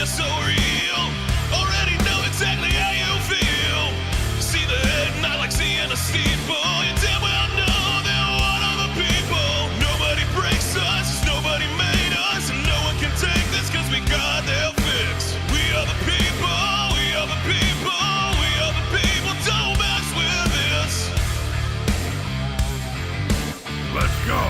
just so real. Already know exactly how you feel. See the head, not like seeing a steeple. You damn well know they're one of the people. Nobody breaks us, 'cause nobody made us, and no one can take this 'cause we got their fix. We are the people, we are the people, we are the people. Don't mess with this. Let's go.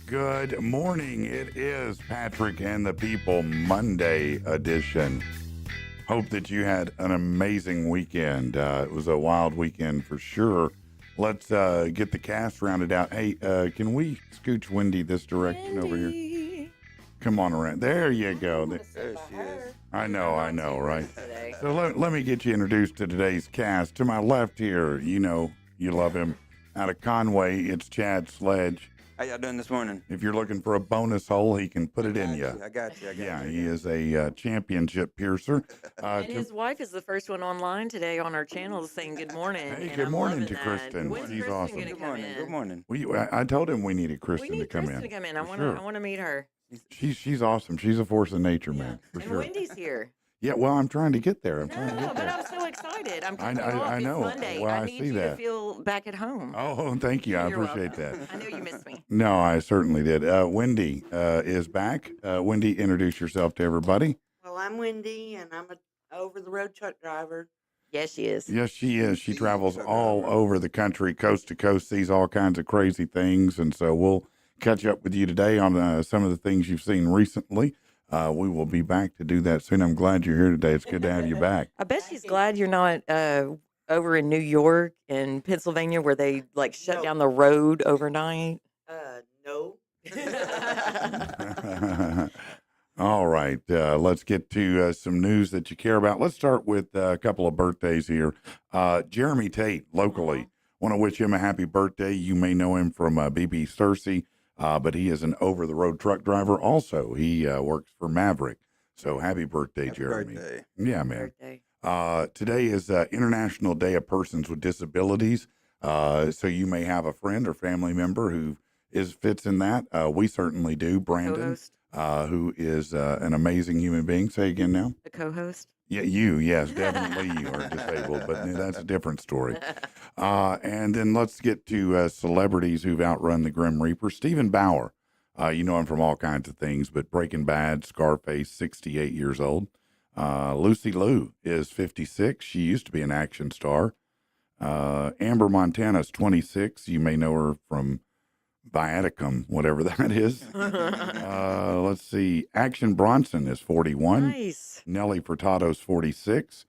Good morning. It is Patrick and the People Monday edition. Hope that you had an amazing weekend. It was a wild weekend for sure. Let's get the cast rounded out. Hey, can we scooch Wendy this direction over here? Come on around. There you go. There she is. I know, right? So let me get you introduced to today's cast. To my left here, you know, you love him. Out of Conway, it's Chad Sledge. How y'all doing this morning? If you're looking for a bonus hole, he can put it in you. I got you. Yeah, he is a championship piercer. And his wife is the first one online today on our channel saying good morning. Hey, and good I'm morning loving to that. Kristen. When's She's Kristen awesome. gonna Good come morning. in? Good morning. I told him we needed We Kristen need to come Kristen in. to come in. I For want sure. to meet her. She's awesome. She's a force of nature, man, for And sure. Wendy's here. Yeah, well, I'm trying to get there. I'm No, trying to get but there. I'm so excited. I'm I- kicking I- off. I It's know. Monday. Well, I I need see you that. to feel back at home. Oh, thank you. I You're appreciate welcome. that. I know you missed me. No, I certainly did. Wendy is back. Wendy, introduce yourself to everybody. Well, I'm Wendy, and I'm a over-the-road truck driver. Yes, she is. Yes, she is. She She's travels a all driver. over the country, coast to coast, sees all kinds of crazy things. And so we'll catch up with you today on some of the things you've seen recently. We will be back to do that soon. I'm glad you're here today. It's good to have you back. I bet she's glad you're not over in New York and Pennsylvania where they like shut No. down the road overnight. No. All right. Let's get to some news that you care about. Let's start with a couple of birthdays here. Jeremy Tate, locally. Want to wish him a happy birthday. You may know him from BB Cersei, but he is an over-the-road truck driver also. He works for Maverick. So happy birthday, Happy Jeremy. birthday. Yeah, man. Birthday. Today is International Day of Persons with Disabilities. So you may have a friend or family member who fits in that. We certainly do. Brandon, Co-host. who is an amazing human being. Say again now. The co-host. Yeah, yes, definitely you are disabled, but that's a different story. And then let's get to celebrities who've outrun the Grim Reaper. Stephen Bauer, you know him from all kinds of things, but Breaking Bad, Scarface, 68 years old. Lucy Liu is 56. She used to be an action star. Amber Montana's 26. You may know her from Viaticum, whatever that is. Let's see. Action Bronson is 41. Nice. Nelly Furtado's 46.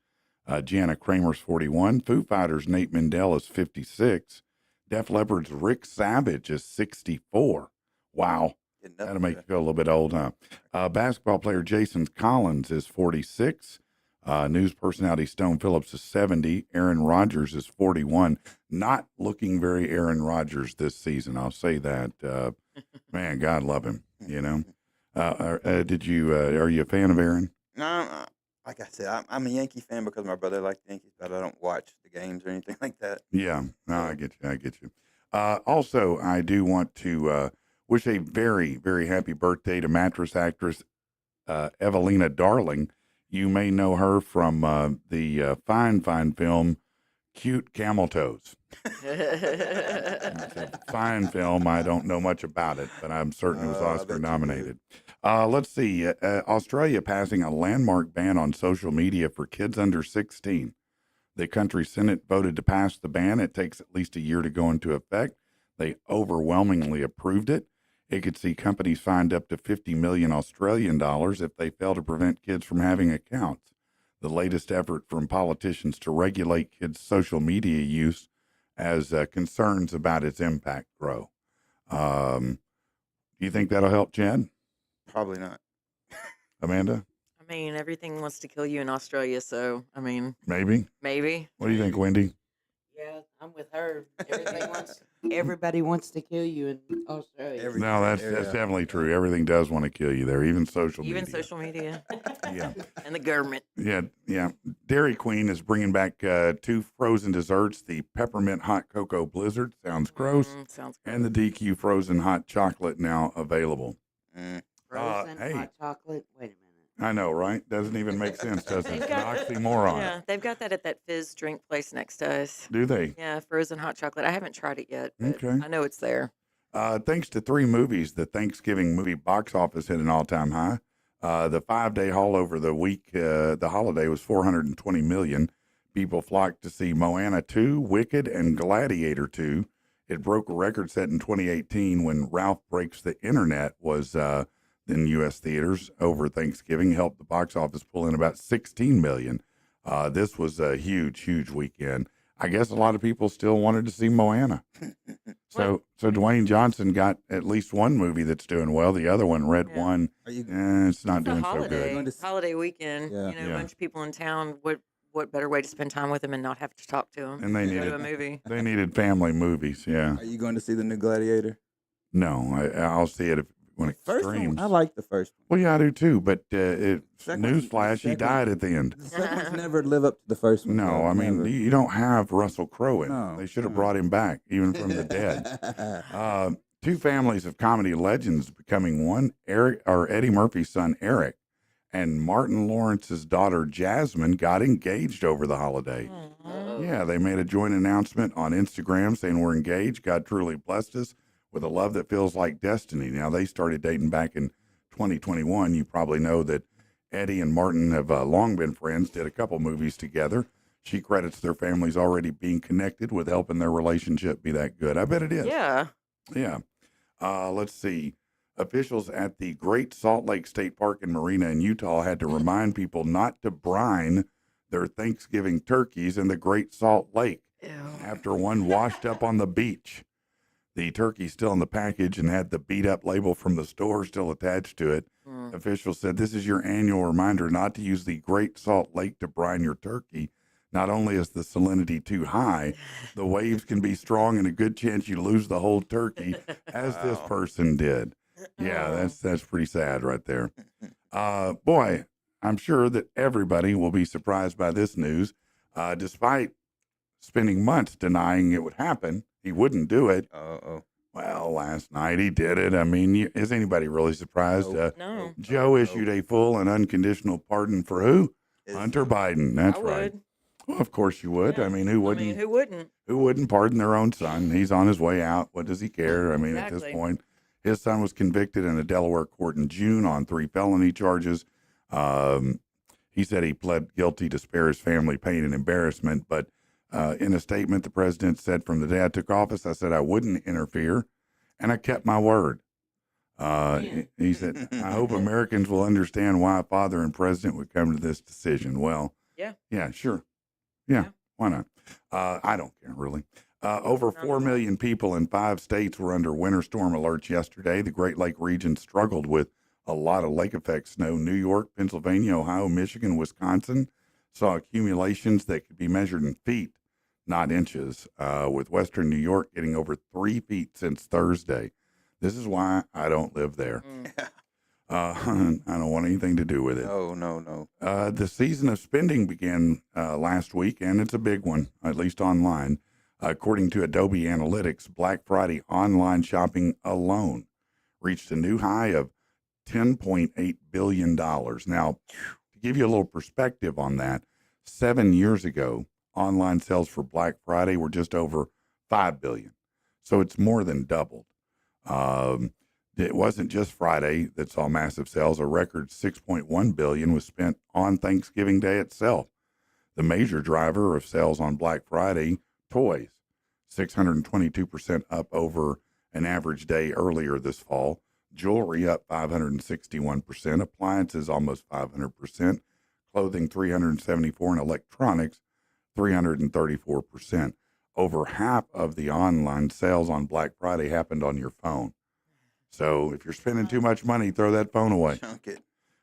Jana Kramer's 41. Foo Fighters' Nate Mendel is 56. Def Leppard's Rick Savage is 64. Wow. Getting up That'll make you there. feel a little bit old, huh? Basketball player Jason Collins is 46. News personality Stone Phillips is 70. Aaron Rodgers is 41. Not looking very Aaron Rodgers this season. I'll say that. Man, God love him, you know. Are you a fan of Aaron? No, like I said, I'm a Yankee fan because my brother likes the Yankees, but I don't watch the games or anything like that. Yeah, no, I get you. Also, I do want to wish a very, very happy birthday to mattress actress Evelina Darling. You may know her from the fine film Cute Camel Toes. It's a fine film. I don't know much about it, but I'm certain it was I bet Oscar you do. nominated. Let's see. Australia passing a landmark ban on social media for kids under 16. The country Senate voted to pass the ban. It takes at least a year to go into effect. They overwhelmingly approved it. It could see companies fined up to 50 million Australian dollars if they fail to prevent kids from having accounts. The latest effort from politicians to regulate kids' social media use as concerns about its impact grow. Do you think that'll help, Chad? Probably not. Amanda? I mean, everything wants to kill you in Australia, so I mean, Maybe. maybe. What do you think, Wendy? Yeah, I'm with her. Everything wants Everybody wants to kill you in Australia. Every- No, that's Yeah. definitely true. Everything does want to kill you there, even social Even media. social media Yeah, and the government. yeah. Dairy Queen is bringing back 2 frozen desserts: the peppermint hot cocoa blizzard, sounds gross, Sounds and the gross. DQ frozen hot chocolate now available. Mm. Frozen hey. hot chocolate. Wait a minute. I know, right? Doesn't even make sense, does it? They've It's an got- oxymoron. Yeah, they've got that at that fizz drink place next to us. Do they? Yeah, frozen hot chocolate. I haven't tried it yet, but Okay. I know it's there. Thanks to 3 movies, the Thanksgiving movie box office hit an all-time high. The 5-day haul over the week, the holiday was 420 million. People flocked to see Moana 2, Wicked, and Gladiator 2. It broke a record set in 2018 when Ralph Breaks the Internet was in U.S. theaters over Thanksgiving, helped the box office pull in about 16 million. This was a huge weekend. I guess a lot of people still wanted to see Moana. So Dwayne Johnson got at least one movie that's doing well. The other one, Red Yeah. One, Are you? it's not It's a doing so holiday, good. holiday weekend. Yeah. You know, Yeah. a bunch of people in town. What better way to spend time with them and not have to talk to them? And they Go to a needed movie. they needed family movies. Yeah. Are you going to see the new Gladiator? No, I'll see it when it First streams. one, I like the first one. Well, yeah, I do too. But Second one- newsflash, he second- died at the end. The second one's never live up to the first one. No, though, I mean never. you don't have Russell Crowe in it. No, They should have no. brought him back, even from the dead. 2 families of comedy legends becoming one. Eddie Murphy's son Eric and Martin Lawrence's daughter Jasmine got engaged over the holiday. Aw. Yeah, they made a joint announcement on Instagram saying we're engaged. God truly blessed us with a love that feels like destiny. Now, they started dating back in 2021. You probably know that Eddie and Martin have long been friends, did a couple movies together. She credits their families already being connected with helping their relationship be that good. I bet it is. Yeah. Yeah. Let's see. Officials at the Great Salt Lake State Park and Marina in Utah had to remind people not to brine their Thanksgiving turkeys in the Great Salt Lake Ew. after one washed up on the beach. The turkey still in the package and had the beat up label from the store still attached to it. Mm. Officials said this is your annual reminder not to use the Great Salt Lake to brine your turkey. Not only is the salinity too high, the waves can be strong and a good chance you lose the whole turkey, as this Wow. person did. Yeah, Oh. that's pretty sad right there. Boy, I'm sure that everybody will be surprised by this news. Despite spending months denying it would happen, he wouldn't do it. Oh. Well, last night he did it. I mean, is anybody really surprised? Nope. No. Joe issued a full and unconditional pardon for who? Hunter Biden. That's I right. would. Well, of course you would. Yeah. I mean, who wouldn't? who wouldn't? Who wouldn't pardon their own son? He's on his way out. What does he care? I mean, at this Exactly. point, his son was convicted in a Delaware court in June on 3 felony charges. He said he pled guilty to spare his family pain and embarrassment. But in a statement, the president said, from the day I took office, I said I wouldn't interfere, and I kept my word. He said, I hope Americans will understand why a father and president would come to this decision. Well, yeah, sure. Yeah, why not? I don't care, really. Over Not 4 at all. million people in 5 states were under winter storm alerts yesterday. The Great Lake region struggled with a lot of lake effect snow. New York, Pennsylvania, Ohio, Michigan, Wisconsin saw accumulations that could be measured in feet, not inches, with western New York getting over 3 feet since Thursday. This is why I don't live there. I don't want anything to do with it. No. The season of spending began last week, and it's a big one, at least online. According to Adobe Analytics, Black Friday online shopping alone reached a new high of $10.8 billion. Now, to give you a little perspective on that, 7 years ago, online sales for Black Friday were just over $5 billion. So it's more than doubled. It wasn't just Friday that saw massive sales. A record $6.1 billion was spent on Thanksgiving Day itself. The major driver of sales on Black Friday, toys, 622% up over an average day earlier this fall. Jewelry up 561%, appliances almost 500%, clothing 374%, and electronics 334%. Over half of the online sales on Black Friday happened on your phone. So if you're spending too much money, throw that phone away. Chunk it.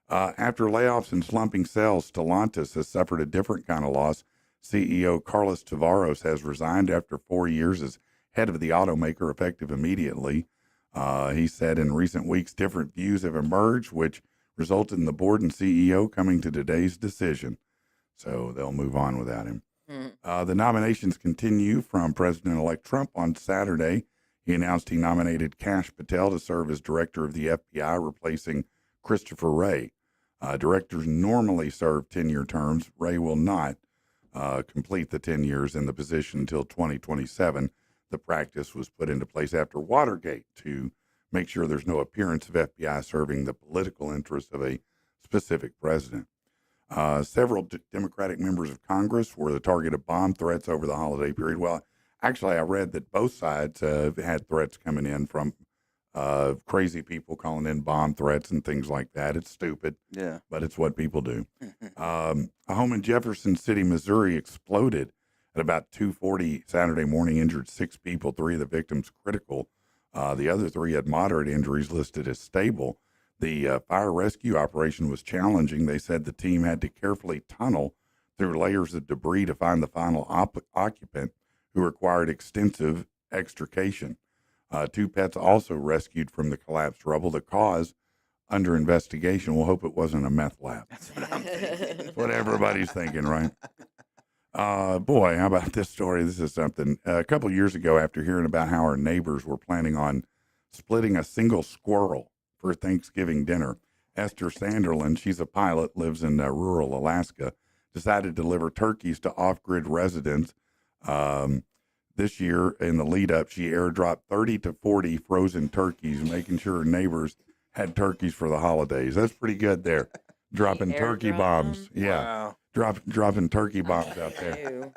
After layoffs and slumping sales, Stellantis has suffered a different kind of loss. CEO Carlos Tavares has resigned after 4 years as head of the automaker effective immediately. He said in recent weeks, different views have emerged, which resulted in the board and CEO coming to today's decision. So they'll move on without him. The nominations continue from President-elect Trump on Saturday. He announced he nominated Kash Patel to serve as director of the FBI, replacing Christopher Wray. Directors normally serve 10-year terms. Wray will not complete the 10 years in the position until 2027. The practice was put into place after Watergate to make sure there's no appearance of FBI serving the political interests of a specific president. Several Democratic members of Congress were the target of bomb threats over the holiday period. Well, actually, I read that both sides had threats coming in from crazy people calling in bomb threats and things like that. It's stupid, but it's what people do. A home in Jefferson City, Missouri exploded at about 2:40 Saturday morning, injured 6 people, 3 of the victims critical. The other 3 had moderate injuries listed as stable. The fire rescue operation was challenging. They said the team had to carefully tunnel through layers of debris to find the final occupant, who required extensive extrication. 2 pets also rescued from the collapsed rubble. The cause under investigation. We'll hope it wasn't a meth lab. That's what I'm thinking. That's what everybody's thinking, right? Boy, how about this story? This is something. A couple years ago, after hearing about how our neighbors were planning on splitting a single squirrel for Thanksgiving dinner, Esther Sanderlin, she's a pilot, lives in rural Alaska, decided to deliver turkeys to off-grid residents. This year, in the lead-up, she airdropped 30 to 40 frozen turkeys, making sure her neighbors had turkeys for the holidays. That's pretty good there. Dropping turkey bombs. Yeah. Wow. Dropping turkey bombs out there.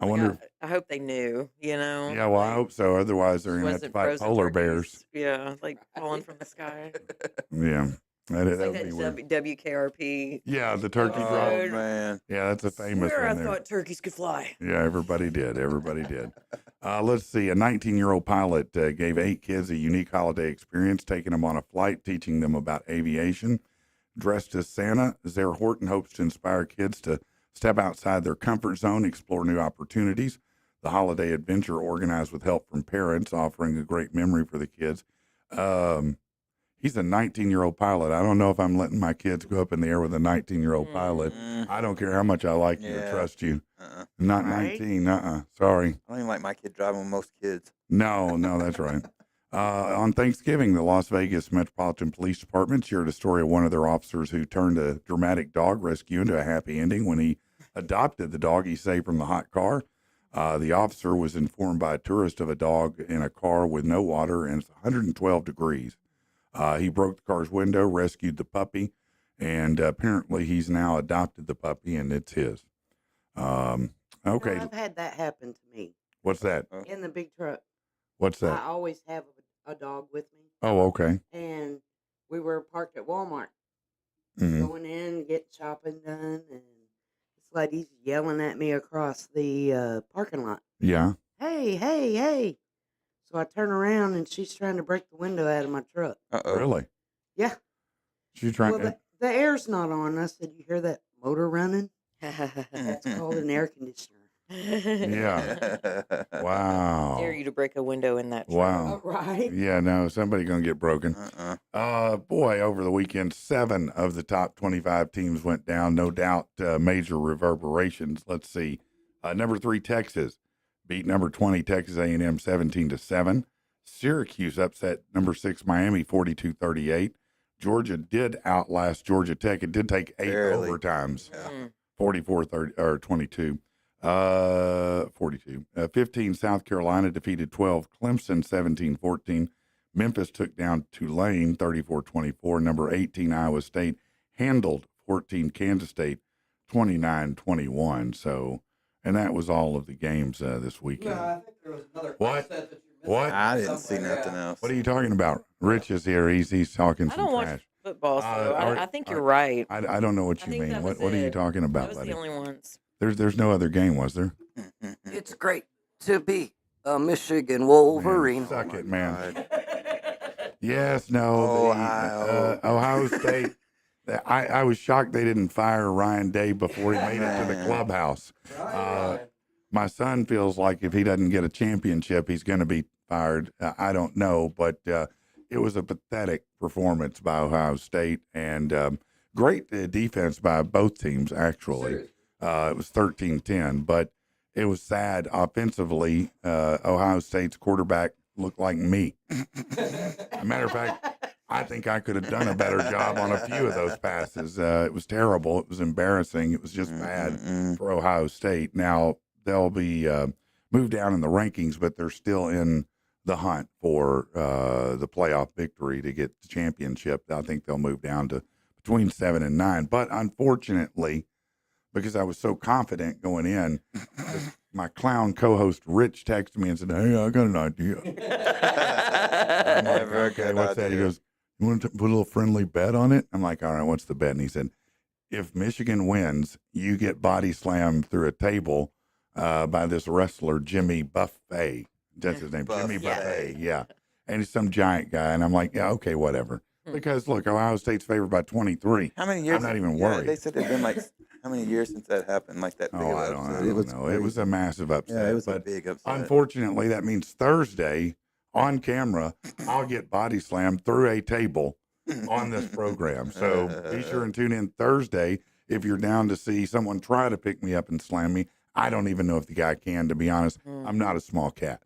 I wonder. I hope they knew, Yeah, well, I hope so. Otherwise, they're going to have to fight polar bears. Yeah, like falling from the sky. Yeah. That It's would like be that weird. WKRP. Yeah, the turkey Oh, drop. man. Yeah, that's a famous Swear I one there. thought turkeys could fly. Yeah, everybody did. Everybody did. Let's see. A 19-year-old pilot gave 8 kids a unique holiday experience, taking them on a flight, teaching them about aviation. Dressed as Santa, Zare Horton hopes to inspire kids to step outside their comfort zone, explore new opportunities. The holiday adventure, organized with help from parents, offering a great memory for the kids. He's a 19-year-old pilot. I don't know if I'm letting my kids go up in the air with a 19-year-old pilot. I don't care how much I like you or trust you. Not Right? 19. Sorry. I don't even like my kid driving with most kids. No, that's right. On Thanksgiving, the Las Vegas Metropolitan Police Department shared a story of one of their officers who turned a dramatic dog rescue into a happy ending when he adopted the dog he saved from the hot car. The officer was informed by a tourist of a dog in a car with no water, and it's 112 degrees. He broke the car's window, rescued the puppy, and apparently he's now adopted the puppy, and it's his. Okay. I've had that happen to me What's that? in the big truck. What's I that? always have a dog with me, Oh, okay. and we were parked at Walmart, Hmm. going in, getting shopping done, and this lady's yelling at me across the parking lot. Yeah. Hey, hey, hey. So I turn around, and she's trying to break the window out of my truck. Uh-oh. Really? Yeah. She's trying. Well, the air's not on. I said, you hear that motor running? That's called an air conditioner. Yeah. Wow. Dare you to break a window in that truck. Wow. Right? Yeah, no, somebody gonna get broken. Boy, over the weekend, 7 of the top 25 teams went down. No doubt, major reverberations. Let's see. Number 3, Texas beat number 20 Texas A&M 17-7. Syracuse upset number 6 Miami 42-38. Georgia did outlast Georgia Tech. It did take 8 Barely. overtimes, Yeah. 44-30 or 22. 42. 15 South Carolina defeated 12 Clemson 17-14. Memphis took down Tulane 34-24. Number 18 Iowa State handled 14 Kansas State 29-21. So, and that was all of the games this weekend. I think there was another What? upset that you're missing. What? I didn't see Somewhere, nothing yeah. else. What are you talking about? Rich is here. He's talking I some don't watch trash. football, so are- I think you're right. I don't know what I you think mean. that What was are you it. talking That about, was buddy? the only ones. There's no other game, was there? It's great to be a Michigan Wolverine. Man, suck it, man. God. Yes, no. Ohio. Ohio State. I was shocked they didn't fire Ryan Day before he made it to the Man. clubhouse. My son feels like if he doesn't get a championship, he's going to be fired. I don't know, but it was a pathetic performance by Ohio State, and great defense by both teams, actually. It was 13-10, but it was sad offensively. Ohio State's quarterback looked like me. As a matter of fact, I think I could have done a better job on a few of those passes. It was terrible. It was embarrassing. It was just bad for Ohio State. Now, they'll be moved down in the rankings, but they're still in the hunt for the playoff victory to get the championship. I think they'll move down to between 7 and 9. But unfortunately, because I was so confident going in, my clown co-host Rich texted me and said, "Hey, I got an idea." I'm like, "Okay, what's that?" He goes, "You want to put a little friendly bet on it?" I'm like, "All right, what's the bet?" And he said, "If Michigan wins, you get body slammed through a table by this wrestler, Jimmy Buffet." That's his name, Jimmy Buffet. Yeah. And he's some giant guy. And I'm like, yeah, okay, whatever. Because, look, Ohio State's favored by 23. How many years? I'm not even worried. They said it's been like, how many years since that happened? Like that big of I an don't upset. know. It was a massive upset. Yeah, it was a but big upset. unfortunately, that means Thursday on camera, I'll get body slammed through a table on this program. So be sure and tune in Thursday if you're down to see someone try to pick me up and slam me. I don't even know if the guy can, to be honest. I'm not a small cat,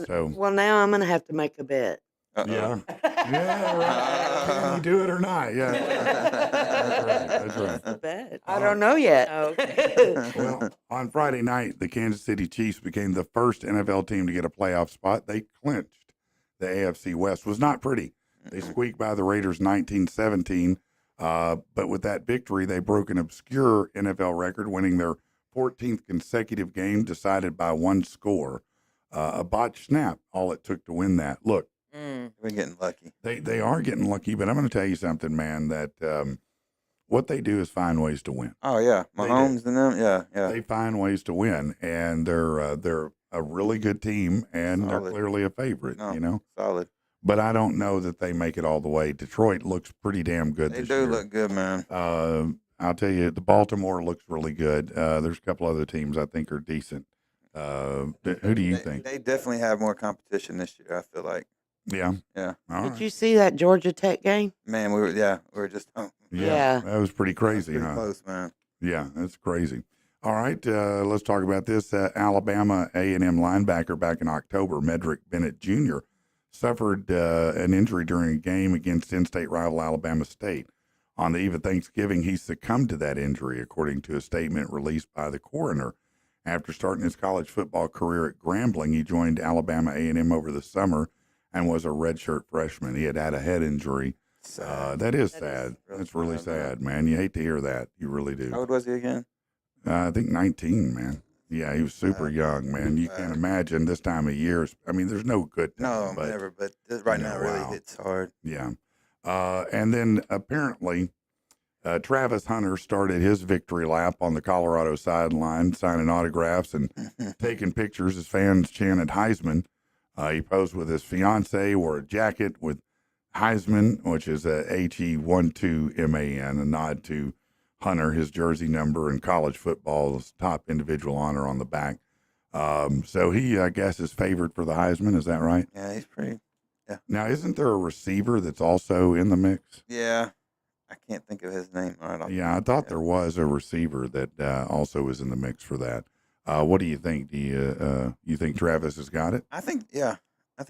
so. Well, now I'm going to have to make a bet. Yeah. Yeah, right. Can you do it or not? Yeah. That's right. The bet. I don't know yet. Okay. Well, on Friday night, the Kansas City Chiefs became the first NFL team to get a playoff spot. They clinched the AFC West. Was not pretty. They squeaked by the Raiders 19-17. But with that victory, they broke an obscure NFL record, winning their 14th consecutive game decided by one score. A botched snap, all it took to win that. Look, We're getting lucky. they are getting lucky, but I'm going to tell you something, man, that what they do is find ways to win. Oh yeah, Mahomes and them. Yeah. They find ways to win, and they're a really good team, and they're Solid. clearly a favorite, No, solid. But I don't know that they make it all the way. Detroit looks pretty damn good They this do year. look good, man. I'll tell you, the Baltimore looks really good. There's a couple other teams I think are decent. Who do you think? They definitely have more competition this year. I feel like. Yeah. Yeah. All Did right. you see that Georgia Tech game? Man, we were just Yeah. That was pretty crazy, pretty huh? close, man. Yeah, that's crazy. All right, let's talk about this. Alabama A&M linebacker back in October, Medrick Bennett Jr., suffered an injury during a game against in-state rival Alabama State. On the eve of Thanksgiving, he succumbed to that injury, according to a statement released by the coroner. After starting his college football career at Grambling, he joined Alabama A&M over the summer and was a redshirt freshman. He had a head injury. That is sad. That's really sad, man. You hate to hear that. You really do. How old was he again? I think 19, man. Yeah, he was super young, man. You can't imagine this time of year. I mean, there's no good time. No, never. But this right now really wow. hits hard. Yeah. And then apparently Travis Hunter started his victory lap on the Colorado sideline, signing autographs and taking pictures as fans chanted Heisman. He posed with his fiance, wore a jacket with Heisman, which is a H-E-1-2-M-A-N, a nod to Hunter, his jersey number in college football's top individual honor on the back. So he, I guess, is favored for the Heisman. Is that right? Yeah, he's pretty. Yeah. Now, isn't there a receiver that's also in the mix? Yeah. I can't think of his name right off. Yeah, I thought there was a receiver that also was in the mix for that. What do you think? Do you think Travis has got it? I think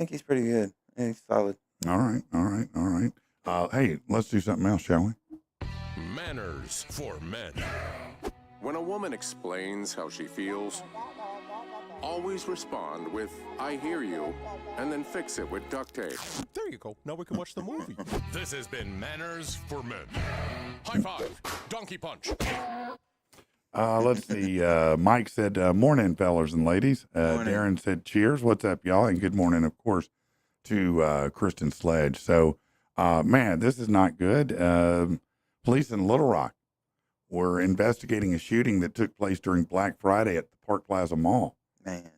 he's pretty good. Yeah, he's solid. All right. Hey, let's do something else, shall we? Manners for men. When a woman explains how she feels, always respond with, "I hear you," and then fix it with duct tape. There you go. Now we can watch the movie. This has been Manners for Men. High five. Donkey punch. Let's see. Mike said, morning, fellas and ladies. Morning. Darren said, cheers. What's up, y'all? And good morning, of course, to Kristen Sledge. So, man, this is not good. Police in Little Rock were investigating a shooting that took place during Black Friday at the Park Plaza Mall. Man.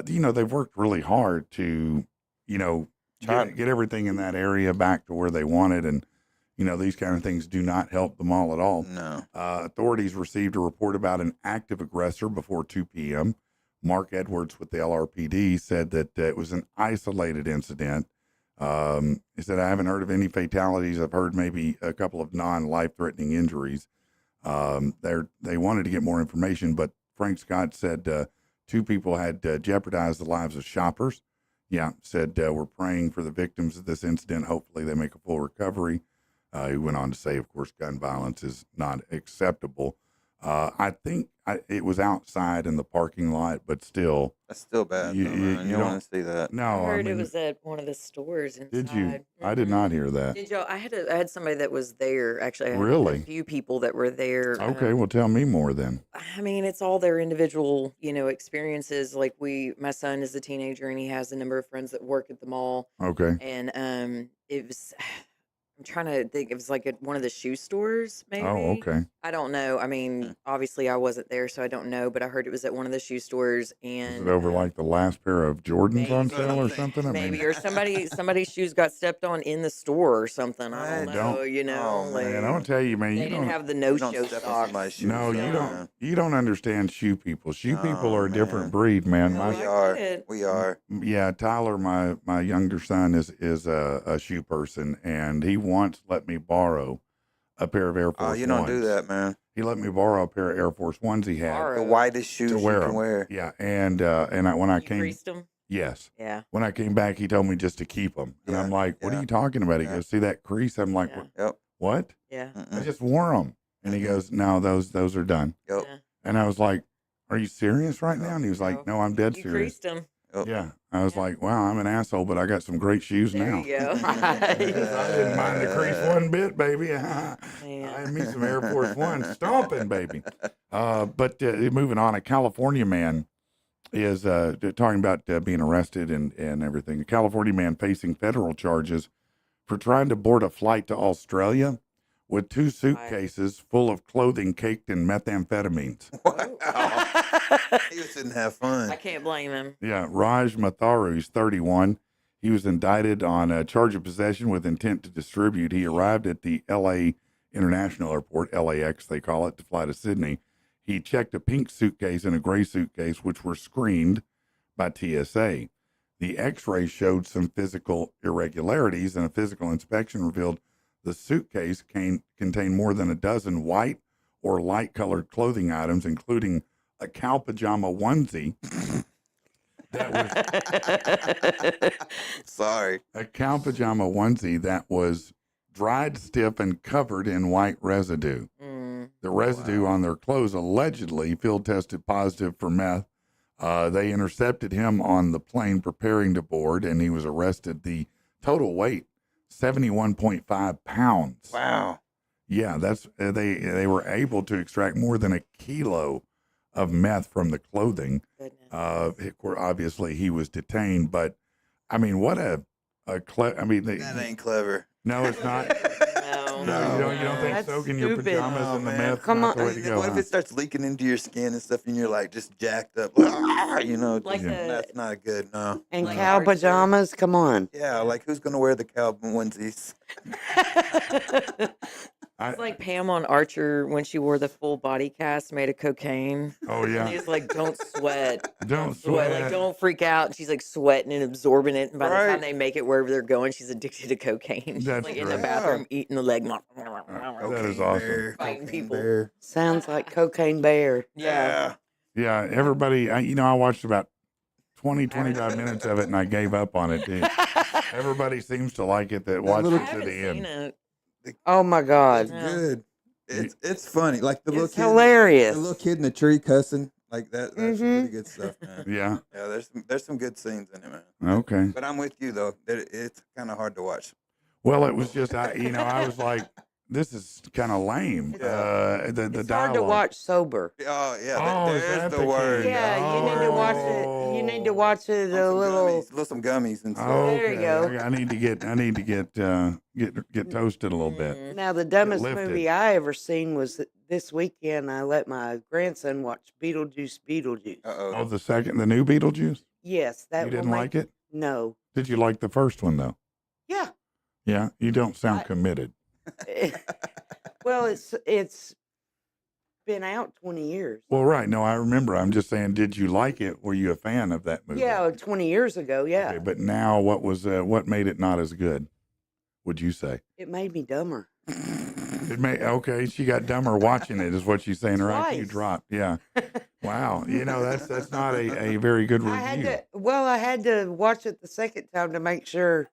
They've worked really hard to, get everything in that area back to where they wanted. And, these kind of things do not help the mall at all. No. Authorities received a report about an active aggressor before 2 p.m. Mark Edwards with the LRPD, said that it was an isolated incident. He said, I haven't heard of any fatalities. I've heard maybe a couple of non-life-threatening injuries. They wanted to get more information, but Frank Scott said 2 people had jeopardized the lives of shoppers. Yeah, said we're praying for the victims of this incident. Hopefully they make a full recovery. He went on to say, of course, gun violence is not acceptable. I think it was outside in the parking lot, but still. That's still bad. You- though, you- man. you You don't don't- want to see that. No, I heard mean, it was at one of the stores inside. did you? I did not hear that. Did y'all? I had somebody that was there. Actually, I had Really? a few people that were there. Okay, well, tell me more then. I mean, it's all their individual, experiences. Like my son is a teenager and he has a number of friends that work at the mall. Okay. And it was, I'm trying to think, it was like at one of the shoe stores, maybe. Oh, okay. I don't know. I mean, obviously I wasn't there, so I don't know, but I heard it was at one of the shoe stores. Is And it over like the last pair of Jordans on maybe. sale or something? I maybe, mean, or somebody's shoes got stepped on in the store or something. I Right. don't know, Oh, like, man, I'll tell you, man, they you didn't don't. have the You don't no-show step on socks. somebody's shoes. No, you man. don't. You don't understand shoe people. Shoe people Oh, are a different man. breed, man. No, We I are. get it. We are. Yeah, Tyler, my younger son is a shoe person, and he once let me borrow a pair of Air Force Oh, you don't do Ones. that, man. He let me borrow a pair of Air Force Ones he had Borrow. The whitest shoes to you wear can 'em. wear. Yeah, and when I You came, creased 'em? yes, Yeah. when I came back, he told me just to keep them, and Yeah, I'm like, "What are yeah, you talking about?" He yeah. goes, "See that crease?" I'm like, Yeah. Yep. "What?" Yeah. I Mm-mm. just wore them, and he Mhm. goes, "No, those are done." Yep. Yeah. And I was like, "Are you serious right now?" And he was like, "No, I'm dead You serious." creased them. Yep. Yeah, I was Yeah. like, "Wow, I'm an asshole, but I got some great shoes There now." you go. I didn't mind the crease one bit, baby. I had me some Air Force One stomping, baby. But moving on, a California man is talking about being arrested and everything. A California man facing federal charges for trying to board a flight to Australia with 2 suitcases full of clothing caked in methamphetamines. Wow. He just didn't have fun. I can't blame him. Yeah, Raj Matharu, he's 31. He was indicted on a charge of possession with intent to distribute. He arrived at the L.A. International Airport, LAX they call it, to fly to Sydney. He checked a pink suitcase and a gray suitcase, which were screened by TSA. The x-ray showed some physical irregularities, and a physical inspection revealed the suitcase contained more than a dozen white or light-colored clothing items, including a cow pajama onesie that was Sorry. a cow pajama onesie that was dried stiff and covered in white residue. Mm. The residue on their clothes allegedly field tested positive for meth. They intercepted him on the plane preparing to board, and he was arrested. The total weight, 71.5 pounds. Wow. Yeah, that's they were able to extract more than a kilo of meth from the clothing. Goodness. Obviously, he was detained, but I mean, what a I mean, That ain't clever. no, it's not. No. No, you don't think That's soaking your stupid. pajamas Oh, in the man. meth Come not the on. way to go? What if huh? it starts leaking into your skin and stuff, and you're like just jacked up? Just, Like that's not good. No. And Like cow Archer. pajamas? Come on. Yeah, like who's gonna wear the cow onesies? I- It's like Pam on Archer when she wore the full body cast made of cocaine. Oh And yeah, he's like, don't sweat. don't Sweat. Like, sweat. don't freak out. And she's like sweating and absorbing it. And by the Right. time they make it wherever they're going, she's addicted to cocaine. She's That's like in the great. bathroom eating the leg. That is Cocaine awesome. bear, Fighting cocaine people. bear. Sounds like Cocaine Bear. Yeah. Yeah, everybody. I watched about 25 minutes of it, and I gave up on it. Dude. Everybody seems to like it that watched I it to haven't the seen end. it. Oh my God. It's good. It's funny. Like the little It's kid, hilarious. the little kid in the tree cussing. Like that. That's some Mhm. pretty good stuff, man. Yeah. Yeah, there's some good scenes in it, man. Okay. But I'm with you though. That it's kind of hard to watch. Well, it was just I was like, this is kind of lame. Yeah. The It's hard to dialogue. watch sober. Oh yeah, Oh, is there's that the the word. key? Yeah, you need to watch it. You need to watch it a little. some gummies and stuff. Oh, There you go. okay. I need to get toasted a little bit. Mm. Now, the dumbest lifted. movie I ever seen was this weekend. I let my grandson watch Beetlejuice. Oh, the new Beetlejuice. Yes, that You will didn't like it? No. Did you like the first one though? Yeah. Yeah. You don't sound I- committed. Well, it's been out 20 years. Well, right. No, I remember. I'm just saying, did you like it? Were you a fan of that movie? Yeah, 20 years ago. Yeah, Okay, but now, what made it not as good? Would you say? it made me dumber. Okay. She got dumber watching it, is what she's saying. Her IQ Twice. dropped. Yeah. Wow. That's not a very good review. I had to watch it the second time to make sure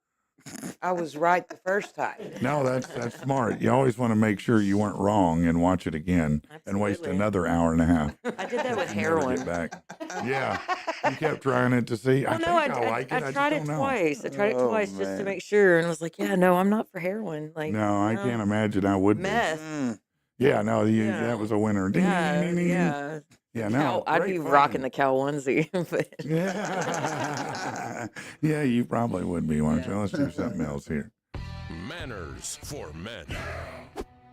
I was right the first time. No, that's smart. You always want to make sure you weren't wrong and watch it again and waste Absolutely. another hour and a half. I did that with and never heroin. get back. Yeah. You kept trying it to see. Well, I no, think I like it. I tried just it don't know. twice. I tried it Oh, twice just to man. make sure, and I was like, yeah, no, I'm not for heroin. Like, No, I can't imagine I would be. meth. Mm. Yeah, no, Yeah. that was a winner. Ding, Yeah, ding, ding, ding, ding. yeah. Yeah, no. Cow, I'd great be fun. rocking the cow onesie. But Yeah. Yeah, you probably would be, won't you? Let's do something else here. Manners for men.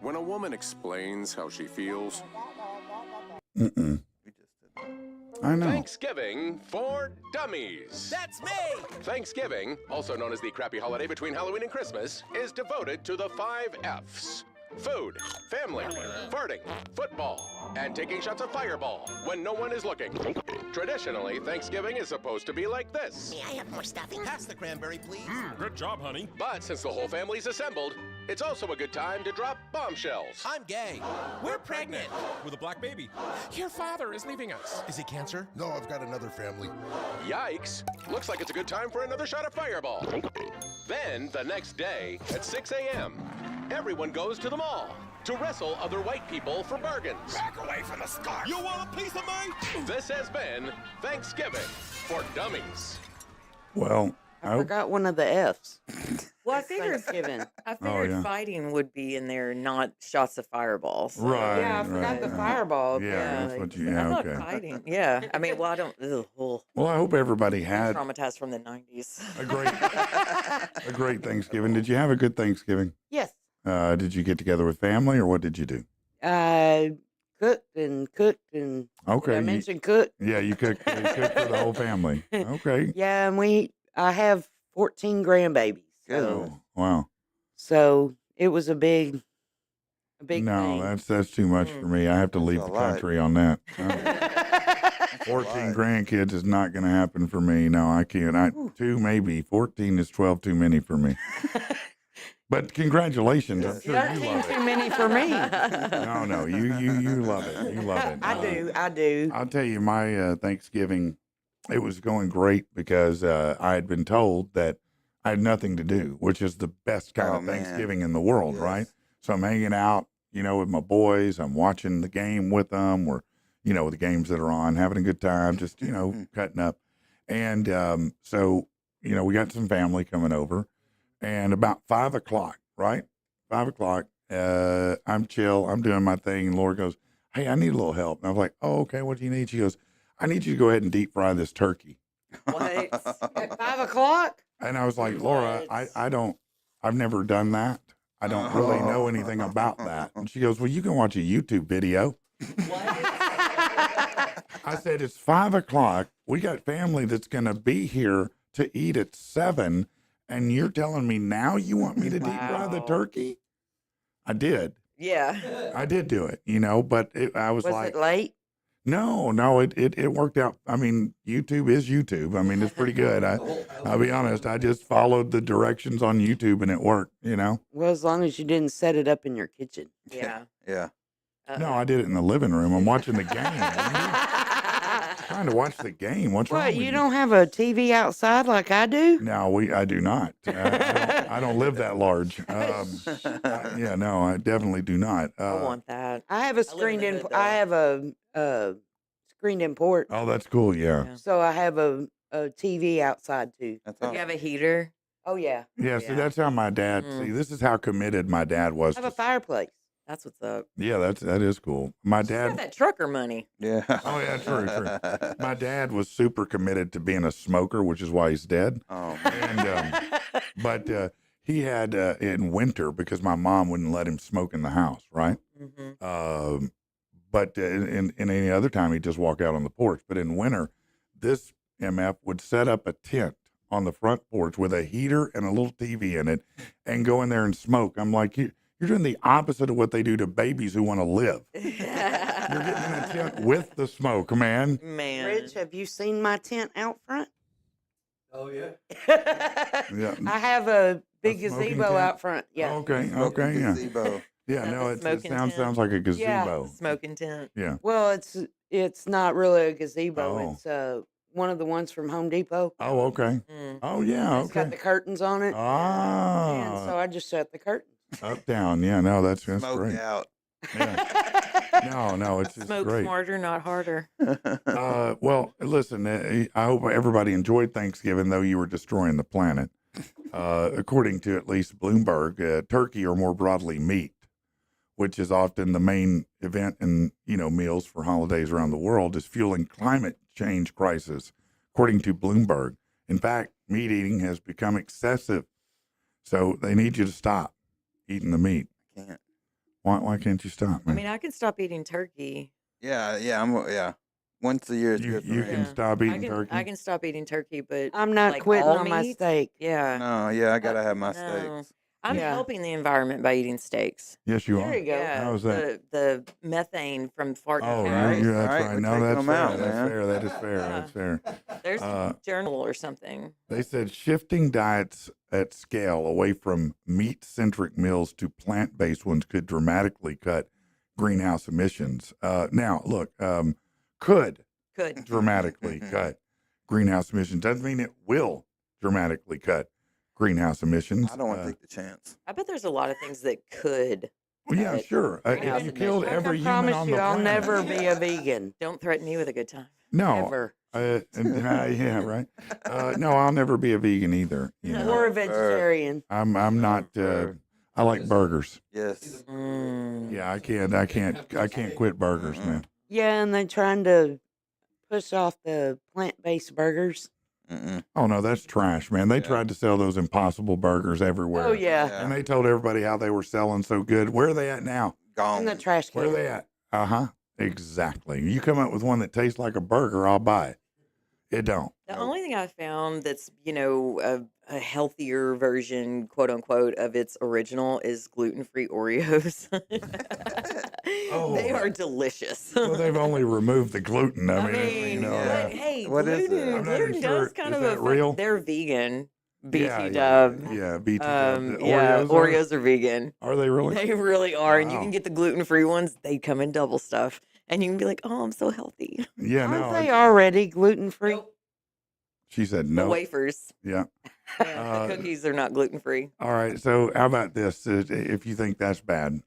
When a woman explains how she feels, Mm-mm. We just did that. I know. Thanksgiving for Dummies. That's me! Thanksgiving, also known as the crappy holiday between Halloween and Christmas, is devoted to the 5 F's. Food, family, farting, football, and taking shots of Fireball when no one is looking. Traditionally, Thanksgiving is supposed to be like this. May I have more stuffing? Pass the cranberry, please. Good job, honey. But since the whole family's assembled, it's also a good time to drop bombshells. I'm gay. We're pregnant. With a black baby. Your father is leaving us. Is he cancer? No, I've got another family. Yikes! Looks like it's a good time for another shot of Fireball. Then, the next day, at 6 a.m., everyone goes to the mall to wrestle other white people for bargains. Back away from the scarf. You want a piece of me? This has been Thanksgiving for Dummies. Well, I forgot one of the F's. well, I figured Thanksgiving. I figured yeah. fighting would be in there, not shots of fireballs. right. Yeah, I forgot right, the right. fireball. Yeah, that's what you, I'm yeah, not okay. fighting. Yeah, I mean, well, I don't. Well, I hope everybody had Traumatized from the '90s. a great Thanksgiving. Did you have a good Thanksgiving? Yes. Did you get together with family or what did you do? Cooked and Okay. Did I mention cook? Yeah, you cooked for the whole family. Okay. Yeah, and I have 14 grandbabies. Oh, wow. So it was a big No, thing. that's too much for me. I have to leave a the lot. country on that. 14 lot. grandkids is not going to happen for me. No, I can't. 2 maybe. 14 is 12 too many for me. But congratulations. I'm sure you love Too it. many for me. No, you love it. You love it. I do. I'll tell you, my Thanksgiving, it was going great because I had been told that I had nothing to do, which is the best kind Oh, of man. Thanksgiving in the world, Yes. right? So I'm hanging out, with my boys. I'm watching the game with them or, the games that are on, having a good time, just, cutting up. And so, we got some family coming over. And about 5 o'clock, right? 5 o'clock, I'm chill. I'm doing my thing. And Laura goes, hey, I need a little help. And I was like, oh, okay, what do you need? She goes, I need you to go ahead and deep fry this turkey. What? At 5 o'clock? And I was like, Laura, I've never done that. I don't really know anything about that. And she goes, well, you can watch a YouTube video. I said, it's 5 o'clock. We got family that's going to be here to eat at 7. And you're telling me now you want me to deep fry the Wow. turkey? I did. Yeah. I did do it, but I was Was like, it late? no, it worked out. I mean, YouTube is YouTube. I mean, it's pretty good. I'll be honest. I just followed the directions on YouTube and it worked, Well, as long as you didn't set it up in your kitchen. Yeah. Yeah. No, I did it in the living room. I'm watching the game. Trying to watch the game. What's wrong What, with you don't have a TV outside like I do? No, I do not. I don't live that large. Yeah, no, I definitely do not. I want that. I have a live in screened the in. hood, I though. have a screened in port, Oh, that's cool. Yeah. so I have a TV outside too. That's You awesome. have a heater? Oh yeah, Yeah. See, Yeah. that's how my dad. Mm. See, this is how committed my dad was. I have a to- fireplace. That's what's up. Yeah, that is cool. My You got dad. that trucker money. Yeah. Oh yeah, true. My dad was super committed to being a smoker, which is why he's dead. Oh, man. And but he had in winter because my mom wouldn't let him smoke in the house, right? Mm-hmm. But in any other time, he'd just walk out on the porch. But in winter, this MF would set up a tent on the front porch with a heater and a little TV in it and go in there and smoke. I'm like, you're doing the opposite of what they do to babies who want to live. You're getting in a tent with the smoke, man. Man. Rich, have you seen my tent out front? Oh, yeah. Yeah. I have a big smoking gazebo tent? out front. Yeah. Okay. Smoking Okay. Yeah. gazebo. Yeah. Is that No, the it smoking sounds tent? like a gazebo. Smoking tent. Yeah. Well, it's not really a gazebo. Oh. It's one of the ones from Home Depot. Oh, okay. Mm. Oh, yeah. It's got Okay. the curtains on it. And so Ah. I just shut the curtains. Up, down. Yeah. No, that's Smoke great. out. Yeah. No, it's just Smoke great. smarter, not harder. Well, listen, I hope everybody enjoyed Thanksgiving, though you were destroying the planet. According to at least Bloomberg, turkey, or more broadly meat, which is often the main event in meals for holidays around the world, is fueling climate change crisis, according to Bloomberg. In fact, meat eating has become excessive, so they need you to stop eating the meat. Can't. Why can't you stop, I man? mean, I can stop eating turkey. Yeah. Once a year is You good for you me. can stop eating turkey. I can stop eating turkey, but I'm not like quitting all on my meat? steak. Yeah. No, yeah, I gotta have my No. steaks. I'm Yeah. helping the environment by eating steaks. Yes, you There are. you go. Yeah. How is that? The methane from farting Oh, Right. yeah, that's Right, right. we're No, taking that's them fair. out, That's man. fair. That is fair. Yeah. That's fair. There's Uh, a journal or something. They said shifting diets at scale away from meat-centric meals to plant-based ones could dramatically cut greenhouse emissions. Now, look, could Could. dramatically cut greenhouse emissions. Doesn't mean it will dramatically cut greenhouse emissions. I don't want to take the chance. I bet there's a lot of things that could. Well, yeah, cut sure. greenhouse If you killed emissions. every I human promise on you, the I'll planet, never be a vegan. Don't threaten me with a good time. no, Ever. yeah, right. No, I'll never be a vegan either. You know, Or a vegetarian. I'm not. I like burgers. Yes. Mm. Yeah, I can't quit burgers, man. Yeah, and they're trying to push off the plant-based burgers. Mm-mm. Oh no, that's trash, man. They Yeah. tried to sell those Impossible burgers everywhere. Oh, yeah. Yeah. And they told everybody how they were selling so good. Where are they at now? Gone. In the trash Where are can. they at? Uh-huh. Exactly. You come up with one that tastes like a burger, I'll buy it. It don't. The Nope. only thing I found that's, a healthier version, quote unquote, of its original is gluten-free Oreos. They Oh. are delicious. Well, they've only removed the gluten. I mean, mean, yeah. but hey, What is it? gluten, I'm not even gluten sure. does kind Is of that affect. real? They're vegan, beefy yeah, dub. Yeah, BT dub. The Yeah, Oreos Oreos are vegan. Are they really? They really are, and you Wow. can get the gluten-free ones. They come in double stuff, and you can be like, "Oh, I'm so healthy." Yeah, Aren't no. they already gluten-free? She said The no. wafers, Yeah. yeah, the cookies are not gluten-free. All right. So, how about this? If you think that's bad,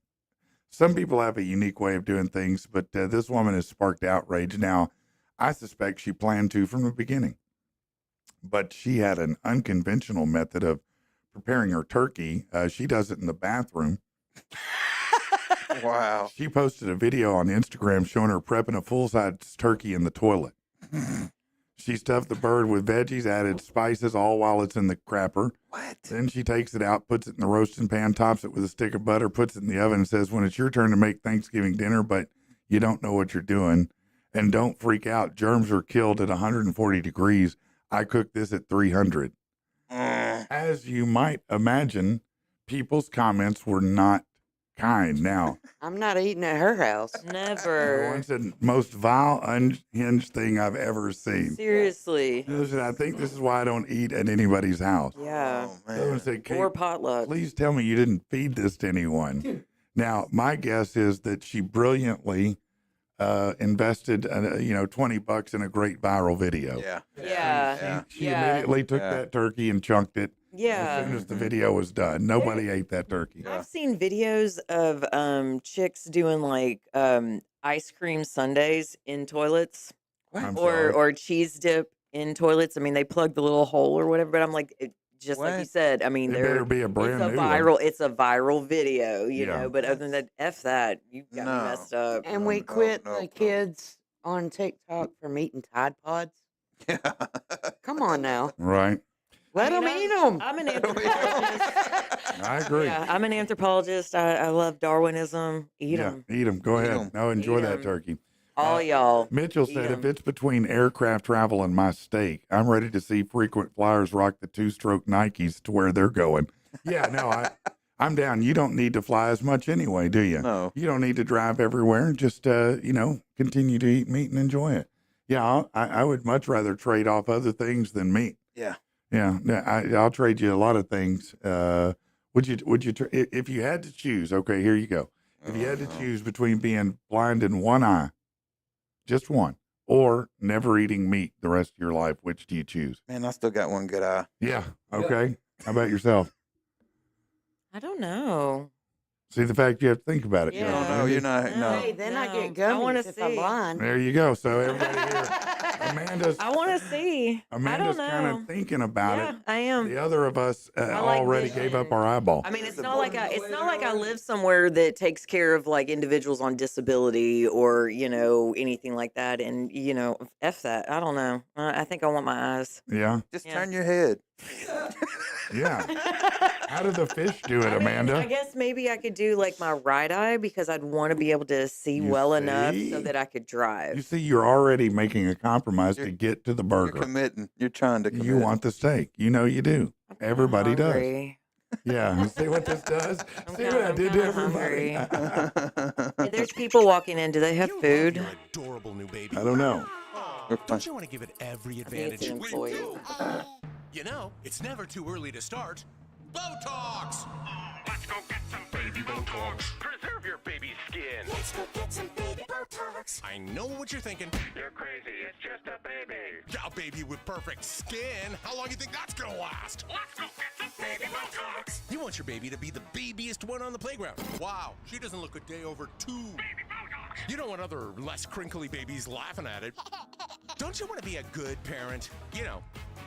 some people have a unique way of doing things, but this woman has sparked outrage. Now, I suspect she planned to from the beginning, but she had an unconventional method of preparing her turkey. She does it in the bathroom. Wow. She posted a video on Instagram showing her prepping a full-size turkey in the toilet. She stuffed the bird with veggies, added spices, all while it's in the crapper. What? Then she takes it out, puts it in the roasting pan, tops it with a stick of butter, puts it in the oven, and says, when it's your turn to make Thanksgiving dinner, but you don't know what you're doing, and don't freak out. Germs are killed at 140 degrees. I cooked this at 300. As you might imagine, people's comments were not kind. Now, I'm not eating at her house. Never. everyone said, most vile, unhinged thing I've ever seen. Seriously. Listen, I think this is why I don't eat at anybody's house. Yeah. Oh, Everyone man. said, Or Kate, potluck. please tell me you didn't feed this to anyone. Now, my guess is that she brilliantly invested, $20 in a great viral video. Yeah. Yeah. She Yeah. immediately took Yeah. that turkey and chunked it as Yeah. soon as the video was done. Nobody ate that turkey. Yeah. I've seen videos of chicks doing like ice cream sundaes in toilets I'm or sorry. or cheese dip in toilets. I mean, they plug the little hole or whatever, but I'm like just like you What? said, I mean, It they're better be a brand it's a new viral one. it's a viral video, you Yeah. know, but other than that, F that. You got me No. messed up. And No, we no, quit no, the no. kids on TikTok from eating Tide Pods. Yeah. Come on now. Right. Let I them mean, eat them. I'm an anthropologist. I agree. Yeah, I'm an anthropologist. I love Darwinism. Eat Yeah, them. eat them. Go Eat ahead. 'em. No, enjoy Eat that 'em. turkey. All y'all. Mitchell Eat said, if 'em. it's between aircraft travel and my steak, I'm ready to see frequent flyers rock the two-stroke Nikes to where they're going. Yeah, no, I'm down. You don't need to fly as much anyway, do you? No. You don't need to drive everywhere. Just, continue to eat meat and enjoy it. Yeah, I would much rather trade off other things than meat. Yeah. Yeah, I'll trade you a lot of things. Would you, if you had to choose, okay, here you go. If you had to choose between being blind in one eye, just one, or never eating meat the rest of your life, which do you choose? Man, I still got one good eye. Yeah, okay. How about yourself? I don't know. See, the fact you have to think about it. Yeah. Joe. No, you're not. No. No. Hey, then I get I wanna gummies if I'm see. blind. There you go. So everybody here, Amanda's I want to see. I Amanda's don't kind know. of thinking about Yeah, it. I am. The other of us I like already gave up vision. our eyeball. I mean, it's not like I live somewhere that takes care of like individuals on disability or anything like that. And f that. I don't know. I think I want my eyes. Yeah, Just Yeah. turn your head. yeah. How did the fish do it, I mean, Amanda? I guess maybe I could do like my right eye because I'd want to be able to see You well enough see? so that I could drive. You see, you're already making a compromise to You're- get to the You're burger. committing. You're trying to commit. You want the steak. You know you do. I'm kinda Everybody does. hungry. Yeah. You see what this does? I'm See kinda- what I I'm did to kinda everybody? Hey, there's people walking in. Do they have You love food? your adorable new baby. I don't know. We're fine. Don't you want to give it every I think it's advantage? an employee. You know, it's never too early to start. Botox! Let's go get some baby Botox. Preserve your baby's skin. Let's go get some baby Botox. I know what you're thinking. You're crazy. It's just a baby. Yeah, a baby with perfect skin. How long do you think that's gonna last? Let's go get some baby Botox. You want your baby to be the babiest one on the playground. Wow, she doesn't look a day over 2. Baby Botox. You don't want other less crinkly babies laughing at it. Don't you want to be a good parent?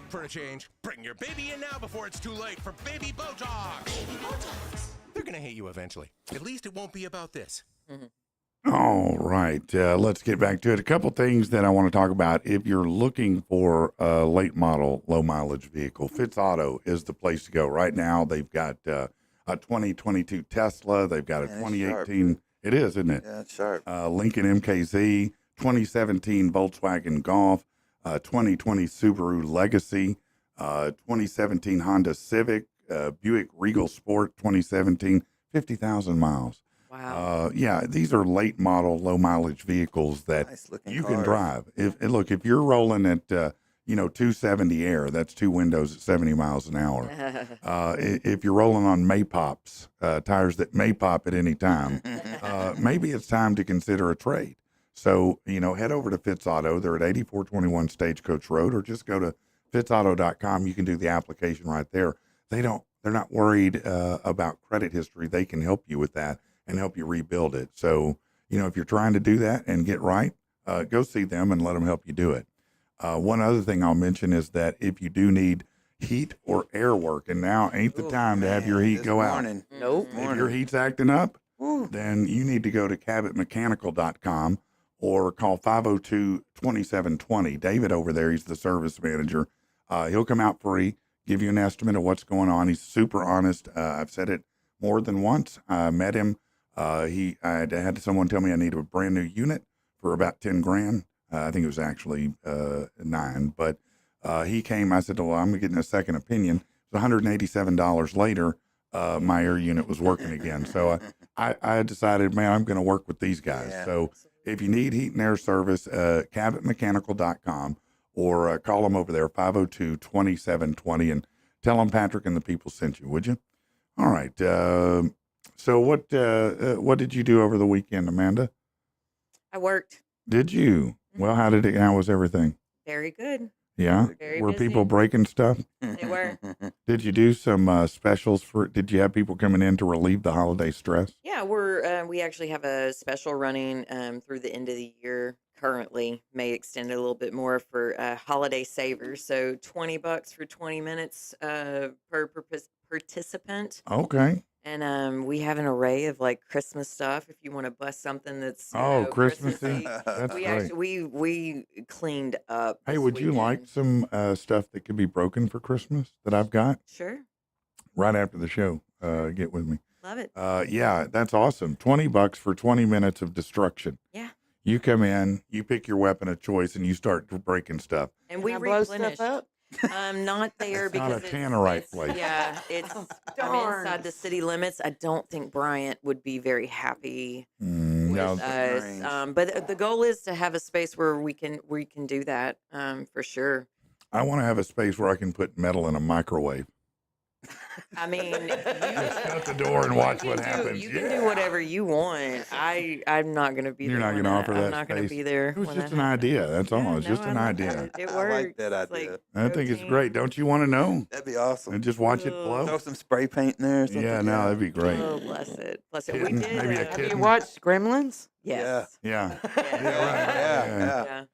For a change, bring your baby in now before it's too late for Baby Botox. Baby Botox. They're gonna hate you eventually. At least it won't be about this. All right. Let's get back to it. A couple things that I want to talk about. If you're looking for a late model, low mileage vehicle, Fitz Auto is the place to go. Right now, they've got a 2022 Tesla. They've got a Man, it's 2018. It is, isn't it? Yeah, it's sharp. Lincoln MKZ, 2017 Volkswagen Golf, 2020 Subaru Legacy, 2017 Honda Civic, Buick Regal Sport 2017, 50,000 miles. Wow. Yeah, these are late model, low mileage vehicles that Nice looking you can cars. drive. If you're rolling at 270 air, that's 2 windows at 70 miles an hour. If you're rolling on Maypops, tires that may pop at any time, maybe it's time to consider a trade. So, head over to Fitz Auto. They're at 8421 Stagecoach Road, or just go to fitzauto.com. You can do the application right there. They're not worried about credit history. They can help you with that and help you rebuild it. So, if you're trying to do that and get right, go see them and let them help you do it. One other thing I'll mention is that if you do need heat or air work, and now ain't the time to have your heat go out. Nope. If your heat's acting up, Woo. then you need to go to cabotmechanical.com or call 502-2720. David over there, he's the service manager. He'll come out free, give you an estimate of what's going on. He's super honest. I've said it more than once. I met him. I had someone tell me I needed a brand new unit for about 10 grand. I think it was actually 9, but he came. I said, well, I'm getting a second opinion. It was $187 later. My air unit was working again. So I decided, man, I'm going to work with these guys. Yeah. So if you need heat and air service, cabotmechanical.com, or call them over there, 502-2720, and tell them Patrick and the people sent you, would you? All right. So what did you do over the weekend, Amanda? I worked. Did you? Well, how was everything? Very good. Yeah. Very Were busy. people breaking stuff? They were. Did you do some specials did you have people coming in to relieve the holiday stress? Yeah, we actually have a special running through the end of the year currently. May extend a little bit more for holiday savers. So $20 for 20 minutes per participant. Okay. And we have an array of like Christmas stuff if you want to bust something that's Christmassy. Christmassy. That's We great. actually we cleaned up. Hey, this would you like weekend. some stuff that could be broken for Christmas that I've got? Sure, Right after the show. Get with me. love it. Yeah, that's awesome. $20 for 20 minutes of destruction. Yeah, You come in, you pick your weapon of choice, and you start breaking stuff. and we Can I blow replenished. stuff up? Not there It's not a because Tannerite place. Yeah, it's I'm Darn. inside the city limits. I don't think Bryant would be very happy Mm, with no, us. range. But the goal is to have a space where we can do that for sure. I want to have a space where I can put metal in a microwave. I mean, Just shut the door and watch what happens. You can do whatever you want. I'm not gonna be. You're there not when going to offer I'm that not gonna space. be there. It was when just that an happens. idea. That's all. Yeah, It's no, just I an love idea. It I works. like that It's idea. like, I go think it's team. great. Don't you want to know? That'd be awesome. And just watch it Ugh. blow? Throw some spray paint in there or something. Yeah, no, that'd be great. Oh, bless it. Bless it. We Kitten, did. maybe a Have kitten. you watched Gremlins? Yes. Yeah. Yeah.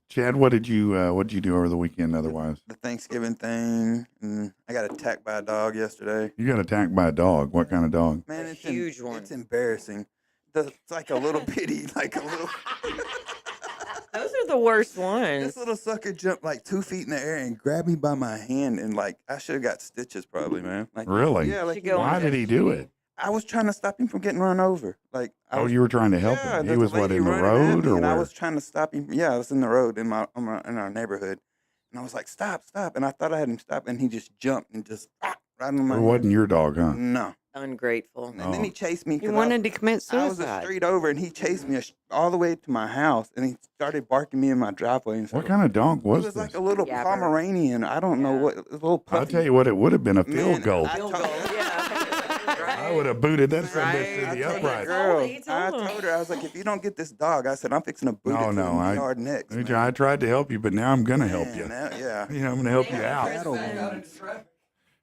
Chad, what did you do over the weekend otherwise? The Thanksgiving thing. And I got attacked by a dog yesterday. You got attacked by a dog. What kind of dog? Man, A it's huge one. It's embarrassing. It's like a little bitty, like a little. Those are the worst ones. This little sucker jumped like 2 feet in the air and grabbed me by my hand, and like I should have got stitches probably, man. Like, Really? Yeah, like Should go Why on did he do it? I was trying to stop him from getting run over. Like I Oh, was, you were trying to help yeah, him. He there's a was what, lady in the running at road me, or and I where? was trying to stop him. Yeah, I was in the road in our neighborhood, and I was like, stop. And I thought I had him stop, and he just jumped and just right on my It hand. wasn't your dog, huh? No. Ungrateful. And then he chased me. He 'cause wanted to commit I was a suicide. street over, and he chased me all the way to my house, and he started barking me in my driveway. And What stuff. kind of dog It was was this? like a little Yabber. Pomeranian. I don't know Yeah. what. A little puppy. I'll tell you what, it would have been a Man, field goal. I Field told- goal. Yeah. I would have booted that son of a bitch Right. to I the told upright. the girl, He told I him. told her, I was like, if you don't get this dog, I said, I'm fixing to boot it to the yard next. man. I tried to help you, but now I'm going to help Man, you. yeah. You know, I'm going to help you out. Battle wounds.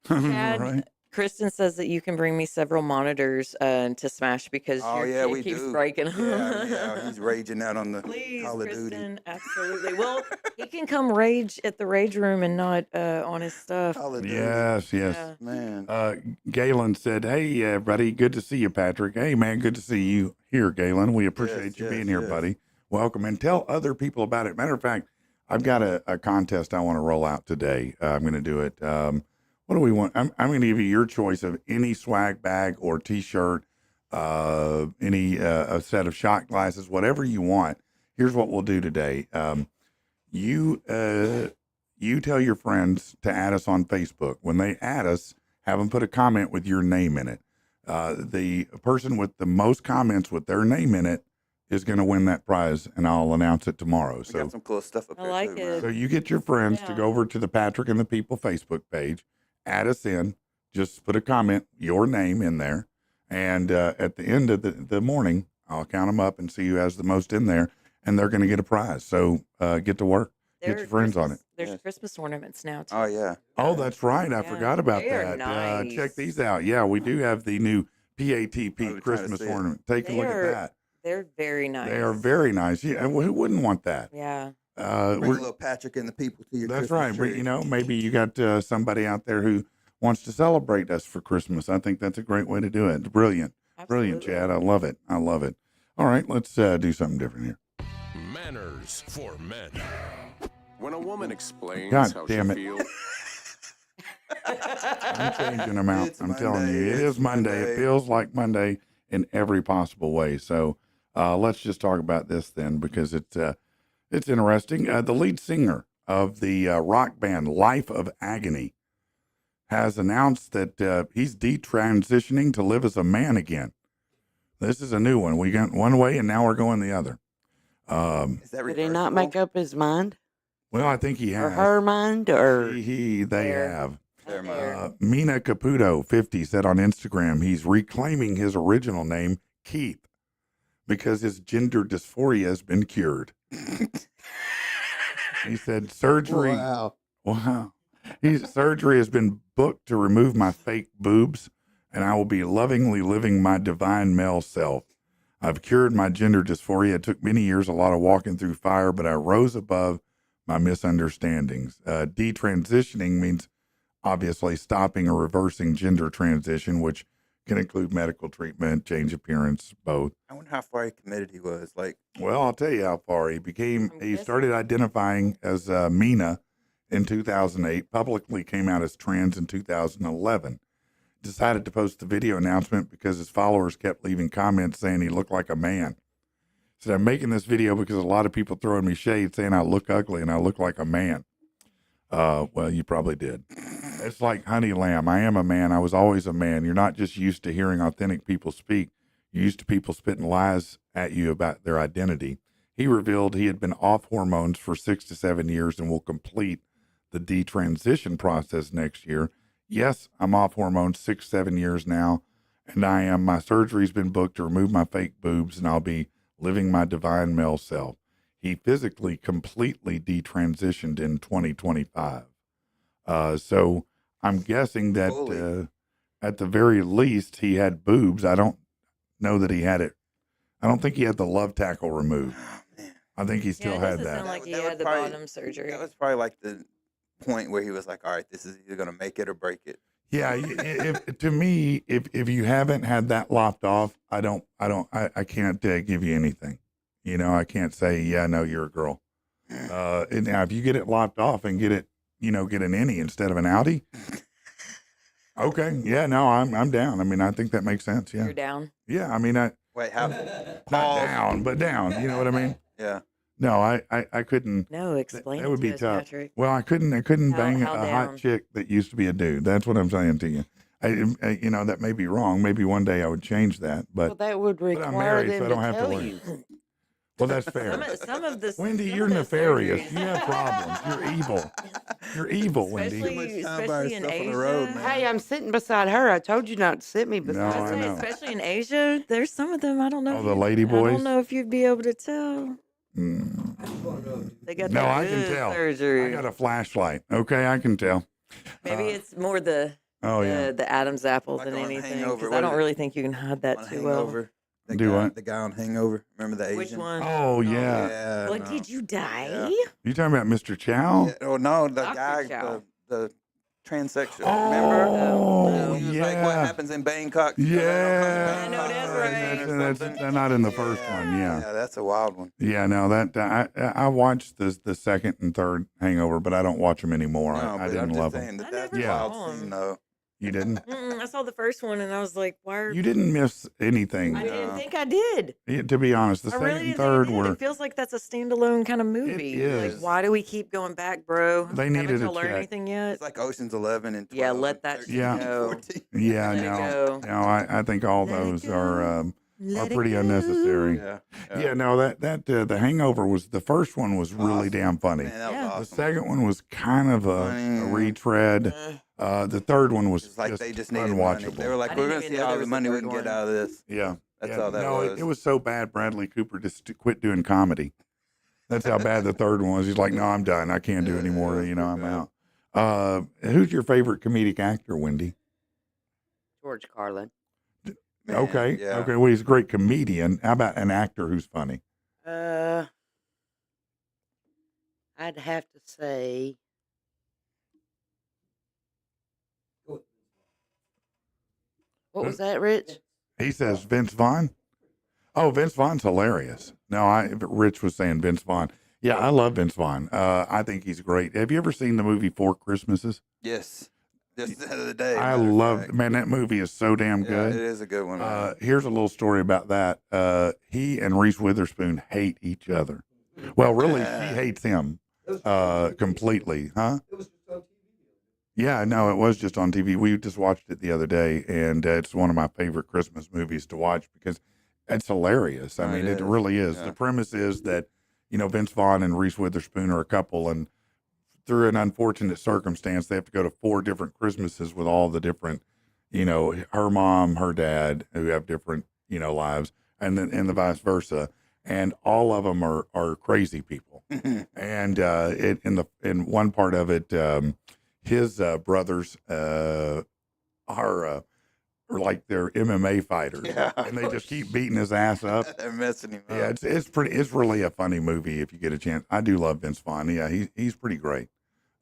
Chad, Right? Kristen says that you can bring me several monitors to smash because Oh, your yeah, kid we keeps do. breaking them. Yeah, he's raging out on the Please, Call of Duty. Kristen, absolutely. Well, he can come rage at the rage room and not on his stuff. Call of Duty. Yes. Yeah. Man. Galen said, hey, everybody, good to see you, Patrick. Hey, man, good to see you here, Galen. We appreciate you being here, buddy. Welcome, and tell other people about it. Matter of fact, I've got a contest I want to roll out today. I'm going to do it. What do we want? I'm going to give you your choice of any swag bag or T-shirt, any a set of shot glasses, whatever you want. Here's what we'll do today. You tell your friends to add us on Facebook. When they add us, have them put a comment with your name in it. The person with the most comments with their name in it is going to win that prize, and I'll announce it tomorrow. We So, got some cool stuff up I there, like too, it. man. so you get your friends to Yeah. go over to the Patrick and the People Facebook page, add us in, just put a comment, your name in there, and at the end of the morning, I'll count them up and see who has the most in there, and they're going to get a prize. So get to work. There Get are your friends on it. There's Yes. Christmas ornaments now too. Oh, yeah. Oh, that's right. I Yeah, forgot about they are that. Check nice. these out. Yeah, we do have the new I was PATP trying to Christmas see it. ornament. Take a They look are at that. They're very nice. They are very nice. Yeah, who wouldn't want that? Yeah. Bring a We're, little Patrick and the people to your that's Christmas right. But tree. you know, maybe you got somebody out there who wants to celebrate us for Christmas. I think that's a great way to do it. Brilliant, brilliant, Absolutely. Chad. I love it. I love it. All right, let's do something different here. Manners for men. When a woman explains God how damn she it. feels, I'm changing them out. It's I'm telling you, Monday. it It's is Monday. It Monday. feels like Monday in every possible way. So let's just talk about this then, because it's interesting. The lead singer of the rock band Life of Agony has announced that he's detransitioning to live as a man again. This is a new one. We went one way and now we're going the other. Is that Did he not reversible? make up his mind? Well, I think he Or has. her mind? Or They There. have. There, man. Mina Caputo, 50, said on Instagram he's reclaiming his original name, Keith, because his gender dysphoria has been cured. He said surgery. Wow. Surgery has been booked to remove my fake boobs, and I will be lovingly living my divine male self. I've cured my gender dysphoria. It took many years, a lot of walking through fire, but I rose above my misunderstandings. Detransitioning means obviously stopping or reversing gender transition, which can include medical treatment, change appearance, both. I wonder how far he committed he was. Like, Well, I'll tell you how far he guessing. started identifying as Mina in 2008, publicly came out as trans in 2011. Decided to post the video announcement because his followers kept leaving comments saying he looked like a man. Said, I'm making this video because a lot of people throwing me shade saying I look ugly and I look like a man. Well, you probably did. It's like Honey Lamb. I am a man. I was always a man. You're not just used to hearing authentic people speak. You're used to people spitting lies at you about their identity. He revealed he had been off hormones for 6 to 7 years and will complete the detransition process next year. Yes, I'm off hormones 6, 7 years now, and I am. My surgery's been booked to remove my fake boobs, and I'll be living my divine male self. He physically completely detransitioned in 2025. So I'm guessing that at the very least he had boobs. I don't know that he had it. I don't think he had the love tackle removed. I think he still it had doesn't that. sound like he That was had the probably- bottom surgery. That was probably like the point where he was like, all right, this is either going to make it or break it. Yeah, to me, if you haven't had that lopped off, I can't give you anything. You know, I can't say, yeah, no, you're a girl. And now if you get it lopped off and get it, get an innie instead of an outie. Okay, yeah, no, I'm down. I mean, I think that makes sense. Yeah, You're down. yeah. I mean, Wait, how? not Pause. down, but down. You know what I mean? Yeah. No, I couldn't. No, explain That would it be to us, tough. Patrick. Well, I couldn't How- bang how a down? hot chick that used to be a dude. That's what I'm saying to you. That may be wrong. Maybe one day I would change that, Well, but that would I'm require married, so them I to don't have to tell learn. you. well, that's fair. Some of the Wendy, some you're of the nefarious. surgeries- You have problems. You're evil. You're evil, Wendy. especially in Asia. Hey, I'm sitting beside her. I told you not to sit me beside I her. know. Especially in Asia, there's some of them. I don't know. Oh, if the you- lady I boys? don't know if you'd be able to tell. Mm. They got No, that I can good tell. surgery. I got a flashlight. Okay, I can tell. Maybe it's more the Oh yeah. the Adam's apple Like than on anything. Hangover, Because what I don't is it? really think you can hide that On too well. Hangover. The Do guy, what? The guy on Hangover. Remember the Asian? Which one? Oh yeah. Yeah. What no. did you die? Yeah. You talking about Mr. Chow? Yeah, oh no, the Dr. guy, Chow. the transsexual. Remember? Oh He was like, what yeah. happens in Bangkok? Yeah. I know that's right. That's not in the first one. Yeah. Yeah, that's a wild one. Yeah, no, that I watched the second and third Hangover, but I don't watch them anymore. No, I but didn't I'm just love saying them. that I that's never a wild saw 'em. scene, though. You didn't? I saw the first one and I was like, why are You didn't miss anything. I didn't think I did. Yeah, to be honest, the I second really and didn't third think I did. were It feels like that's a standalone kind of movie. is. Like, why do we keep going back, bro? They Haven't needed y'all a learned check. anything yet? It's like Ocean's 11 and 12. Yeah, let and that 13, Yeah. and go. 14. yeah, Let it go. no, I think all Let it those go. are Let it pretty go. unnecessary. Yeah. Yeah, no, that the Hangover was the first one was really Awesome. damn funny. Man, that was Yeah. The awesome. second one was kind of a Funny. retread. The third one was It's like just they just needed money. unwatchable. They were like, I we're didn't going to even see know all there the was a money we third can get one. out of this. Yeah. That's Yeah, all that no, was. It was so bad. Bradley Cooper just quit doing comedy. That's how bad the third one was. He's like, no, I'm done. I can't do anymore. You know, I'm out. Who's your favorite comedic actor, Wendy? George Carlin. Man, Okay. yeah. Okay. Well, he's a great comedian. How about an actor who's funny? I'd have to say. What was that, Rich? He says Vince Vaughn. Oh, Vince Vaughn's hilarious. No, Rich was saying Vince Vaughn. Yeah, I love Vince Vaughn. I think he's great. Have you ever seen the movie Four Christmases? Yes. Just the other day. I matter of love, fact. man, that movie is so damn Yeah, good. it is a good one. man. Here's a little story about that. He and Reese Witherspoon hate each other. Well, really, she hates him completely, huh? Yeah, no, it was just on TV. We just watched it the other day, and it's one of my favorite Christmas movies to watch because it's hilarious. I Oh, mean, it it is. really is. Yeah. The premise is that, Vince Vaughn and Reese Witherspoon are a couple, and through an unfortunate circumstance, they have to go to 4 different Christmases with all the different, her mom, her dad, who have different, lives, and the vice versa. And all of them are crazy people. And in one part of it, his brothers are like they're MMA fighters, Yeah. and they just keep beating his ass up. They're messing him Yeah, up. it's really a funny movie if you get a chance. I do love Vince Vaughn. Yeah, he's pretty great.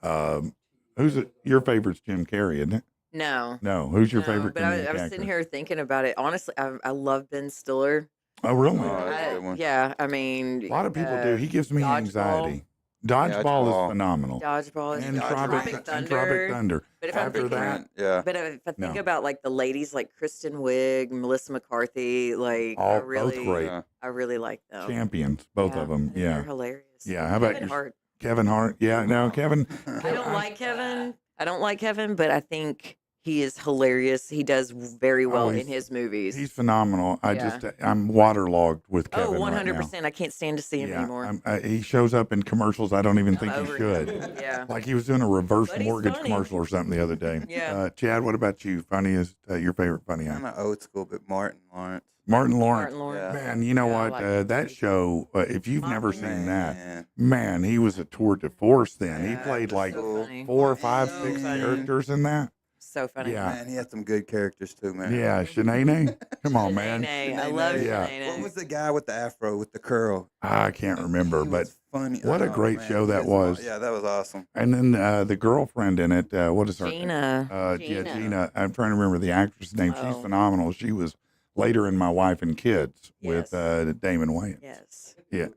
Your favorite's Jim Carrey, isn't it? No. No, who's your No, favorite But comedic I was actor? sitting here thinking about it. Honestly, I love Ben Stiller. Oh, really? Oh, that's a good one. Yeah, I mean, A lot of people do. He gives me Dodgeball. anxiety. Dodgeball Dodgeball. is phenomenal. Dodgeball And Tropic Tropic Thunder. Thunder. But if I'm After thinking, that, Yeah. but if I think No. about like the ladies like Kristen Wiig, Melissa McCarthy, like both great. Yeah. I really like them. Champions, both Yeah, of them. I think they're Yeah. hilarious. Yeah, how about Kevin your- Hart? Kevin Hart. Yeah, no, Kevin. I don't like Kevin. I don't like Kevin, but I think he is hilarious. He does very well in his movies. He's phenomenal. Yeah. I'm waterlogged with Oh, Kevin right now. 100%. I can't stand to see him anymore. He shows up in commercials. I don't even think he over should. him. Yeah. Like he was doing a reverse But he's mortgage funny. commercial or something the other day. Yeah. Chad, what about you? Funniest, your favorite funny I'm actor? an old school, but Martin Lawrence. Martin Lawrence. Martin Lawrence. Yeah. Man, you know Yeah, I what? like That that. show, if you've never Martin. seen that, Man. man, he was a tour de force then. He Yeah, played like so funny. 4 or 5, So 6 funny. characters in that. So funny. Yeah. Man, he had some good characters too, man. Yeah, Shanae. Come on, man. Shanae. I love Yeah. Shanae. What was the guy with the afro with the curl? I can't remember, He but was funny. what a Oh, great man, show he that is was. Yeah, that was awesome. and then the girlfriend in it, what is her name? Gina. Yeah, Gina. Gina. I'm trying to remember the actress' name. She's Oh. phenomenal. She was later in My Wife and Kids with Yes. Damon Wayans. Yes. Yeah.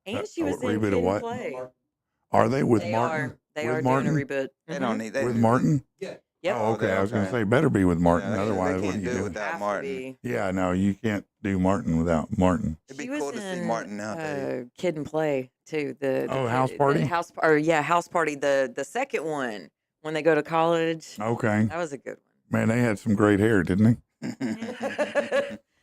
And she was a in reboot of Kid and what? Play. Are they with They Martin? are. They With are Martin? doing a reboot. They Mhm. don't need that. With Martin? Yep. Oh, okay. I was going to okay. say, better be with Martin. Yeah, they Otherwise, what can't are you do it doing? without Have to Martin. be. Yeah, no, you can't do Martin without Martin. It'd be She was cool to see in, Martin nowadays. Kid and Play too. The Oh, kid- House Party? The house party. The second one when they go to college. Okay. That was a good Man, they had some great hair, didn't one.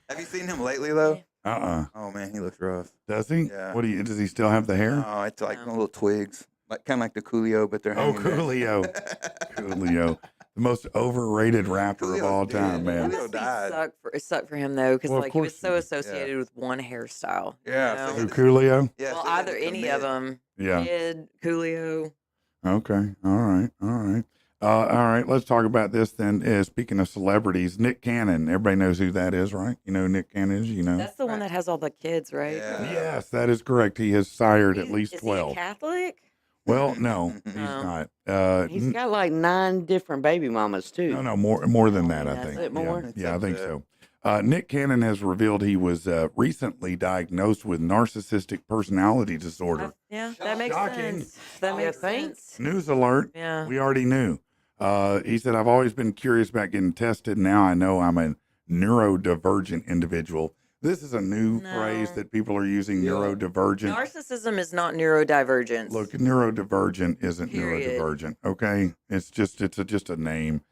Have you seen him lately though? they? Uh-uh. Oh man, he looks rough. Does he? Yeah. What does he still have the hair? Oh, it's like No. little twigs, like kind of like the Coolio, but they're Oh, hanging there. Coolio. Coolio. The most overrated rapper of Coolio's all dead, time, man. man. Coolio Must be died. it sucked for him though, because Well, of like he was course so he- associated with one hairstyle. you Yeah, know? so Who, Coolio? Yeah, Well, so he had either to any of commit. them. Yeah. Kid, Coolio. Okay. All right. All right. All right. Let's talk about this then. Speaking of celebrities, Nick Cannon. Everybody knows who that is, right? You know who Nick Cannon is, you know? That's the one that has all the kids, right? Yeah. Yes, that is correct. He has sired at least Is 12. he a Catholic? Well, no, he's No. not. He's N- got like 9 different baby mamas too. no, more than that, I That's think. it, more? Yeah, I think That's so. Nick Cannon has revealed he was recently diagnosed with narcissistic personality disorder. Yeah, that makes Shocking. sense. That You makes think? sense. News alert. Yeah. We already knew. He said, I've always been curious about getting tested. Now I know I'm a neurodivergent individual. This is a new phrase No. that people are using, neurodivergent. Narcissism is not neurodivergence. Look, neurodivergent isn't Period. neurodivergent, okay? It's just a name.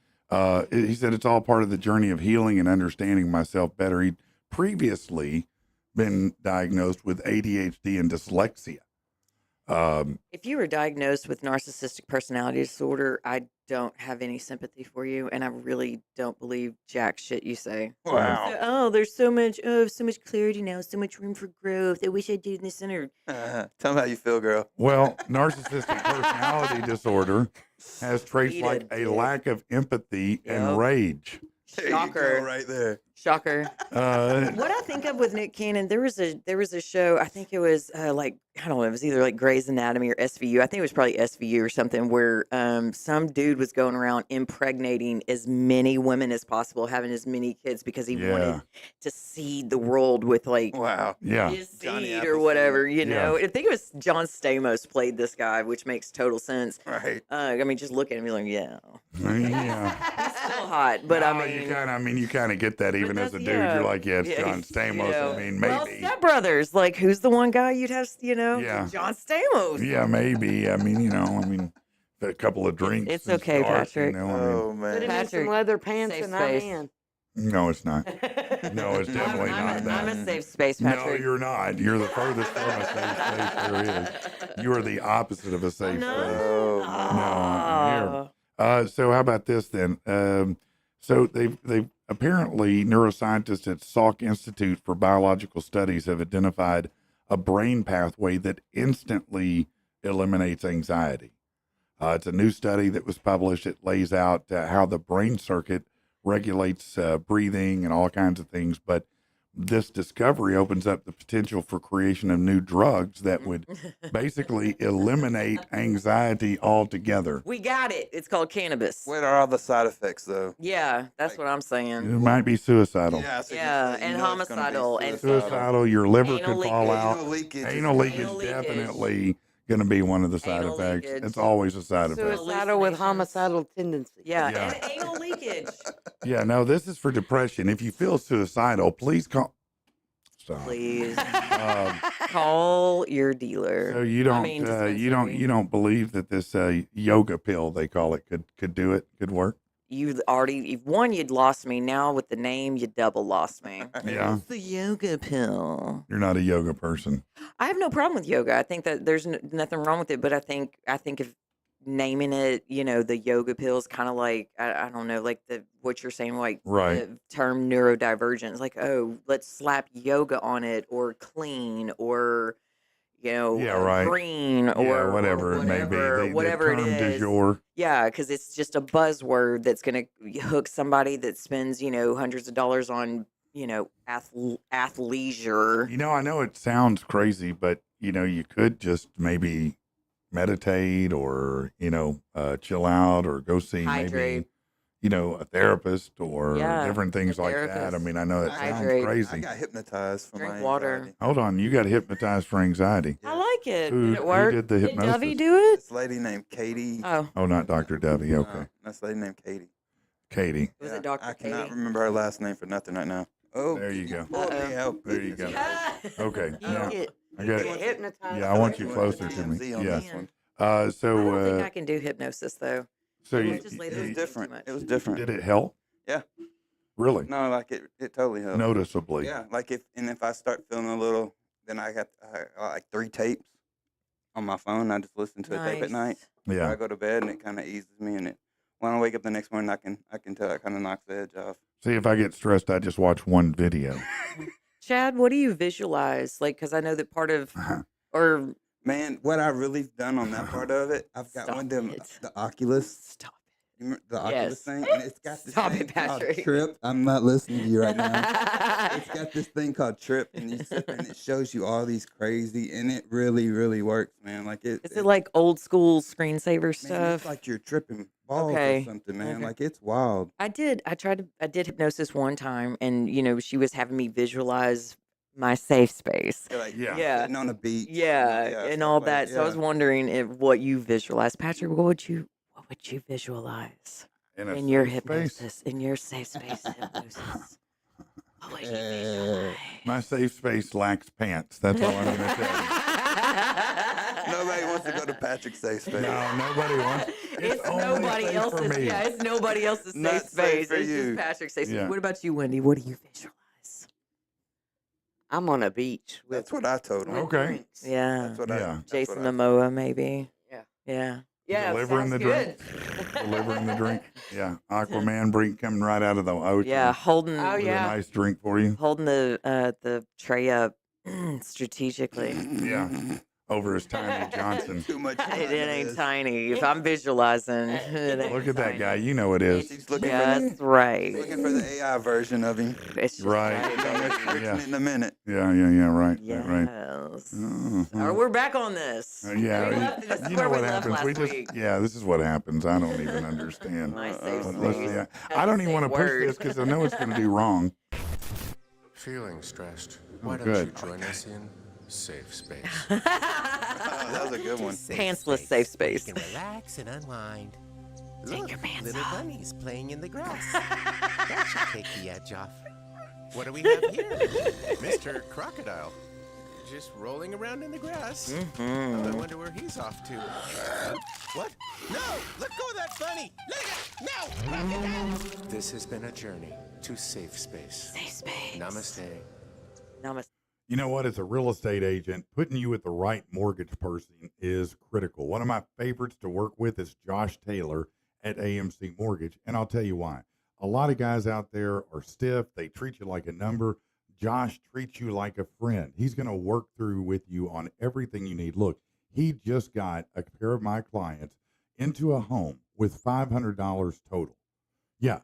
He said it's all part of the journey of healing and understanding myself better. He'd previously been diagnosed with ADHD and dyslexia. If you were diagnosed with narcissistic personality disorder, I don't have any sympathy for you, and I really don't believe jack shit you say. Wow. Oh, there's so much clarity now, so much room for growth. I wish I'd do this center. Tell me how you feel, girl. Well, narcissistic personality disorder has traits Eat a like a dick. lack of empathy Yep. and rage. There Shocker. you go, right there. Shocker. What I think of with Nick Cannon, there was a show. I think it was like I don't know. It was either like Grey's Anatomy or SVU. I think it was probably SVU or something where some dude was going around impregnating as many women as possible, having as many kids because he wanted to seed the world with like Wow. Yeah. his Johnny seed or Appleseed. whatever. You Yeah. know, I think it was John Stamos played this guy, which makes total sense. Right. I mean, just look at him, you're like, yeah, Yeah. he's still hot, but No, I mean. you kind of get that even as a dude. You're like, yeah, it's John he's, Stamos. I mean, maybe. Well, Step Brothers, like, who's the one guy you'd have, Yeah. John Stamos. Yeah, maybe. I mean, a couple of drinks. It's and okay, start, Patrick. You know, Oh Put him man. in some Patrick, leather pants safe and space. I'm in. no, it's not. No, it's definitely I'm, not that. I'm a safe space, No, Patrick. you're not. You're the furthest from a safe space there is. You are the opposite of a safe No. space. Oh, No, I'm here. So how about this then? So they've apparently neuroscientists at Salk Institute for Biological Studies have identified a brain pathway that instantly eliminates anxiety. It's a new study that was published. It lays out how the brain circuit regulates breathing and all kinds of things. But this discovery opens up the potential for creation of new drugs that would basically eliminate anxiety altogether. We got it. It's called cannabis. What are all the side effects though? Yeah, that's what I'm It saying. might be suicidal. So Yeah, you and know it's gonna be homicidal and Suicidal, your liver Anal could fall leakage. out. Anal leakage. Anal leakage Anal is leakage. definitely going to be one of the side Anal effects. leakage. It's always a side effect. Suicidal with Hallucinations. homicidal tendencies. Yeah, Yeah. and anal leakage. Yeah, no, this is for depression. If you feel suicidal, please call. stop. Please Um, call your dealer. so you don't, you dispensary. don't believe that this yoga pill they call it could do it, could work? You already, one, you'd lost me. Now with the name, you double lost me. Yeah. It's the yoga pill. You're not a yoga person. I have no problem with yoga. I think that there's nothing wrong with it, but I think if naming it, the yoga pill is kind of like I don't know, like what you're saying, like Right. the term neurodivergent. It's like, oh, let's slap yoga on it, or clean, or Yeah, right. green, Yeah, or whatever it may be. whatever the it term du is. jour. Yeah, because it's just a buzzword that's going to hook somebody that spends, hundreds of dollars on, athleisure. I know it sounds crazy, but you could just maybe meditate or chill out or go see Hydrate. maybe a therapist or Yeah, different things a like that. therapist. I mean, I know that sounds Hydrate. I crazy. got hypnotized for Drink my water. anxiety. Hold on, you got hypnotized for anxiety. I like it. Who- Did it who work? did the Did Dovey hypnosis? do it? This lady named Katie. Oh, Oh, not Dr. Debbie. Okay, No, this lady named Katie. Katie. was it Dr. I Katie? cannot remember her last name for nothing right now. Oh, There you go. pull me Uh-oh. out. There you go. goodness. Okay, You now get- I got. Get hypnotized. Yeah, I want You you went closer to TMZ me. on Yeah. this one. I don't think So I can do hypnosis though. so I you, just laid It there was and think too different. much. It was different. did it help? Yeah. Really? No, like it totally helped. Noticeably. Yeah, like if I start feeling a little, then I got like 3 tapes on my phone. I just listen to a tape at night. Nice. Before I Yeah. go to bed, and it kind of eases me. And when I wake up the next morning, I can tell it kind of knocks the edge off. See, if I get stressed, I just watch one video. Chad, what do you visualize? Like, because I know that part of, or Man, what I really done on that part of it, I've got one of them Stop it. the Oculus. stop You remember the Oculus Yes. thing, and it's got this Stop thing it, called Patrick. Trip. I'm not listening to you right now. it. It's got this thing called Trip, and you sit there and it shows you all these crazy, and it really, really works, man. Like Is it like old school screensaver man, stuff? it's like you're tripping balls Okay. or something, man. Okay. Like it's wild. I did hypnosis one time, and she was having me visualize my safe space. You're like Yeah. Yeah. sitting on a beach. Yeah, and stuff all like- that. So I was yeah. wondering what you visualize. Patrick, what would you visualize In, a in your safe space. hypnosis, in your safe space hypnosis? What would you visualize? My safe space lacks pants. That's all I'm going to tell you. Nobody wants to go to Patrick's safe space. No, nobody wants. It's only nobody safe for else's. me. Yeah, it's nobody else's Not safe safe space. for It's you. just Patrick's safe space. Yeah. What about you, Wendy? What do you visualize? I'm on a beach with That's what I told him. Okay. drinks. Yeah, That's what Yeah. that's Jason what I- Momoa, maybe. Yeah. Yeah. Yeah, Delivering sounds the drink. good. Delivering the drink. Yeah. Aquaman drink coming right out of the ocean. Yeah, holding Oh, With yeah. a nice drink for you. holding the tray up strategically. Yeah. Over his tiny Johnson. Too much. It ain't time. tiny. If I'm visualizing, it ain't Look at that tiny. guy. You know it is. He's looking Yeah, for that's right. the, looking for the AI version of him. It's just Right. Restriction Yeah. in a minute. Yeah. Right. Yes. Right. Or Uh-huh. we're back on this. Yeah, We left- this is you where know we what left happens. last week. Yeah, this is what happens. I don't even understand. My safe Let's space. see. I That's don't a even want to safe push word. this because I know it's going to do wrong. Feeling stressed? Why don't good. you join us in Safe Space? Oh, that was a good one. Pantsless safe space. You can relax and unwind. Take Look, your pants little off. bunnies playing in the grass. That should take the edge off. What do we have here? Mr. Crocodile. Just rolling around in the grass. Mm-hmm. I wonder where he's off to. What? No! Let go of that bunny! Let it go! No! Crocodile! This has been a journey to Safe Space. Safe space. Namaste. Namaste. You know what? As a real estate agent, putting you with the right mortgage person is critical. One of my favorites to work with is Josh Taylor at AMC Mortgage, and I'll tell you why. A lot of guys out there are stiff. They treat you like a number. Josh treats you like a friend. He's going to work through with you on everything you need. Look, he just got a pair of my clients into a home with $500 total. Yeah,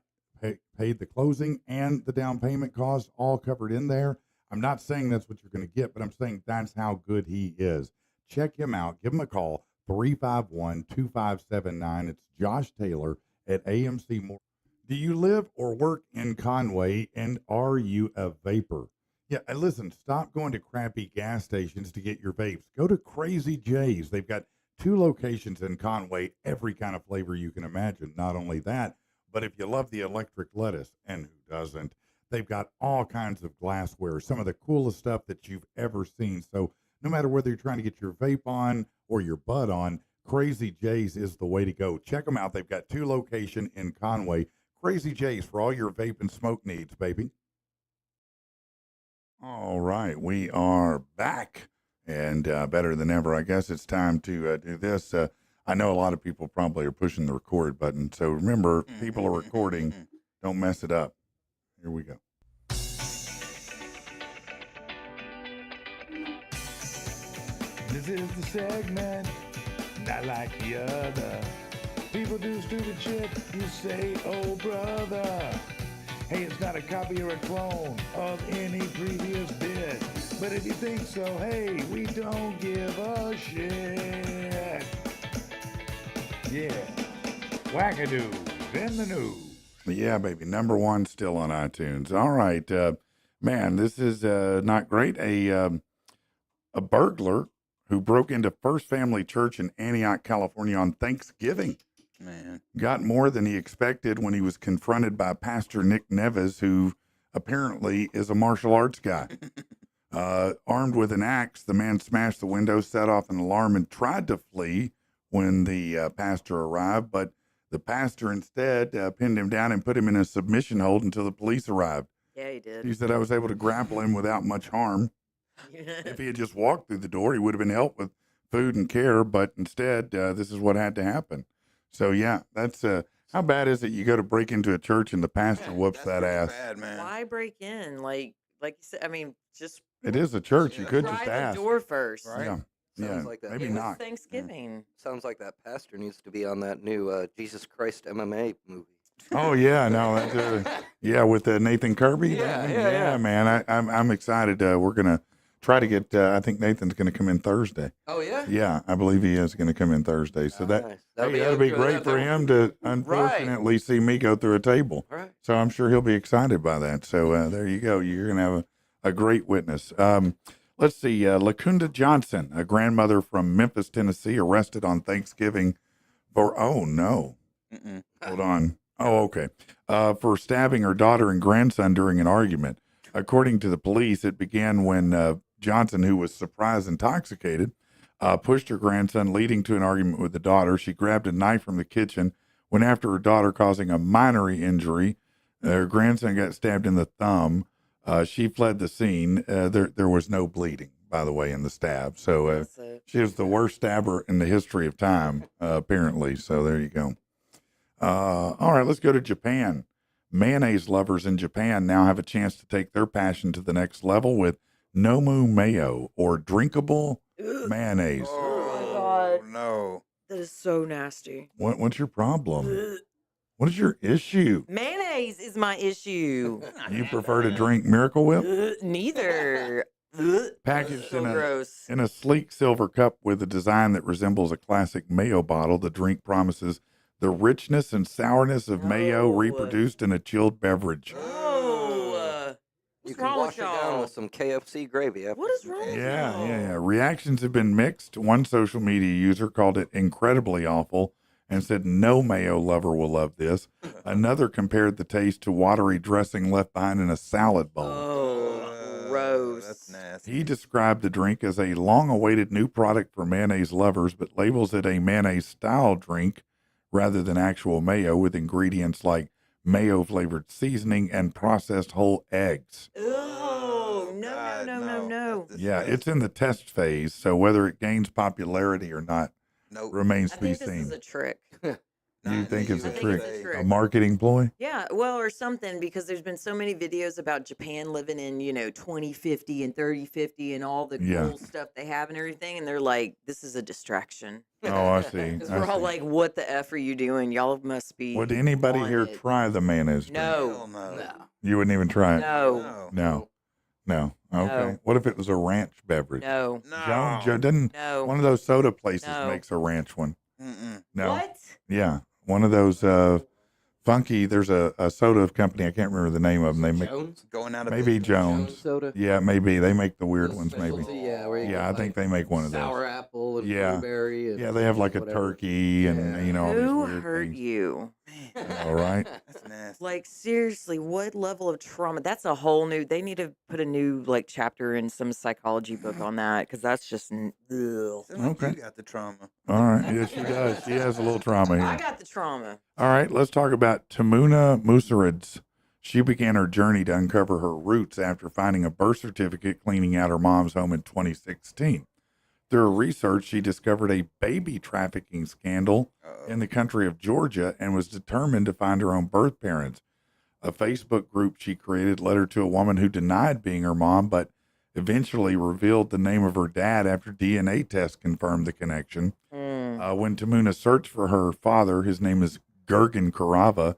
paid the closing and the down payment costs all covered in there. I'm not saying that's what you're going to get, but I'm saying that's how good he is. Check him out. Give him a call, 351-2579. It's Josh Taylor at AMC Mortgage. Do you live or work in Conway, and are you a vapor? Yeah, and listen, stop going to crappy gas stations to get your vapes. Go to Crazy J's. They've got 2 locations in Conway, every kind of flavor you can imagine. Not only that, but if you love the electric lettuce, and who doesn't, They've got all kinds of glassware, some of the coolest stuff that you've ever seen. So no matter whether you're trying to get your vape on or your bud on, Crazy J's is the way to go. Check them out. They've got 2 locations in Conway. Crazy J's for all your vape and smoke needs, baby. All right, we are back and better than ever. I guess it's time to do this. I know a lot of people probably are pushing the record button. So remember, people are recording. Don't mess it up. Here we go. This is the segment, not like the other. People do stupid shit, you say, oh brother. Hey, it's not a copy or a clone of any previous bit. But if you think so, hey, we don't give a shit. Yeah. Wackadoos in the news. Yeah, baby. Number 1 still on iTunes. All right. Man, this is not great. A burglar who broke into First Family Church in Antioch, California on Thanksgiving. Man. Got more than he expected when he was confronted by Pastor Nick Neves, who apparently is a martial arts guy. Armed with an axe, the man smashed the window, set off an alarm, and tried to flee when the pastor arrived, but the pastor instead pinned him down and put him in a submission hold until the police arrived. Yeah, he did. He said, I was able to grapple him without much harm. If he had just walked through the door, he would have been helped with food and care, but instead, this is what had to happen. So, yeah, that's how bad is it you go to break into a church and the pastor whoops that ass? Bad, man. Why break in? Like you said, I mean, just It is a church. You could try just the ask. door first. Right. Yeah. Sounds like that. Maybe It was not. Thanksgiving. Sounds like that pastor needs to be on that new Jesus Christ MMA movie. Oh yeah, no, that's yeah, with Nathan Kirby. Yeah. Man, I'm excited. We're gonna try to get. I think Nathan's gonna come in Thursday. Oh yeah. Yeah, I believe he is gonna come in Thursday. So that Nice. that'll be great for him to unfortunately see me go through a table. Right. So I'm sure he'll be excited by that. So there you go. You're gonna have a great witness. Let's see. LaCunda Johnson, a grandmother from Memphis, Tennessee, arrested on Thanksgiving for hold on. Oh, okay. For stabbing her daughter and grandson during an argument. According to the police, it began when Johnson, who was surprised intoxicated, pushed her grandson, leading to an argument with the daughter. She grabbed a knife from the kitchen, went after her daughter, causing a minor injury. Her grandson got stabbed in the thumb. She fled the scene. There was no bleeding, by the way, in the stab. So she was the worst stabber in the history of time, apparently. So there you go. All right, let's go to Japan. Mayonnaise lovers in Japan now have a chance to take their passion to the next level with Nomu Mayo, or drinkable mayonnaise. Oh, no. That is so nasty. What's your problem? What is your issue? Mayonnaise is my issue. You prefer to drink Miracle Whip? Neither. Packaged So gross. in a sleek silver cup with a design that resembles a classic mayo bottle, the drink promises the richness and sourness of mayo No. reproduced in a chilled beverage. Oh, You what's can wrong wash with it down y'all? with some KFC gravy. After What is wrong with y'all? Yeah. Reactions have been mixed. One social media user called it incredibly awful and said no mayo lover will love this. Another compared the taste to watery dressing left behind in a salad bowl. Oh, gross. That's nasty. He described the drink as a long-awaited new product for mayonnaise lovers, but labels it a mayonnaise-style drink rather than actual mayo, with ingredients like mayo-flavored seasoning and processed whole eggs. Oh, no. That's Yeah, disgusting. it's in the test phase, so whether it gains popularity or not Nope. remains I to be think this seen. is a trick. You think it's I a think trick? it's a A trick. marketing ploy? Yeah, well, or something, because there's been so many videos about Japan living in, 2050 and 3050 and all the Yeah. cool stuff they have and everything. And they're like, this is a distraction. Oh, I see. Because I we're all see. like, what the F are you doing? Y'all must be. Would anybody on here it." try the mayonnaise drink? Hell No. no. You wouldn't even try it? No. No. Okay. No. What if it was a ranch beverage? No. Joe doesn't. No. One of those soda places No. makes a ranch one. Mm-mm. No. What? Yeah. One of those funky. There's a soda company. I can't remember the name of them. They make Jones? Going out of maybe business. Jones. Soda? Yeah, maybe they make the weird ones. Maybe. Specialty, Yeah, where you Yeah, get, I think they make one of those. sour apple and Yeah. blueberry. And Yeah, they have like a whatever. turkey and, you know, all these Who weird hurt things. you? All right. That's nasty. Like seriously, what level of trauma? That's a whole new. They need to put a new like chapter in some psychology book on that because that's just. Ugh. Sound like Okay. You got the trauma. All right. Yeah, she does. She has a little trauma I here. got the trauma. All right. Let's talk about Tamuna Musarids. She began her journey to uncover her roots after finding a birth certificate cleaning out her mom's home in 2016. Through her research, she discovered a baby trafficking scandal in the country of Georgia and was determined to find her own birth parents. A Facebook group she created led her to a woman who denied being her mom, but eventually revealed the name of her dad after DNA tests confirmed the connection. When Tamuna searched for her father, his name is Gergen Karava,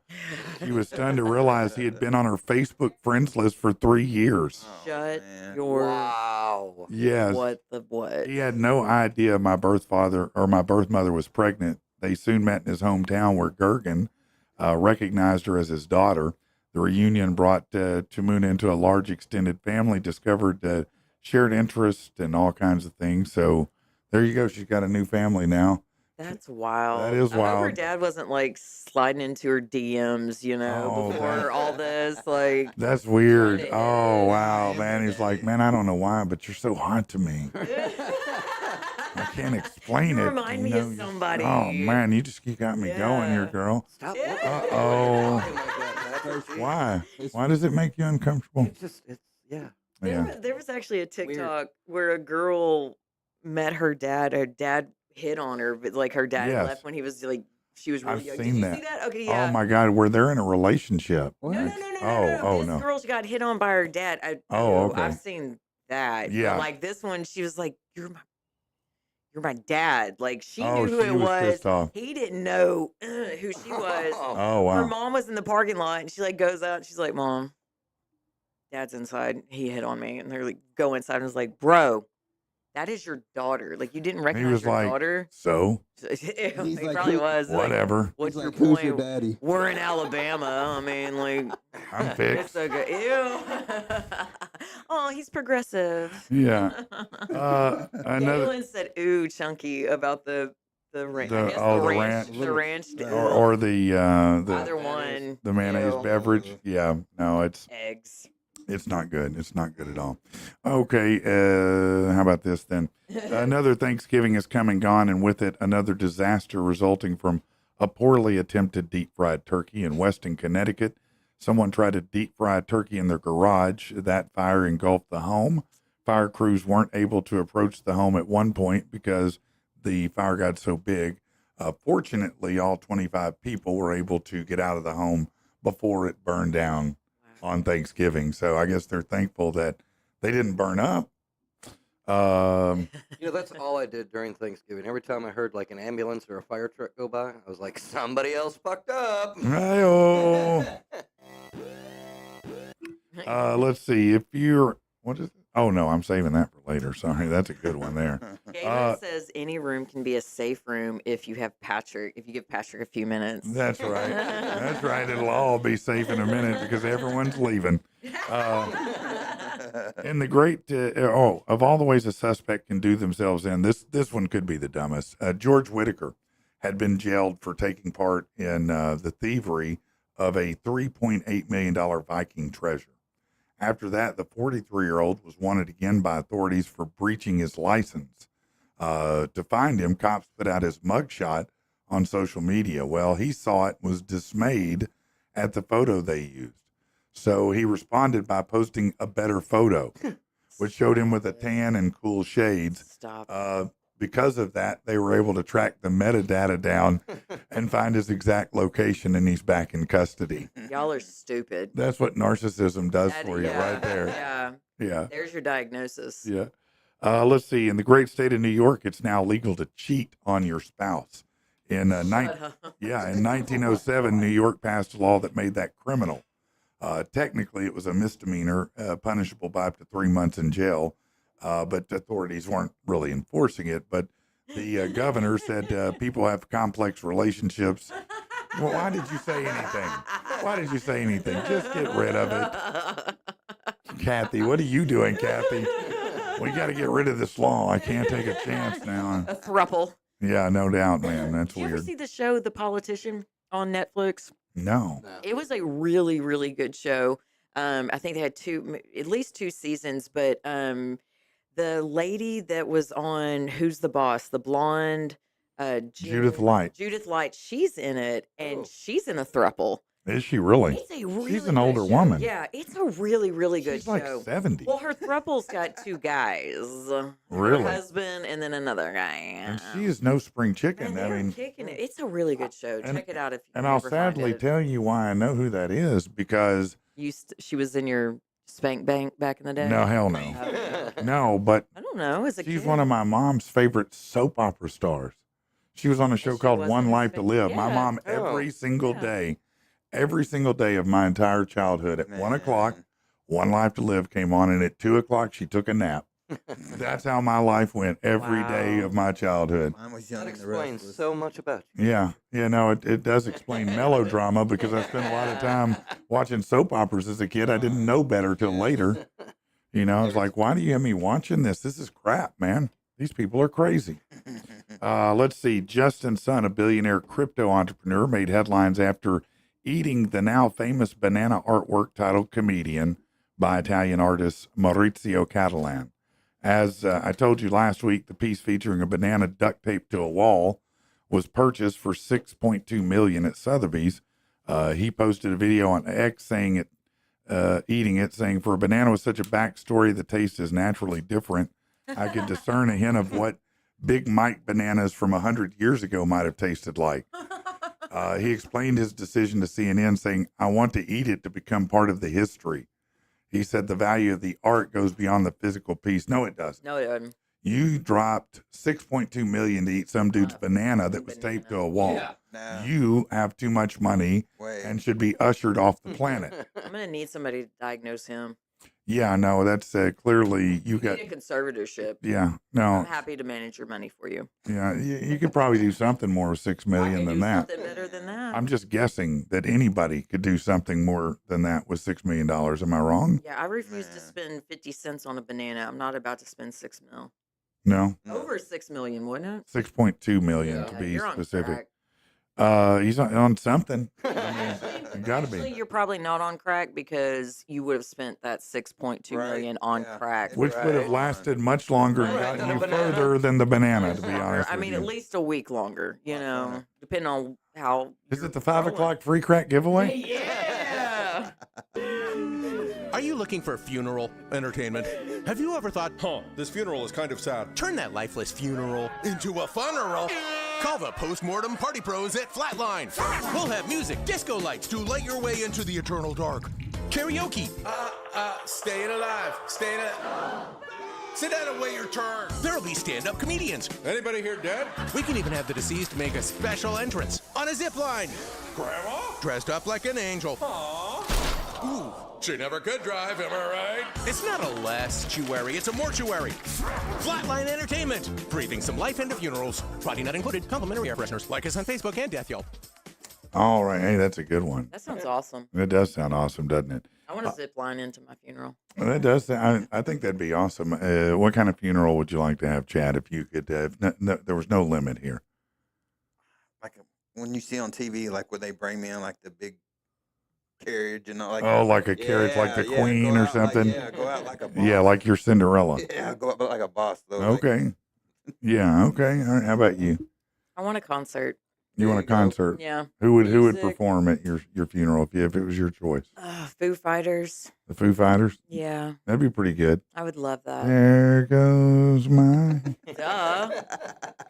she was stunned to realize he had been on her Facebook friends list for 3 years. Shut man. your. Wow. Yes. What the what? He had no idea my birth father or my birth mother was pregnant. They soon met in his hometown where Gergen recognized her as his daughter. The reunion brought Tamuna into a large extended family, discovered shared interests and all kinds of things. So there you go. She's got a new family now. That's wild. That is I hope her wild. dad wasn't like sliding into her DMs, you know, Oh, before that- all this. Like, That's weird. Trying to Oh, hit. wow, man. He's like, man, I don't know why, but you're so hot to me. I can't explain You it. remind me of somebody. Oh, man, you got me going here, Yeah. girl. Stop Yeah. looking at me Uh-oh. talking like that, Patrick. Why? Why does it make you uncomfortable? Yeah. Yeah. There was actually a TikTok where a girl met her dad. Her dad hit on her, but like her dad Yes. left when he was like, she was really I've young. seen Did you that. see that? Okay, yeah. Oh, my God. Where they're in a relationship. No, no, no, no, Oh, This no. girl got hit on by her dad. Oh, okay. I've seen that. Yeah. But like this one, she was like, "You're my dad." Like she Oh, knew who she it was was. pissed off. He didn't know who she was. Oh, Her wow. mom was in the parking lot, and she like goes out. And she's like, "Mom, Dad's inside. He hit on me." And they're like, "Go inside." And I was like, "Bro, that is your daughter. Like you didn't He recognize was your like, daughter." so, Ew, He's he like, probably "Who- was. Like, whatever. what's He's your like, who's point? your daddy? We're in Alabama. I mean, like, I'm it's fixed. so good. Ew. Oh, he's progressive. Yeah. Another, Galen said, "Ooh, chunky," about the ranch. The- oh, the ranch. The ranch. or the Either one. the mayonnaise Ew. beverage. Yeah. No, it's Eggs. not good. It's not good at all. Okay. How about this then? Another Thanksgiving has come and gone, and with it, another disaster resulting from a poorly attempted deep fried turkey in Weston, Connecticut. Someone tried to deep fry a turkey in their garage. That fire engulfed the home. Fire crews weren't able to approach the home at one point because the fire got so big. Fortunately, all 25 people were able to get out of the home before it burned down on Thanksgiving. So I guess they're thankful that they didn't burn up. You know, that's all I did during Thanksgiving. Every time I heard like an ambulance or a fire truck go by, I was like, somebody else fucked up. Hey-oh. Let's see. If you're, what is it? Oh, no, I'm saving that for later. Sorry. That's a good one there. Galen says any room can be a safe room if you give Patrick a few minutes. That's right. That's right. It'll all be safe in a minute because everyone's leaving. In the great, of all the ways a suspect can do themselves in, this one could be the dumbest. George Whitaker had been jailed for taking part in the thievery of a $3.8 million Viking treasure. After that, the 43-year-old was wanted again by authorities for breaching his license. To find him, cops put out his mugshot on social media. Well, he saw it, was dismayed at the photo they used. So he responded by posting a better photo, which showed him with a tan and cool shades. Stop. Because of that, they were able to track the metadata down and find his exact location, and he's back in custody. Y'all are stupid. That's what narcissism does That- for you yeah, right there. Yeah. Yeah. There's your diagnosis. Yeah. Let's see. In the great state of New York, it's now legal to cheat on your spouse. In in 1907, New York passed a law that made that criminal. Technically, it was a misdemeanor, punishable by up to 3 months in jail, but authorities weren't really enforcing it. But the governor said people have complex relationships. Well, why did you say anything? Why did you say anything? Just get rid of it. Kathy, what are you doing, Kathy? We got to get rid of this law. I can't take a chance now. A thruple. Yeah, no doubt, man. That's Did you ever weird. see the show The Politician on Netflix? No. It was a really, really good show. I think they had at least 2 seasons, but the lady that was on Who's the Boss, the blonde Judith Light. Judith Light, she's in it, and Oh. she's in a thruple. Is she really? It's a really She's an good older show. woman. Yeah, it's a really, really good She's like show. 70. Well, her thruple's got 2 guys. Really? Her husband and then another guy. And she is no spring chicken. Man, I they're mean, kicking it. It's a really good show. and- Check it out if you and I'll never find sadly it. tell you why I know who that is because She was in your spank bank back in the day. no, hell no. Oh, No, but I don't know. As a she's kid. one of my mom's favorite soap opera stars. She was on a show she called was One in Life to Spank- Live. My yeah. mom, Oh. every single Yeah. day of my entire childhood at 1 o'clock, Man. One Life to Live came on, and at 2 o'clock, she took a nap. That's how my life went every day Wow. of my childhood. Mine was young That and the rest explains was so much about you. Yeah, no, it does explain melodrama because I spent a lot of time watching soap operas as a kid. I didn't know better till later. You know, I was like, why do you have me watching this? This is crap, man. These people are crazy. Let's see. Justin Sun, a billionaire crypto entrepreneur, made headlines after eating the now famous banana artwork titled Comedian by Italian artist Maurizio Catalan. As I told you last week, the piece featuring a banana duct taped to a wall was purchased for $6.2 million at Sotheby's. He posted a video on X saying eating it, saying, "For a banana with such a backstory, the taste is naturally different. I could discern a hint of what Big Mike bananas from 100 years ago might have tasted like." He explained his decision to CNN, saying, "I want to eat it to become part of the history." He said the value of the art goes beyond the physical piece. No, it doesn't. No, it doesn't. You dropped $6.2 million to eat some dude's banana that was taped to a wall. Nah, You have too much money way. and should be ushered off the planet. I'm gonna need somebody to diagnose him. Yeah, no, that's clearly you You got. need a conservatorship. Yeah, I'm no, happy to manage your money for you. yeah, you could probably do something more with $6 I million can than do that. something better than that. I'm just guessing that anybody could do something more than that with $6 million. Am I wrong? Yeah, I refuse to Man. spend 50 cents on a banana. I'm not about to spend 6 mil. No, No. Over 6 million, wouldn't it? 6.2 million Yeah. to Yeah, be you're on specific. crack. He's on something. Gotta Actually, be. you're probably not on crack because you would have spent that 6.2 Right, million on yeah. crack. It Which would have Right. lasted much longer and Right, gotten than a you banana. further than the banana, to be Longer. honest I with mean, you. at least a week longer, you know, depending on how. Is you're it the 5 rolling. o'clock free crack giveaway? Yeah. Are you looking for funeral entertainment? Have you ever thought, This funeral is kind of sad. turn that lifeless funeral into a funeral? Call the Postmortem Party Pros at Flatline. We'll have music, disco lights to light your way into the eternal dark. Karaoke. Staying alive. Staying alive. Sit down and wait your turn. There'll be stand-up comedians. Anybody here dead? We can even have the deceased make a special entrance on a zip line, Grandma? dressed up like an angel. Ooh, she never could drive, am I right? It's not a lestuary, it's a mortuary. Flatline Entertainment, breathing some life into funerals. Friday night included, complimentary air fresheners. Like us on Facebook and Death Yelp. All right. Hey, that's a good one. That sounds awesome. It does sound awesome, doesn't it? I want to zip line into my funeral. That does. I think that'd be awesome. What kind of funeral would you like to have, Chad? If you could, if there was no limit here. Like when you see on TV, like when they bring me in like the big carriage and all, like Like a carriage, like the yeah, queen go or out like- something. go out like a boss. Yeah, like your Cinderella. Yeah, go out like a boss though. like- Okay. Yeah. Okay. All right. How about you? I want a concert. You want a There you go. concert? Yeah. Who would Music. perform at your funeral if it was your choice? Foo Fighters. The Foo Fighters? Yeah. That'd be pretty good. I would love that. There goes my. Duh.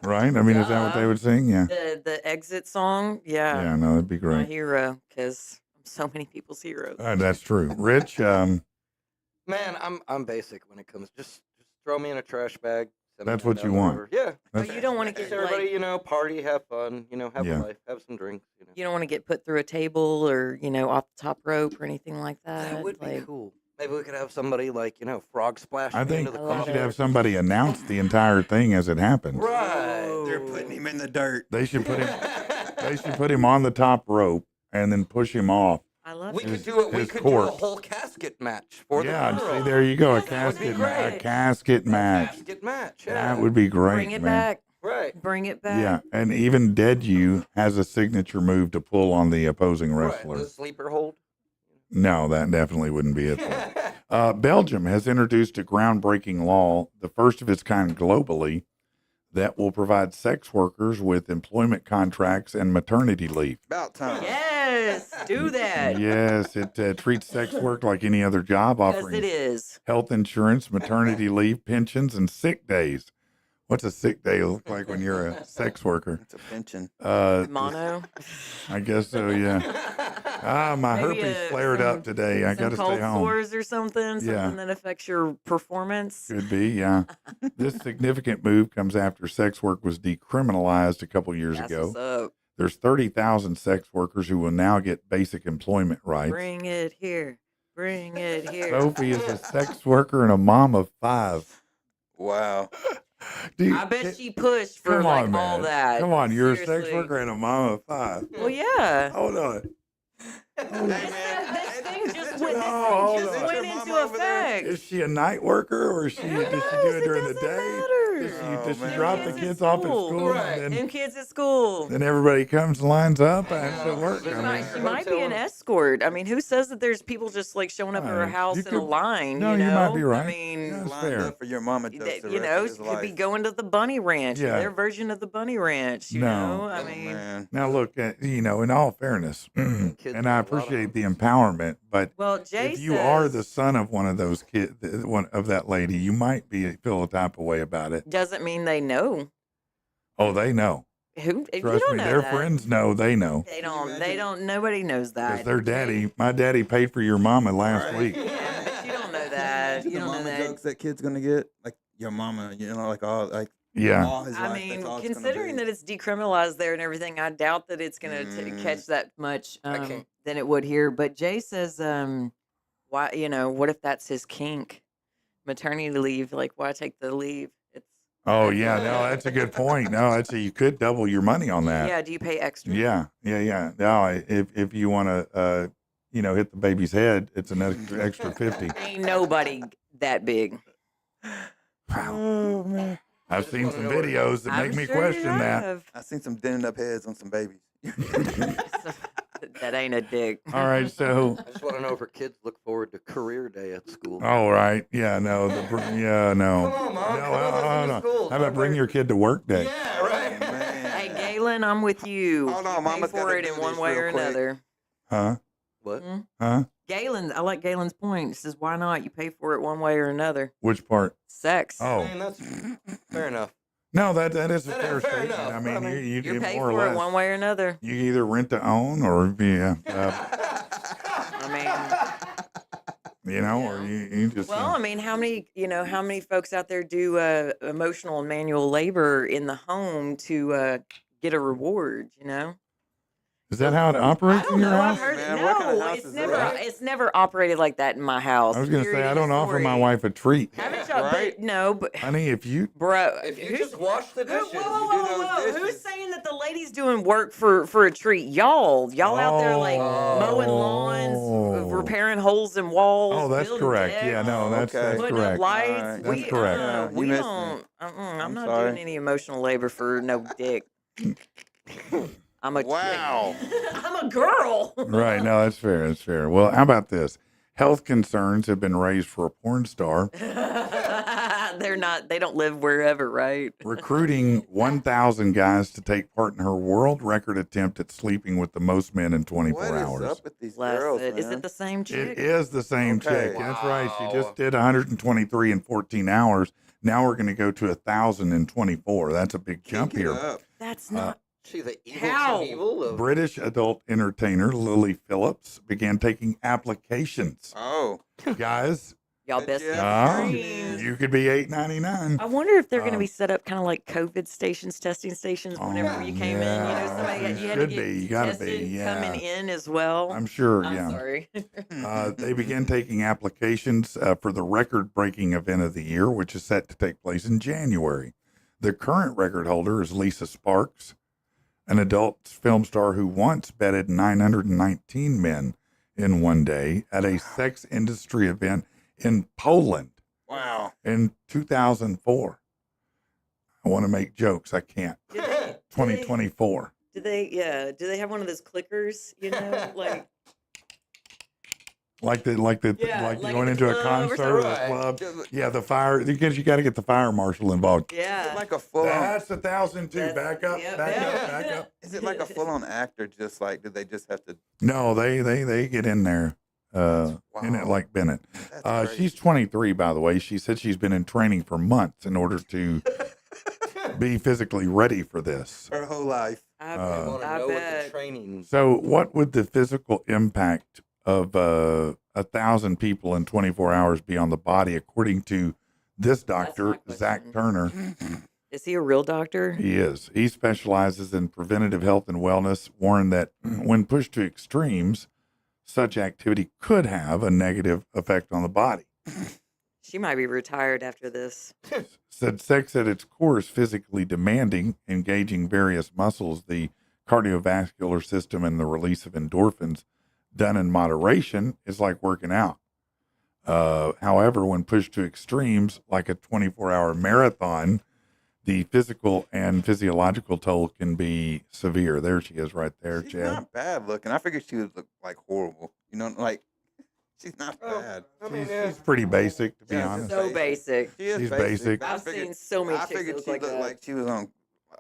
Right? I mean, is that what they would sing? Yeah. The exit song. Yeah. Yeah. No, that'd be My great. hero, because I'm so many people's heroes. That's true. Rich. Man, I'm basic when it comes. Just throw me in a trash bag. send me That's on what down you the want. river. Yeah. Oh, you don't want to Just get everybody, like, party, have fun, have Yeah. a life, have some drinks. you don't want to get put through a table or off the top rope or anything like that. That would be like, cool. Maybe we could have somebody frog splash I me think into the you love should coffin. have somebody announce the entire thing as it happens. Right. They're putting him in the dirt. They should put him. They should put him on the top rope and then push him off I love We it. could do it. We his could do a corpse. whole casket match for Yeah, the see, funeral. there you go. A That would be casket, a great. casket match. Casket match. Yeah. That would be great, Bring it man. back. Right. Bring it back. Yeah, and even Dead You has a signature move to pull on the opposing Right. wrestler. The sleeper hold. No, that definitely wouldn't be it. Belgium has introduced a groundbreaking law, the first of its kind globally, that will provide sex workers with employment contracts and maternity leave. About time. Yes, do that. Yes, it treats sex work like any other job, Because offering it is. health insurance, maternity leave, pensions, and sick days. What's a sick day look like when you're a sex worker? It's a pension. Mono. I guess so, yeah. My Maybe herpes flared up today. I got to cold stay home. sores or something. Yeah. Something that affects your performance. Could be, yeah. This significant move comes after sex work was decriminalized a couple years That's ago. what's up. There's 30,000 sex workers who will now get basic employment rights. Bring it here. Bring it here. Sophie is a sex worker and a mom of 5. Wow. Dude, I bet she pushed for come like on, all man. that. Come on, you're a sex Seriously. worker and a mom of 5. Well, yeah. Hold on. This thing just went, hold just on. went Is your into mama over there? effect. Is she a night worker or is she, does she do it during the doesn't day? matter. Does she man. drop the kids off at school? Right. And Them kids at school. then everybody comes and lines up after work. She I might- mean, She might be an escort. I mean, who says that there's people just like showing up at her Right. house You in a could- line? no, you know? you might be right. I mean, That's Lined fair. up for your mama does that, the you rest know, of his she could be life. going to the bunny ranch. Yeah. Their version of the bunny ranch. You No. know, I Oh, mean, man. Now, look, in all fairness, Kids and do I a lot of appreciate the them. empowerment, but well, Jay if you are the says- son of one of those kids, one of that lady, you might feel a type of way about it. doesn't mean they know. Oh, they know. Who? You Trust don't me, know their that. friends know. They know. They don't. They don't. Nobody knows Because that. their daddy, my daddy paid for your mama last Right. week. Yeah, but you don't know that. See You the don't know mama that. jokes that kid's gonna get, like your mama, like all, like Yeah. all his I life. mean, that's all it's gonna considering be. that it's decriminalized there and everything, I doubt that it's going to catch that much can't- than it would here. But Jay says, why? What if that's his kink? Maternity leave. Like, why take the leave? It's Oh, yeah. No, that's a good point. No, you could double your money on that. yeah. Do you pay extra? Yeah. No, if you want to, hit the baby's head, it's an extra 50. Ain't nobody that big. Wow. Oh man, I've just seen wanna some know what it videos that I'm make me sure you question that. have. I seen some dented up heads on some babies. That ain't a dick. All right, so I just want to know if her kids look forward to career day at school. all right, yeah, no, no. Come on, Mom. No, Come on, hold listen to on. school. How about bring your kid to work day? Yeah, right. Oh, man. Hey, Galen, I'm with you. Hold on, You pay Mama's for gotta it in do one this way real or quick. another. Huh? What? Huh? Galen, I like Galen's point. He says, why not? You pay for it one way or another. Which part? Sex. Oh, Man, that's fair enough. no, that is a That fair is fair statement. enough. I mean, I mean, you You pay more or for it less. one way or another. You either rent to own or I mean, or you just. well, I mean, how many folks out there do emotional and manual labor in the home to get a reward? Is that how it operates I in don't your know. I've house? heard Man, what kind of house it's is never that? it's never operated like that in my house. I was going to say, period, I don't offer my story. wife a treat. Haven't y'all? Right? But, no, but Honey, if you. bro, If you who's- just wash the Whoa, dishes, whoa, you whoa, do whoa, those whoa. Who's dishes. saying that the ladies doing work for a treat? Y'all out there like Oh. mowing lawns, repairing holes in walls. Oh, that's building correct. decks, Yeah, no, that's Okay. putting correct. up lights. Alright, that's correct. Yeah, you We missed don't. me. I'm I'm not sorry. doing any emotional labor for no dick. I'm a Wow. I'm a girl. Right. No, that's fair. That's fair. Well, how about this? Health concerns have been raised for a porn star. They're not. They don't live wherever, right? Recruiting 1,000 guys to take part in her world record attempt at sleeping with the most men in 24 What is hours. up with these Bless girls, it. Is man? it the same chick? It is the same Okay. chick. That's right. She Wow. just did 123 in 14 hours. Now we're going to go to 1,000 in 24. That's a big jump Kink it here. up. That's not. See the evil How? evil of British adult entertainer Lily Phillips began taking applications. Oh, Guys, Y'all Heck best yeah. friends. you could be $8.99. I wonder if they're going to Um, be set up kind of like COVID stations, testing stations. Whenever you came in, somebody yeah, you had to should get be. You gotta be, tested yeah. coming in as well. I'm sure, I'm yeah. sorry. They began taking applications for the record-breaking event of the year, which is set to take place in January. The current record holder is Lisa Sparks, an adult film star who once bedded 919 men in one day at a sex industry event in Poland Wow. in 2004. I want to make jokes. I can't. Did they, 2024. do they have one of those clickers, Like Yeah, like like going at into the a club or concert or a something. club. Right. Yeah, the fire, because you got to get the fire marshal involved. yeah. Like a full on. That's 1,002. That's- Back up, yep, back yep. up, back up. Is it like a full on act or just like, do they just have to? No, they get in there, in it Wow. like Bennett. That's She's 23, by the way. She said she's been in training for months in order to be physically ready for this. her whole life. I Uh, want to I know what bet. the training. So, what would the physical impact of 1,000 people in 24 hours be on the body, according to this doctor, my Zach question. Turner? Is he a real doctor? He is. He specializes in preventative health and wellness, warned that when pushed to extremes, such activity could have a negative effect on the body. She might be retired after this. Said sex at its core is physically demanding, engaging various muscles, the cardiovascular system, and the release of endorphins. Done in moderation is like working out. However, when pushed to extremes, like a 24-hour marathon, the physical and physiological toll can be severe. There she is right there, She's Chad. not bad looking. I figured she would look like horrible. You know, like she's not Oh, bad. I mean, She's pretty basic, to be Yeah, honest. So basic. She is She's basic. but I I've figured- seen so many I chicks that figured look she like looked that. like she was on.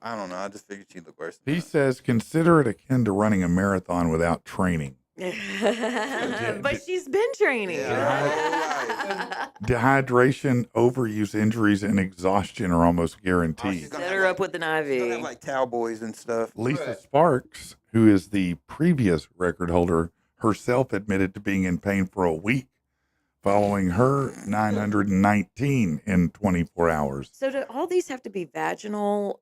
I don't know. I just figured she looked worse. He Than that. says, consider it akin to running a marathon without training. But she's been training. Yeah, Dehydration, overuse, injuries, and exhaustion are almost guaranteed. she's gonna Set have, her like- up with an she's gonna have IV. like cowboys and stuff. Lisa Right. Sparks, who is the previous record holder, herself admitted to being in pain for a week following her 919 in 24 hours. So do all these have to be vaginal,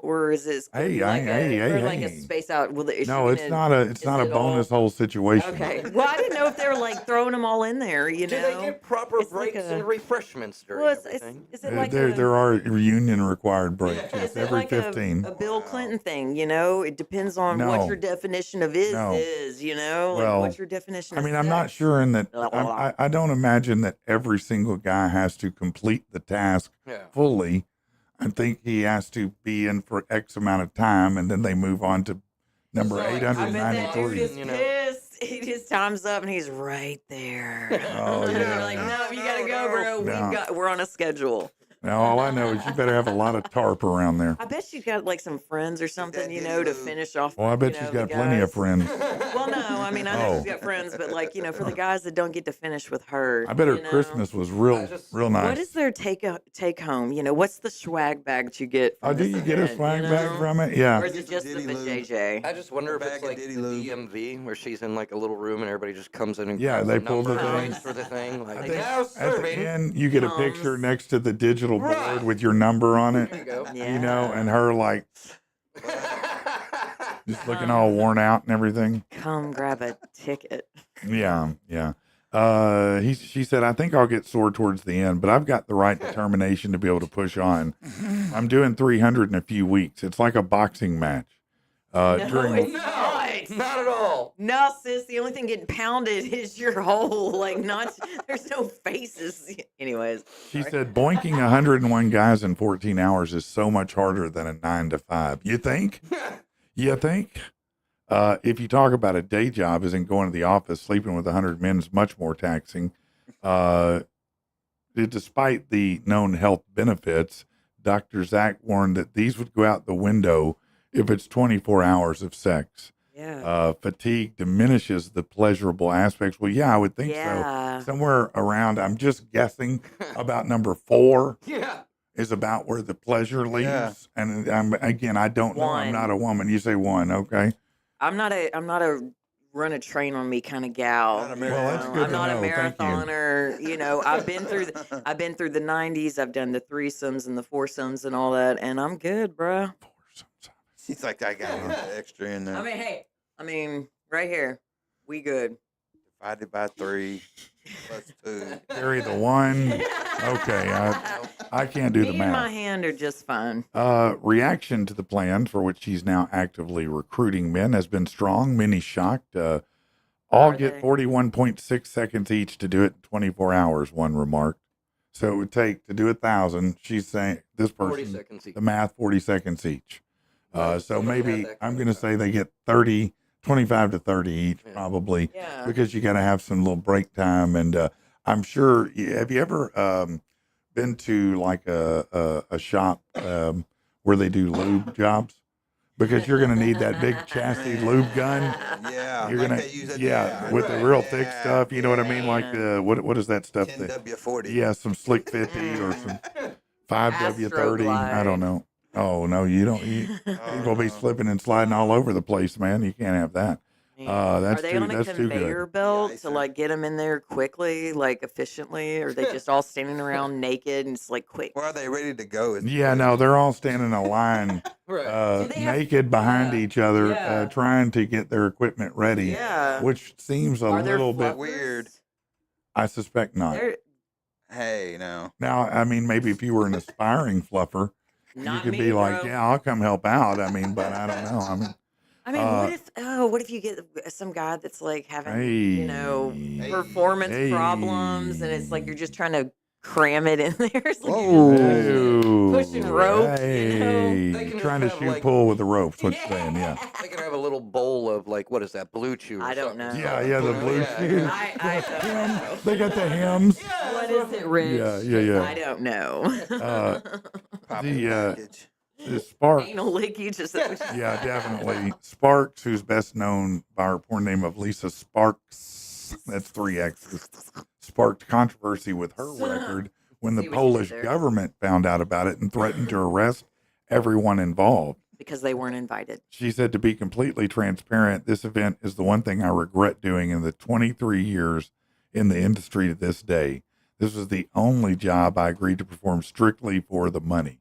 or is this gonna Hey, be like hey, a, hey, or like a hey. space out? Well, is she No, it's gonna- not a it's is not a it all- bonus hole situation. Okay. Well, I didn't know if they were like throwing them all in there. You Do know, they get proper It's like breaks a- and refreshments during Well, everything? is it like There are reunion required breaks. Yeah. Yes, is it every like 15. a Bill Clinton thing? You know, it depends on No. what your definition of No. is. You know, like Well, what's your definition? I of mean, I'm not sex? sure in that. Blah, blah, blah. I don't imagine that every single guy has to complete the task Yeah. fully. I think he has to be in for X amount of time, and then they move on to number So, like, I bet that dude 893. is You know. pissed. He just time's up and he's right there. Oh, And they're yeah. like, no, you gotta go, bro. No. We're on a schedule. Now, all I know is you better have a lot of tarp around there. I bet she's got like some friends or something, that you know, to Diddy Lou. finish off. Well, I bet you she's know, got the plenty of guys. friends. Well, no, I mean, I know Oh. she's got friends, but like, you know, for the guys that don't get to finish with her. I bet her you know, Christmas was I real just- nice. What is their take home? You know, what's the swag bag that you get? From Oh, do this you get a event, swag you bag know? from it? Yeah. Or is it Get just some the Diddy Lou. JJ? I just wonder if Bag it's of like Diddy the Lou. DMV where she's in like a little room and everybody just comes in and Yeah, calls they the pull the number and thing. waits for the thing. Like, I now think at serving. the end, you get a Comes. picture next to the digital board Right. with your number on it. There you go. You know, and her like just looking all worn out and everything. Come grab a ticket. Yeah, yeah. She said, I think I'll get sore towards the end, but I've got the right determination to be able to push on. I'm doing 300 in a few weeks. It's like a boxing match. No, During it's not. Not at all. No, sis. The only thing getting pounded is your hole. Like, not. There's no faces. Anyways. She said, boinking 101 guys in 14 hours is so much harder than a 9 to 5. You think? You think? If you talk about a day job, isn't going to the office, sleeping with 100 men is much more taxing. Despite the known health benefits, Dr. Zach warned that these would go out the window if it's 24 hours of sex. Yeah. Fatigue diminishes the pleasurable aspects. Well, yeah, I would think Yeah. so. Somewhere around, I'm just guessing, about number 4 Yeah. is about where the pleasure leaves. Yeah. And I don't know. I'm One. not a woman. You say 1, okay? I'm not a run a train on me kind of gal. Not a you Well, that's know? good I'm to not know. a Thank you. marathoner. You know, I've been through the 90s. I've done the threesomes and the foursomes and all that, and I'm good, bruh. She's like, I got a little extra in there. I mean, right here, we good. Divided by 3 plus 2. Carry the 1. Okay, I can't do Me the and my math. hand are just fine. Reaction to the plan, for which she's now actively recruiting men, has been strong. Many shocked. All Are get they? 41.6 seconds each to do it in 24 hours, one remarked. So it would take to do 1,000. She's saying this 40 person, seconds each. the math, 40 seconds each. Right, So somebody had maybe that I'm kind going of to say they get 30, 25 to 30 each, Yeah. probably, Yeah. because you got to have some little break time. And I'm sure, have you ever been to like a shop where they do lube jobs? Because you're going to need that big chassis lube gun. Yeah, You're like gonna, they use it. yeah, with the real thick stuff. You know what I mean? Like the what is that stuff? That 10W40. yeah, some Slick 50 or some 5W30. I don't Astroglide. know. Oh no, you don't. People be slipping and sliding all over the place, man. You can't have that. Man. Are That's they too. on a That's too conveyor good. belt Yeah, to like get them in there quickly, like efficiently, or are they just all standing around naked and it's like quick? Or are they ready to go? Yeah, no, they're all standing in a line, Right. Do they have- naked behind Yeah, each other, yeah. trying to get their equipment ready. Yeah. Which seems a Are there little bit. fluffers? weird. I suspect not. They're Hey, no. Now, I mean, maybe if you were an aspiring fluffer, you not could me, be like, bro. yeah, I'll come help out. I mean, but I don't know. I mean, I mean, what if you get some guy that's like having, hey, performance problems, and it's like you're just trying to cram it in there. It's like Whoa. pushing ropes, you know? Hey, They can trying to just have, shoot like- pull with the ropes. What you saying? Yeah. They can have a little bowl of like, what is that, blue chew? Or I don't something. know. Yeah, yeah, the You know, blue yeah, chew. yeah. I don't know. They got the hymns. What is it, Rich? Yeah. I don't know. Popping The package. the Sparks. Anal leakage is that what you Yeah, definitely. Sparks, who's best known by her porn name of Lisa Sparks, that's 3 X's, sparked controversy with her record when the See what you did Polish there. government found out about it and threatened to arrest everyone involved. because they weren't invited. She said, to be completely transparent, this event is the one thing I regret doing in the 23 years in the industry to this day. This was the only job I agreed to perform strictly for the money.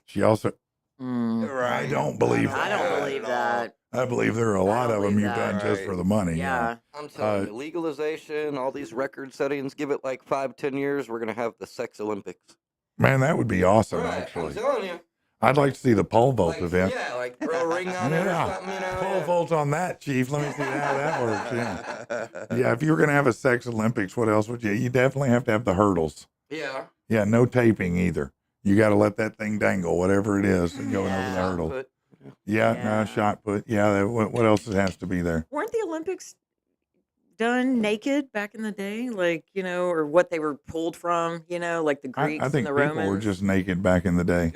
She also, Right. I don't believe I don't believe that. I believe there are a lot don't of them believe you've that. done just for the money. Yeah. I'm telling you, legalization, all these record settings, give it like 5-10 years, we're gonna have the sex Olympics. Man, that would be awesome, Right, I'm actually. telling you. I'd like to see the pole vault Like, event. yeah, like throw a ring on it or Yeah. something, you know. Pole yeah. vault on that, Chief. Let me see how that works. Yeah. Yeah, if you were going to have a sex Olympics, what else would you? You definitely have to have the hurdles. Yeah. Yeah, no taping either. You got to let that thing dangle, whatever it is, and going over the Yeah. hurdle. But Yeah, Yeah. shot put. Yeah, what else has to be there? Weren't the Olympics done naked back in the day? Like, or what they were pulled from, like the Greeks I think and the people Romans? were just naked back in the day.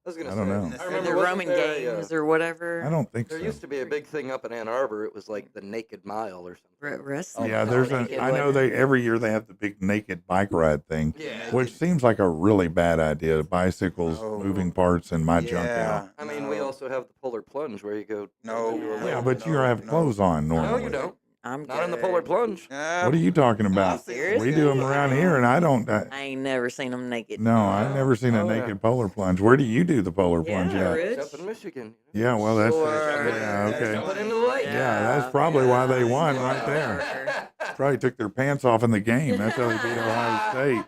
I was gonna I don't say, know. I Or remember the wasn't Roman there games or whatever. I don't think There so. used to be a big thing up in Ann Arbor. It was like the Naked Mile or something. Wrestling. Yeah, was there's all a. naked, I know wasn't it? every year they have the big naked bike ride thing, Yeah. which seems like a really bad idea. Bicycles, Oh. moving parts, and my junk Yeah. out. I mean, we also have the polar plunge where you go. No. into a Yeah, lake. but you have clothes on No, normally. you don't. I'm Not in the polar good. plunge. What are you talking about? serious? We do them around here, and I don't. I ain't never seen them naked. No, I've never seen a Oh, yeah. naked polar plunge. Where do you do the polar plunge Yeah, at? Rich. It's up in Michigan. Yeah, well, that's Sure. yeah, okay. Jump it into the lake. Yeah, that's probably why they won right there. Probably took their pants off in the game. That's how they beat Ohio State.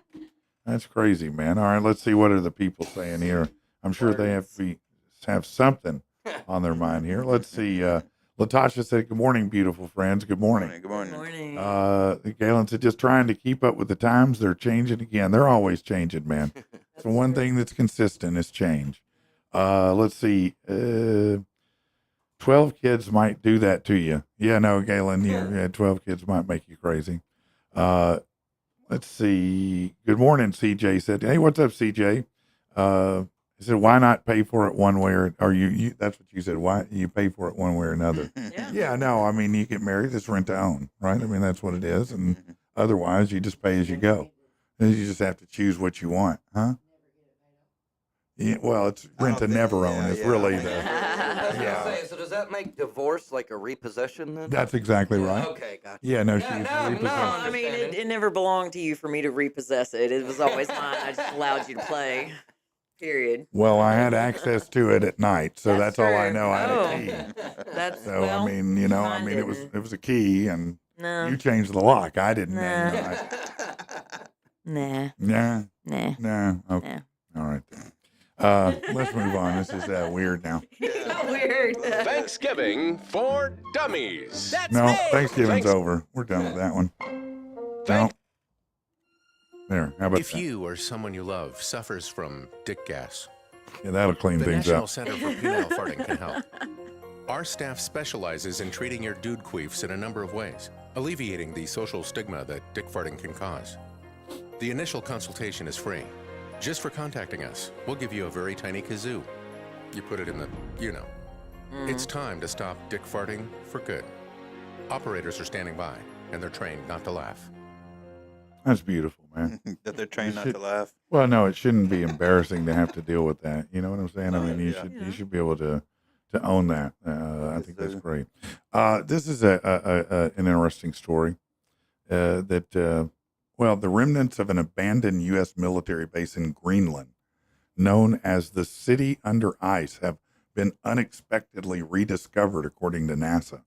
That's crazy, man. All right, let's see what are the people saying here. I'm sure they have something on their mind here. Let's see. Latasha said, "Good morning, beautiful friends. Good morning." Good morning. Morning. Galen said, "Just trying to keep up with the times. They're changing again. They're always changing, man. So one thing that's consistent is change." Let's see. 12 kids might do that to you. Yeah, no, Galen, yeah, 12 kids might make you crazy. Let's see. Good morning, CJ said. Hey, what's up, CJ? He said, why not pay for it one way or you that's what you said. Why you pay for it one way or another? Yeah. Yeah, no, I mean, you get married, it's rent to own, right? I mean, that's what it is. And otherwise, you just pay as you go. And you just have to choose what you want, huh? Yeah, well, it's rent to never own. It's really the. I was Yeah. gonna say, so does that make divorce like a repossession then? That's exactly right. Okay, gotcha. Yeah, no, she's no, repossessed. no. I mean, it never belonged to you for me to repossess it. It was always mine. I just allowed you to play. Period. Well, I had access to it at night, so that's all I true. know. I had Oh. a key. That's So well, I mean, mine it didn't. was a key, and No. you changed the lock. I didn't. Nah. Nah. Nah, Nah. nah. Okay. Nah. All right. Then. Let's move on. This is weird now. Weird. Thanksgiving for Dummies. That's No, me. Thanksgiving's over. We're done with that one. No. There. How about If that? you or someone you love suffers from dick gas, Yeah, that'll clean the things National up. Center for Penile Farting can help. Our staff specializes in treating your dude queefs in a number of ways, alleviating the social stigma that dick farting can cause. The initial consultation is free. Just for contacting us, we'll give you a very tiny kazoo. You put it in the, It's time to stop dick farting for good. Operators are standing by, and they're trained not to laugh. That's beautiful, man. That they're trained not should- to laugh. Well, no, it shouldn't be embarrassing to have to deal with that. You know what I'm saying? I mean, you Yeah. should be able to own that. I Yes, think that's sir. great. This is an interesting story. The remnants of an abandoned U.S. military base in Greenland, known as the City Under Ice, have been unexpectedly rediscovered, according to NASA.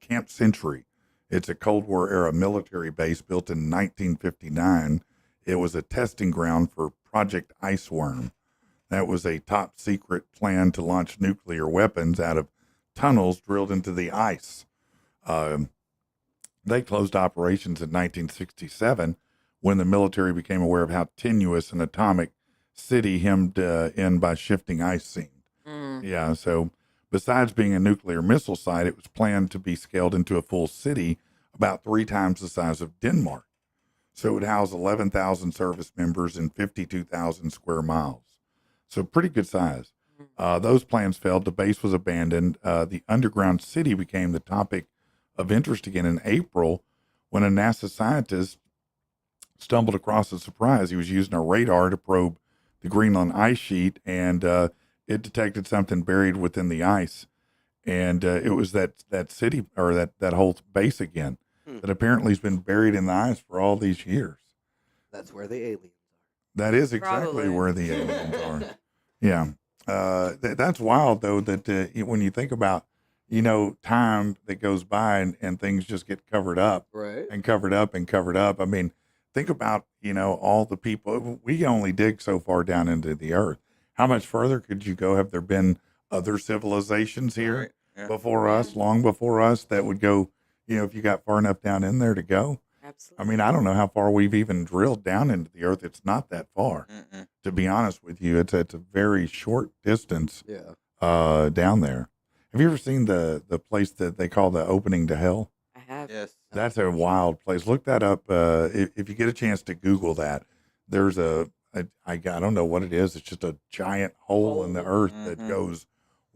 Camp Century. It's a Cold War era military base built in 1959. It was a testing ground for Project Iceworm. That was a top secret plan to launch nuclear weapons out of tunnels drilled into the ice. They closed operations in 1967 when the military became aware of how tenuous an atomic city hemmed in by shifting ice seemed. Yeah, so besides being a nuclear missile site, it was planned to be scaled into a full city about 3 times the size of Denmark. So it would house 11,000 service members in 52,000 square miles. So pretty good size. Those plans failed. The base was abandoned. The underground city became the topic of interest again in April when a NASA scientist stumbled across a surprise. He was using a radar to probe the Greenland ice sheet, and it detected something buried within the ice. And it was that city, or that whole base again, that apparently has been buried in the ice for all these years. That's where the aliens That is exactly Probably. where the aliens are. Yeah. That's wild, though, that when you think about, time that goes by and things just get covered up are. Right. and covered up and covered up. I mean, think about, all the people. We only dig so far down into the earth. How much further could you go? Have there been other civilizations here Right. Yeah. before us, long before us, that would go, if you got far enough down in there to go? Absolutely. I mean, I don't know how far we've even drilled down into the earth. It's not that far, Mm-mm. to be honest with you. It's a very short distance Yeah. down there. Have you ever seen the place that they call the opening to hell? I have. Yes. That's a wild place. Look that up. If you get a chance to Google that, there's I don't know what it is. It's just a giant hole in the earth that Mhm. goes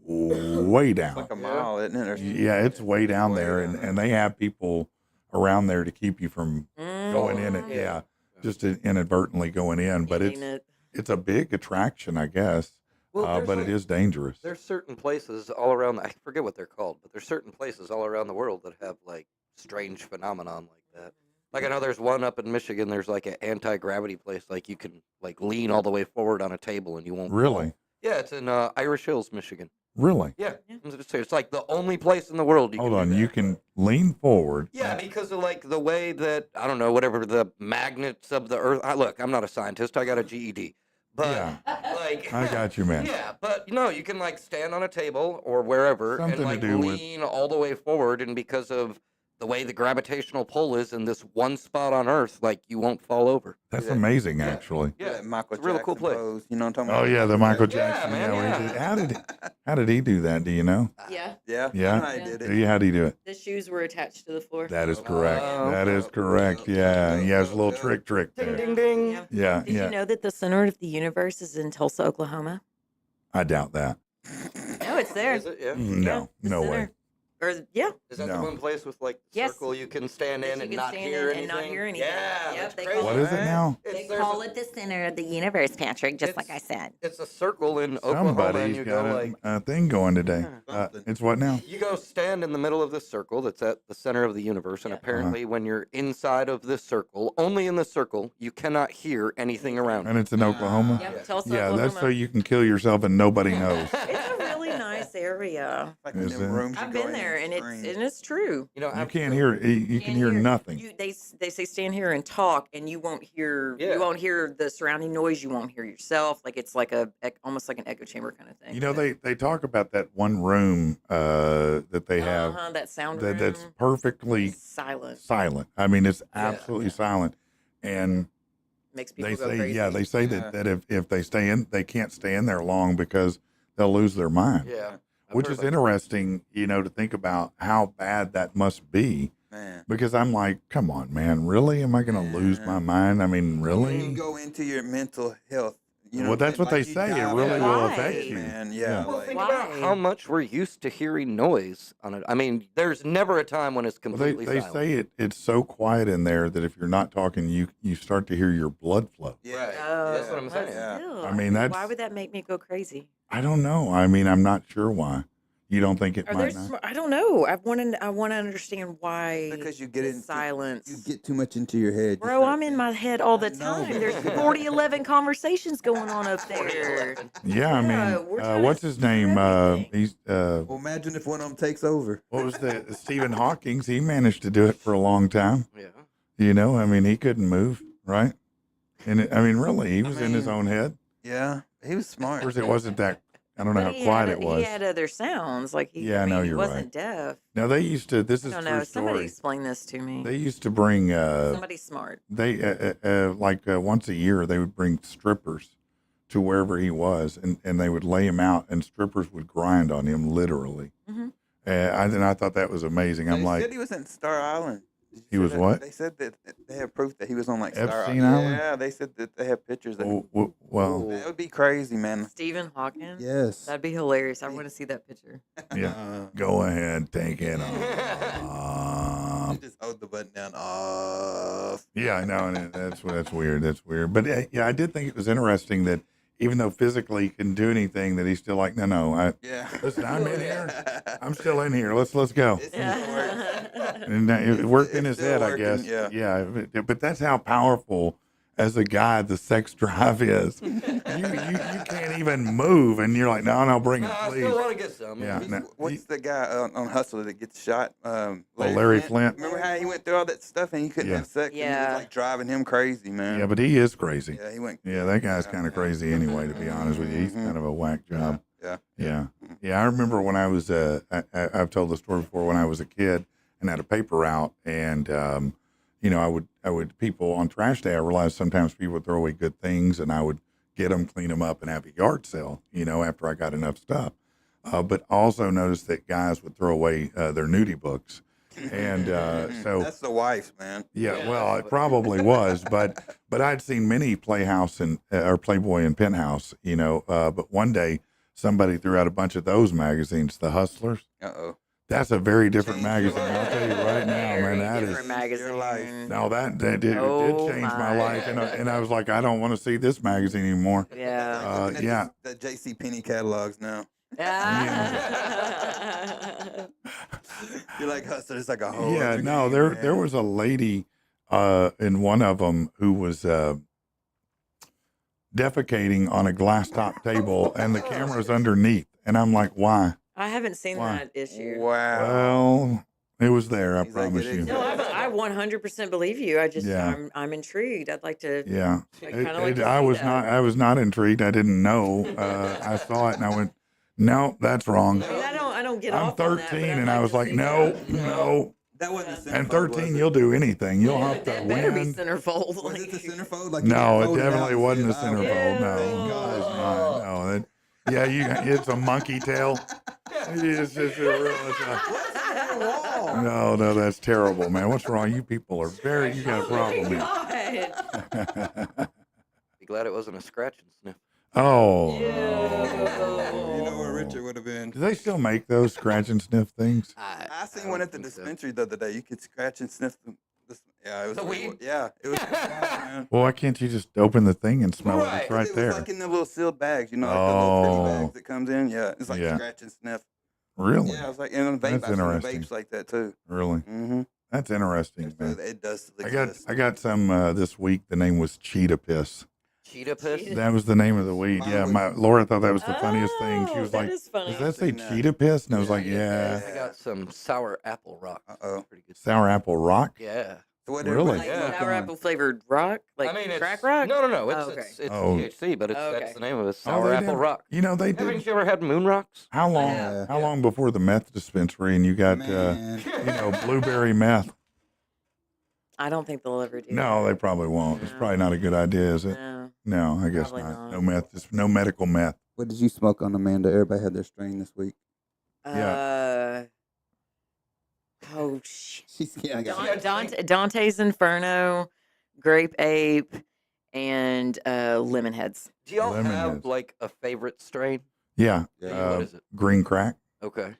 way It's down. like a mile, isn't it? Or Yeah, it's way down Way there, down and they have people around there to keep you from going in it. Yeah. Yeah, just inadvertently going in. But it's a big attraction, I guess. Well, But it is dangerous. There's certain places all around. I forget what they're called, but there's certain places all around the world that have like strange phenomenon like that. Like I know there's one up in Michigan. There's like an anti-gravity place. Like you can like lean all the way forward on a table and you won't. Really, Yeah, it's in Irish Hills, Michigan. really. Yeah, it's like the only place in the world you Hold can. on, do you that. can lean forward. Yeah, because of like the way that I don't know whatever the magnets of the Earth. Look, I'm not a scientist. I got a GED, but Yeah. like I got you, man. Yeah, but you can like stand on a table or wherever Something to and like do with- lean all the way forward, and because of the way the gravitational pull is in this one spot on Earth, like you won't fall over. That's Yeah. amazing, Yeah. actually. Yeah, that Michael it's a really cool Jackson place. pose, you know what I'm talking Oh about? yeah, the Michael Yeah, Jackson. man, where he yeah. did- how did he do that? Do you know? Yeah. Yeah. Yeah. I did Do it. you? How do you do it? The shoes were attached to the floor. That is correct. Oh, That is okay. correct. Yeah, he has a little trick Ding there. ding ding. Yeah. Yeah, Did yeah. you know that the center of the universe is in Tulsa, Oklahoma? I doubt that. No, it's there. Is it? Yeah. No, the no way. center. Or yeah, Is that No. the one place with like the Yes. circle you can stand That in you and can not stand hear in anything? and not hear anything. Yeah, Yep, that's they crazy. What is it now? they There's call a- it the center of the universe, Patrick. Just like I said. It's a circle in Oklahoma, and Somebody's you got go like. a thing going today. Something. It's what now? You go stand in the middle of this circle that's at the center of the universe, and Yeah. apparently, when you're inside of this circle, only in the circle, you cannot hear anything around. And it's in Oklahoma. Yep, Tulsa, Yeah, Oklahoma. that's so you can kill yourself and nobody knows. It's a really nice nice area. Like Is in them it? rooms you I've go been in there, and scream. it's true. You know, You can't hear. You can hear nothing. They say stand here and talk, and you won't hear. Yeah. You won't hear the surrounding noise. You won't hear yourself. Like it's like almost like an echo chamber kind of thing. You know, they talk about that one room that they have that sound that's room. perfectly Silent. silent. I mean, it's absolutely silent, and Makes people they go say, crazy. yeah, they say that if they stay in, they can't stay in there long because they'll lose their mind. Yeah. I've Which heard is about- interesting, you know, to think about how bad that must be. Man. Because I'm like, come on, man, really? Am I going to lose my mind? I mean, You really? go into your mental health. You know Well, that's what they you say. It dive really into will it, affect you. Man, Yeah. yeah. Well, like- think about how much we're used to hearing noise on it. I mean, there's never a time when it's Well, completely they silent. say it's so quiet in there that if you're not talking, you start to hear your blood flow. yeah. That's what I'm saying. Still, I mean, that's. why would that make me go crazy? I don't know. I mean, I'm not sure why. You don't think it Are might there? not? I don't know. I want to understand why. Because you get the into silence. You get too much into your head. You Bro, start I'm in my head all the I know, time. but- There's 11 conversations going on up there. Yeah, I Yeah, mean, we're trying what's to his do name? everything. He's Well, imagine if one of them takes over. what was the Stephen Hawking's? He managed to do it for a long time. Yeah. You know, I mean, he couldn't move, right? And I mean, really, he was in his mean, own head. Yeah, he was Of smart. course, it wasn't that. I don't know But how he quiet had, it was. He had other sounds. Like he, Yeah, I know, he you're wasn't right. deaf. Now they used to. This I is don't true know. Somebody story. explain this to me. They used to bring. Somebody smart. They like once a year they would bring strippers to wherever he was, and they would lay him out, and strippers would grind on him literally. Mhm. I thought that was amazing. I'm They like, said he was in Star Island. Did you He see was that? what? They said that they have proof that he was on like Star Epstein Island? Yeah, they said that they have pictures of him. well, That would be crazy, man. Stephen Hawking. Yes. That'd be hilarious. I want to see that picture. yeah. Go ahead, take it off. You just hold the button down off. Yeah, I know, and that's weird. That's weird. But yeah, I did think it was interesting that even though physically he couldn't do anything, that he's still like, no. Yeah. Listen, I'm in here. I'm still in here. Let's go. It still works. And it worked in his It's still head, I working, guess. yeah. But that's how powerful, as a guy, the sex drive is. you can't even move, and you're like, no, bring it, I please. still want to get some. Yeah. He's- no, What's the guy on Hustle that gets shot? Larry Flint. Remember how he went through all that stuff and he couldn't Yeah. have sex? And it Yeah. was like driving him crazy, man. Yeah, but he is crazy. Yeah, he went. Yeah, that guy's kind of crazy anyway, to be honest with you. He's kind of a whack job. Yeah. Yeah. I remember when I was, I've told the story before, when I was a kid and had a paper route, and, I would, people on trash day, I realized sometimes people would throw away good things, and I would get them, clean them up, and have a yard sale, after I got enough stuff. But also noticed that guys would throw away their nudie books. And so That's the wife, man. yeah, well, it probably was, but I'd seen many Playhouse or Playboy and Penthouse, but one day somebody threw out a bunch of those magazines, The Hustlers. Uh-oh. That's a very different Changed your magazine. I'll tell you right now, Very man. That different is magazine. your life. no, that did Oh, change my my. life, and I was like, I don't want to see this magazine anymore. Yeah. Looking at yeah. The J.C. Penney catalogs now. You're like Hustler. It's like a whole. Yeah, other no, game, there man. was a lady in one of them who was defecating on a glass top table, and the camera's underneath, and I'm like, why? I haven't seen Why? that issue. Wow. Well, it was there. I He's like, promise it you. is. No, I 100% believe you. I just, Yeah. I'm intrigued. I'd like to. Yeah, I kinda like to I see was that. not. I was not intrigued. I didn't know. I saw it and I went, no, that's wrong. I mean, I don't get I'm off on that, 13, but I'd and I like was to like, see no, that. no. That wasn't the And centerfold, 13, was it? you'll do anything. You'll have to That better be win. centerfold. Was it the like- centerfold? Like you No, could it fold out definitely and wasn't a sit out? centerfold. No, Thank it God. was not. No, it's a monkey tail. It's just a real. No, that's terrible, man. What's wrong? You people are very. You got a problem, man. God. Be glad it wasn't a scratch and sniff. Oh. You know where Richard would have been. Do they still make those scratch and sniff things? I seen one at the dispensary the other day. You could scratch and sniff them. Yeah, it was. The weed? Yeah, it was. Man. Well, why can't you just open the thing and smell it? It's right It was there. like in the little sealed bags, like the little pretty Oh. bags that comes in. Yeah, it's like Yeah. scratch and sniff. Really? Yeah, I was like, and on vape, That's I've seen interesting. vapes like that too. Really? Mm-hmm. That's interesting, man. It does I exist. got some this week. The name was Cheetah Piss. Cheetah piss? Cheetah- That was the name of the weed. Mine Yeah, was- Laura thought that was the funniest thing. She Oh, was that like, is funny. "Does that say Seen that. cheetah piss?" And I was like, "Yeah." I got some sour apple rock. Uh-oh. Pretty good. Sour apple rock. Yeah. So what Really? everybody Like Yeah. smoke sour on? apple flavored rock, like I mean, crack it's, rock. No. It's Oh, okay. it's Oh. THC, but it's Okay. that's the name of it. Oh, Sour they apple did- rock. You know they Haven't did. you ever had moon rocks? How long? Yeah. How long before the meth dispensary and you got Man. blueberry meth? I don't think they'll ever do. No, they that. probably won't. It's No. probably not a good idea, is it? No. No, I guess Probably not. not. No meth. Just no medical meth. What did you smoke on, Amanda? Everybody had their strain this week. Oh shit. I got Dante's Inferno, Grape Ape, and Lemon Heads. Do y'all Lemon have heads. like a favorite strain? Yeah. Yeah. What is it? Green crack. Okay.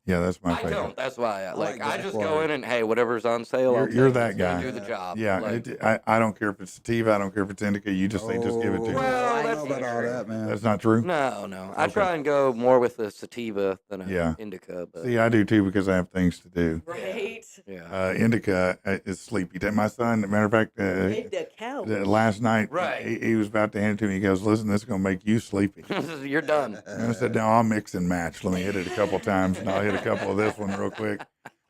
Yeah, that's my I favorite. don't. That's why. like I just Blackwater. go in and hey, whatever's on sale. I'll You're take it. that It's gonna guy. Do the job. Yeah, Like, I don't care if it's sativa. I don't care if it's indica. You just say just give it to me. Well, I that's don't know about all true. that, man. That's not true. no. I Okay. try and go more with a sativa than a Yeah. indica. But See, I do too because I have things to do. Right. yeah. Indica is sleepy. My son, as a matter of fact, The cow. last night, Right. he was about to hand it to me. He goes, "Listen, this is gonna make you sleepy." You're done. And I said, "No, I'll mix and match. Let me hit it a couple times, and I'll hit a couple of this one real quick.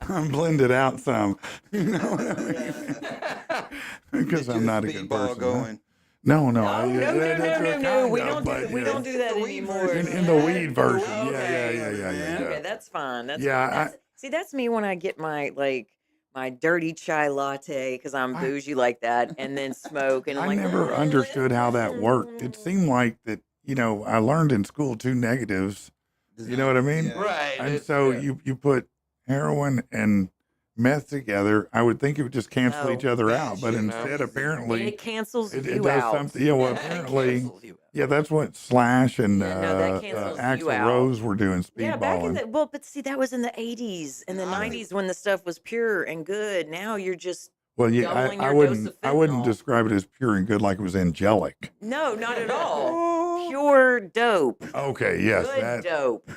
Blend it out some, you know what I mean? Because I'm not a good person. huh? Going. No, No, I- no, that's no, what no, kind no. We of, don't but, do we yeah. don't do that The weed anymore. version. In the weed version, Okay. yeah. Okay, that's fine. That's Yeah, fine. See, that's me when I get my my dirty chai latte because I'm bougie like that, and then smoke, and I'm I like, never "Oh, understood how that it's- worked. It seemed like that, I learned in school two negatives. You know what I mean? Yeah. Right. And it's- so yeah. you put heroin and meth together. I would think it would just cancel No. each other out, but Shit, instead, no. apparently, It cancels it you does out. something. Yeah, well, It apparently, cancels you out. yeah, that's what Slash and Yeah, no, that cancels you Axl out. Rose were doing Yeah, back in speedballing. the but see, that was in the 80s and the I- 90s when the stuff was pure and good. Now you're just Well, yeah, doubling I your dose wouldn't of I wouldn't fentanyl. describe it as pure and good like it was angelic. no, not at all. Pure dope. Okay, yes, Good that dope.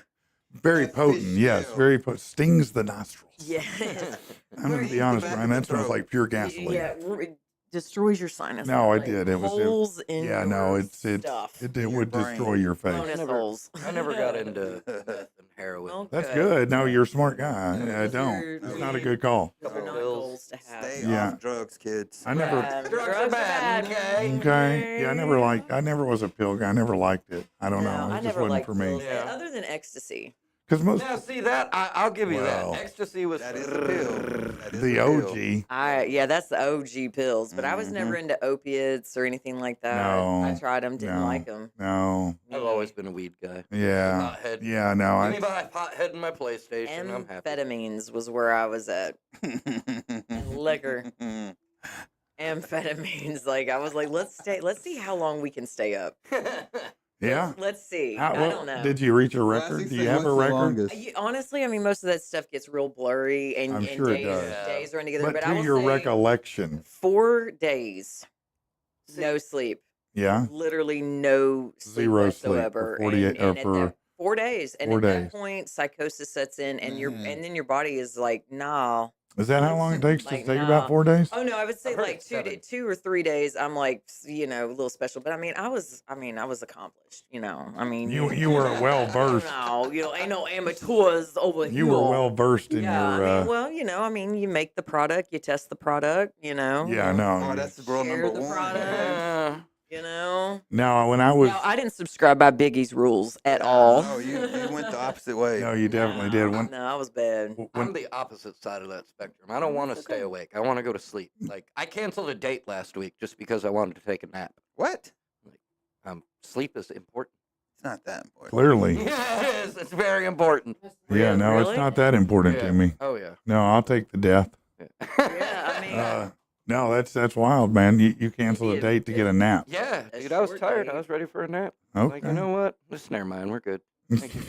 very That potent. fish Yes, tail. very potent. Stings the nostrils. Yeah. I'm gonna be honest, Brian. That smells like pure gasoline. Yeah, it destroys your sinus. No, it like, did. It was holes in Yeah, no, your it's stuff. it Your would brain. destroy your face. Bonus Never- holes. I never got into meth and heroin. Well, That's good. No, you're a smart guy. I Those don't. are- It's not a good call. Those are not Pills. goals to have. Stay Yeah. off drugs, kids. I never. Drugs are bad, okay? Okay. Yeah, I never was a pill guy. I never liked it. I don't know. No, It I just never wasn't liked for me. pills, Yeah. other than ecstasy. Because most Now, see that I'll give you Well, that. Ecstasy was That for is the a pill. pill. That is the a pill. OG. That's the OG pills, but I was never Mhm. into opiates or anything like that. No, I tried them, didn't no. like them. No. I've always been a weed guy. Yeah. Pothead. Yeah. No. Give me my pothead and my PlayStation. I'm happy. Amphetamines was where I was at. And liquor. Amphetamines. Like I was like, let's see how long we can stay up. Yeah. Let's see. How, I don't know. Did you reach a record? Do you have a record? Honestly, I mean, most of that stuff gets real blurry and, I'm and sure it days, does. days run together. But But I to will your say recollection, 4 days, no sleep, yeah. literally no sleep Zero sleep for whatsoever. 48 and or at for that, 4 days, and 4 at days. that point, psychosis sets in, and Man. and then your body is like, nah. Is that how long it takes to Like, take nah. about 4 days? Oh no, I would say I've heard like it's 2 7. or 3 days. I'm like, a little special, but I mean, I was accomplished. I mean, You were well versed. No, ain't no amateurs over here. You were well versed in Yeah, your. I mean, well, you make the product, you test the product, Yeah, no. Oh, that's the rule share number the one. product. No, when I was. No, I didn't subscribe by Biggie's rules at all. No, you went the opposite way. No, you definitely did. When, No, I was bad. I'm the opposite side of that spectrum. I don't want to stay awake. I want to go to sleep. Like I canceled a date last week just because I wanted to take a nap. What? Sleep is important. It's not that important. clearly. Yeah, it is. It's very important. Yeah, no, Really? it's not that important Yeah. to me. Oh yeah. No, I'll take the death. Yeah, I mean, No, that's wild, man. You cancel a Maybe date to get a nap. Yeah, A dude, I was short tired. date. I was ready for a nap. Okay. Like, you know what? Just never mind. We're good. Thank you.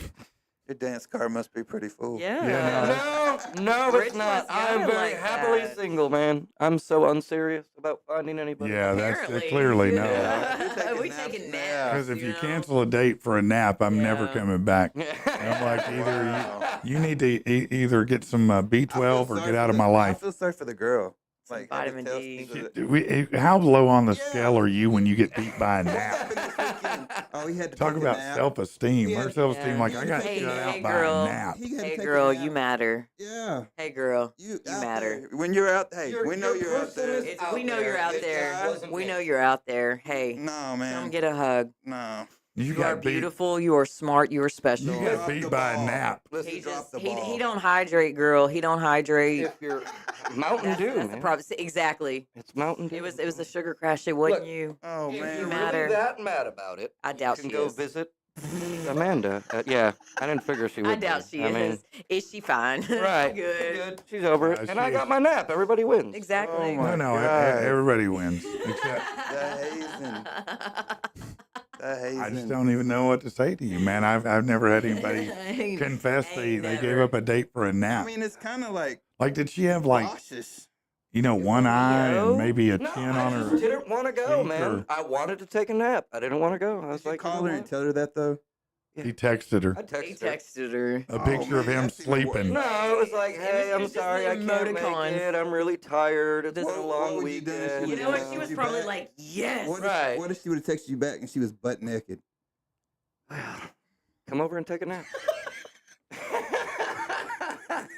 Your dance card must be pretty full. yeah. No, Rich it's not. ones gotta I'm very like happily that. single, man. I'm so unserious about finding anybody. Yeah, that's Apparently. clearly no. You're We taking taking naps naps. Because if you know? cancel a date for a nap, I'm never Yeah. coming back. I'm like, either you need to either get some I feel B12 or sorry get out for of my I life. feel sorry for the girl. some Like, had to vitamin tell D. Steve How low on the Yeah. scale are you when you get beat by a What nap? happened this weekend? Oh, he had to Talk take about a nap. self-esteem. He Her had- self-esteem, Yeah. like I got Hey, shut hey, out by girl. a nap. He had to Hey, take girl, a you nap. matter. Yeah. Hey, girl, You you out matter. there. When you're out, hey, we know you're out person there. is It's, out we know there. you're out It just there. wasn't We me. know you're out there. Hey, No, come man. get a hug. No. You You are got beat. beautiful. You are smart. You are special. You got Drop beat the by a ball. nap. Listen, He drop just the he ball. don't hydrate, girl. He don't hydrate. if you're Mountain That's, Dew, that's man. the problem. See, exactly. It's Mountain Dew. It was a sugar crash. It wasn't Look, you. Oh, If man. you're matter. really that mad about it, I doubt you can she go is. visit Amanda. Yeah, I didn't figure she would. I doubt be. she I is. mean, Is she fine? right? She good. She's over Yeah, it, and I she got is. my nap. Everybody wins. Exactly. Oh, my No, God. everybody wins. Except The hazing. The hazing. I just don't even know what to say to you, man. I've never had anybody confess they gave never. up a date for a I nap. mean, it's kind of like Like, did she have like cautious. one eye Leo? and maybe a No, chin I on just her? didn't want to go, cheek man. or- I wanted to take a nap. I didn't want to go. I was Did you like, call you her know and what? tell her that, though? He texted her I He texted her. texted her. a picture of man, him that's even worse. sleeping. No, it was like, It hey, was I'm just sorry, I the can't make emoticons. it. I'm really tired. It's This- been a What long would you do if she weekend. You would've know what? texted She was you probably back? like, yes. What if, Right. what if she would have texted you back and she was butt naked? Come over and take a nap.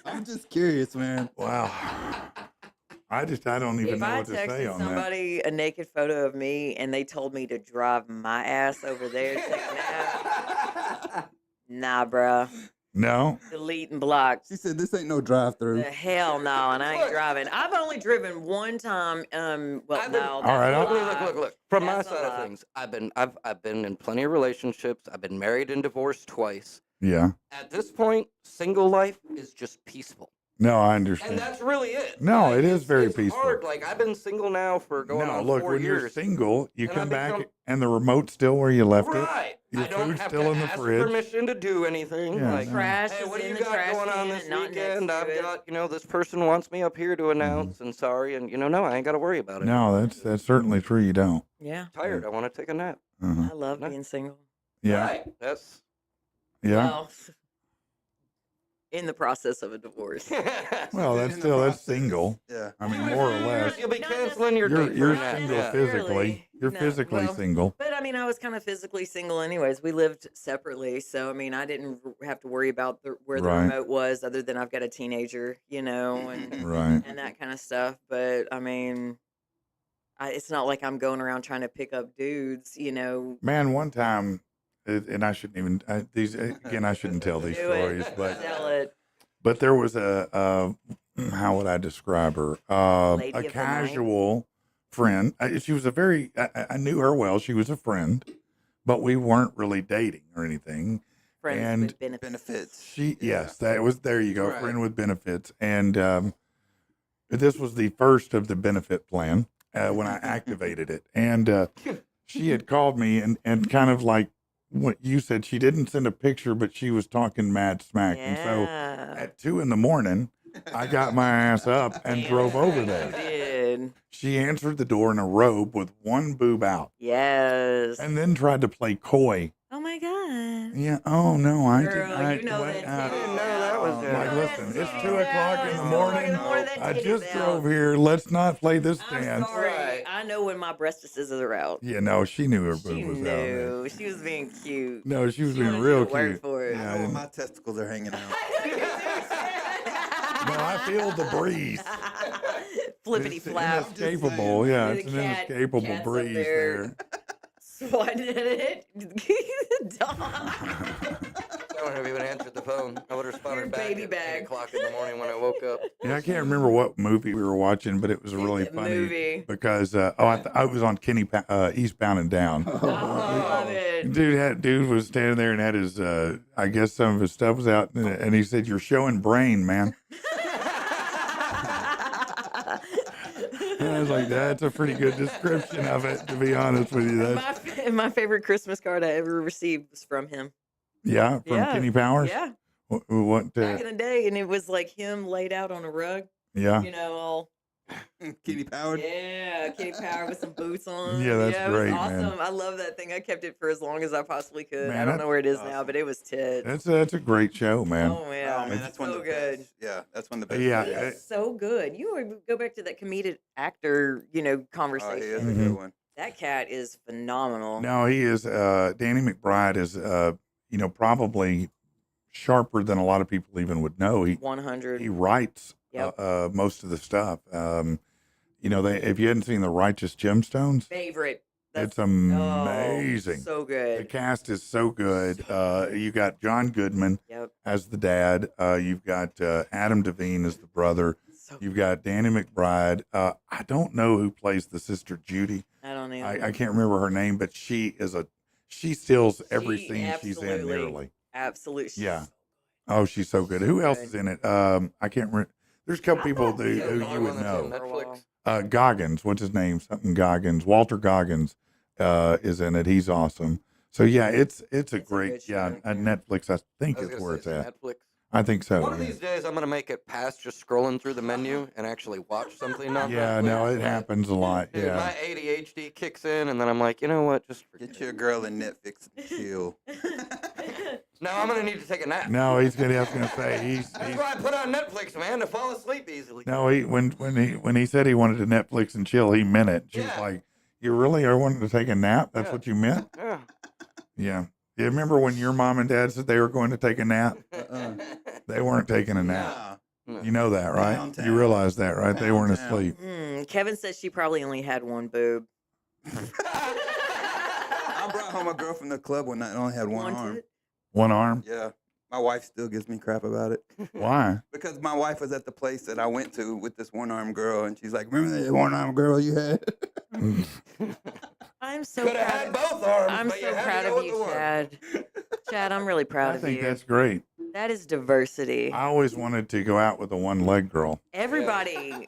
I'm just curious, man. Wow. I don't even If know I what to say texted on that. somebody a naked photo of me and they told me to drive my ass over there to take a nap, nah, bruh. No, Delete and block. She said, this ain't no drive-through. The hell no, and I ain't Look. driving. I've only driven one time. Well, I've been- no. All right, that's a Look, lie. look. From my That's a side of lie. things, I've been in plenty of relationships. I've been married and divorced twice. yeah, At this point, single life is just peaceful, no, I and understand. that's really it. No, Like, it is very it's peaceful. Hard. Like I've been single now for going No, on look, 4 when you're years. single, you and I come back become- and the remote's still where you left it. Right. Your I don't food's have still to in the ask fridge. permission to do anything. Yeah, like, no. Trash hey, is what do in you the got trash going on can this and not weekend? next to I've it. got, this person wants me up here to announce, and sorry, and no, I ain't got to worry about it. No, that's certainly true. You don't. Yeah, Tired. I want to take a nap. Uh-huh. I love No. being single. Yeah, Right. That's. yeah. Well, in the process of a divorce. Well, that's In the still that's process. single. Yeah. I mean, more or less. You'll be Not canceling your date for You're a nap. single Yeah. physically. You're No, physically well, single. But I mean, I was kind of physically single, anyways. We lived separately, so I mean, I didn't have to worry about where the Right. remote was, other than I've got a teenager, and Right. and that kind of stuff. But I mean, it's not like I'm going around trying to pick up dudes, Man, one time, and I shouldn't even I shouldn't tell these Do stories, it. but Tell it. there was a how would I describe her? Lady A of the night? casual friend. She was I knew her well. She was a friend, but we weren't really dating or anything. Friends And with benefits. Benefits. Yes, that was, there you go, Right. friend with benefits. And this was the first of the benefit plan when I activated it. And she had called me and kind of like what you said, she didn't send a picture, but she was talking mad smack. And so Yeah. at 2 a.m, I got my ass up and Damn drove over right there. You did. She answered the door in a robe with one boob out Yes. and then tried to play coy. Oh my God. Yeah. Oh, no, I Girl, didn't. you know what, that I didn't know that was I'm it. like, Oh, listen, that's it's titties 2 o'clock out. in the It's 2 o'clock morning. in the morning, that I titties just out. drove here. Let's not play this I'm dance. sorry. Right. I know when my breastises are out. Yeah, no, she knew her She boob was out there. knew. She was being cute. No, she was She being wanted real you to work cute. for it. I Yeah, know I when didn't- my testicles are hanging out. no, I feel the breeze. Flippity It's flap. inescapable. Yeah, The it's an cat- inescapable cat's up breeze there. there. Swatting at it. Dog. I wouldn't have even answered the phone. I would have responded Your back baby at bag. 8 o'clock in the morning when I woke up. Yeah, I can't remember what movie we were watching, but it was really The funny movie. because I was on Eastbound and Down. I love it. Dude was standing there and had his I guess some of his stuff was out, and he said, "You're showing brain, man." And I was like, "That's a pretty good description of it, to be honest with you." That's My favorite Christmas card I ever received was from him. yeah, from Yeah. Kenny Powers. Yeah. What? Back in the day, and it was like him laid out on a rug, Yeah. all Kitty Powered. Yeah, Kitty Power with some boots on. Yeah, that's it great, was man. awesome. I love that thing. I kept it for as long as I possibly could. Man, I don't that- know where it is now, but it was tits. That's a great show, man. Oh yeah, Oh man, that's one so of the good. best. Yeah, that's one of the best. Yeah, He shows. is so good. You would go back to that comedic actor, Oh, he is conversation. a good one. That cat is phenomenal. No, he is. Danny McBride is, probably sharper than a lot of people even would know. He 100. writes Yep. most of the stuff. If you hadn't seen The Righteous Gemstones, Favorite. it's amazing. So The good. cast is so good. You got John Goodman Yep. as the dad. You've got Adam Devine as the brother. So You've got Danny McBride. I don't know who plays the sister Judy. I don't know. I can't remember her name, but she steals every She scene she's in absolutely- nearly. Absolutely. Yeah. Oh, she's so good. Who else is in it? I can't remember. There's a couple people who Yeah, you the would one that's on know. Netflix. Goggins, what's his name? Something Goggins. Walter Goggins is in it. He's awesome. So yeah, it's a It's a great good yeah. show. Netflix, I think I was is gonna where say, it's is it at. Netflix. I think so. One of yeah. these days, I'm gonna make it past just scrolling through the menu and actually watch something. On Yeah, Netflix. no, it happens a lot. Dude, Yeah. my ADHD kicks in, and then I'm like, you know what? Just forget Get your girl in Netflix and chill. No, I'm gonna need to take a nap. No, he's gonna say he's That's why I put on Netflix, man, to fall asleep easily. no. When he said he wanted to Netflix and chill, he meant it. She was Yeah. like, "You really are wanting to take a nap? That's Yeah. what you meant?" Yeah. Yeah. You remember when your mom and dad said they were going to take a nap? They weren't taking a nap. Nah. You know that, right? Downtown. You realize that, right? They weren't Downtown. asleep. Kevin says she probably only had one boob. I brought home a girl from the club one night and only had one arm. tit? One arm. Yeah. My wife still gives me crap about it. Why? Because my wife was at the place that I went to with this one-armed girl, and she's like, "Remember that one-armed girl you had?" I'm so Could have proud. had both arms. I'm but so you had proud to go of with you, the one. Chad. Chad, I'm really proud I of think you. that's great. That is diversity. I always wanted to go out with a one-leg girl. Everybody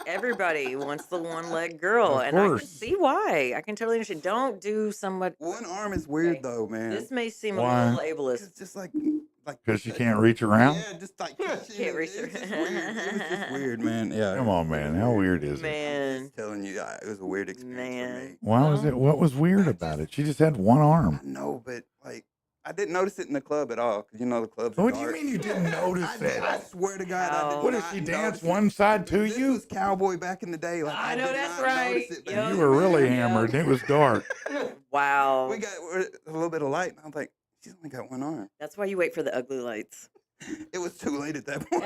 wants the one-leg girl, Of and I course. can see why. I can totally understand. Don't do somebody. One arm is weird Okay. though, man. This may seem Why? a little ableist. It's just like Because she can't reach around? Yeah, just like Can't reach It was just her. weird. It was just weird, man. Yeah. Come on, man. How weird is it? Man, Just telling you, it was a weird experience for me. Why was it? What was weird about it? She just had one arm. No, but like I didn't notice it in the club at all because the clubs. What are do you dark. mean you didn't notice I it? swear to God, I did What, not did she notice dance it. one side to This you? was cowboy back in the day. Like, I know did that's not right. notice it back Yup. then, You were really man. hammered and it was dark. wow. We got a little bit of light, and I was like, she's only got one arm. That's why you wait for the ugly lights. It was too late at that point.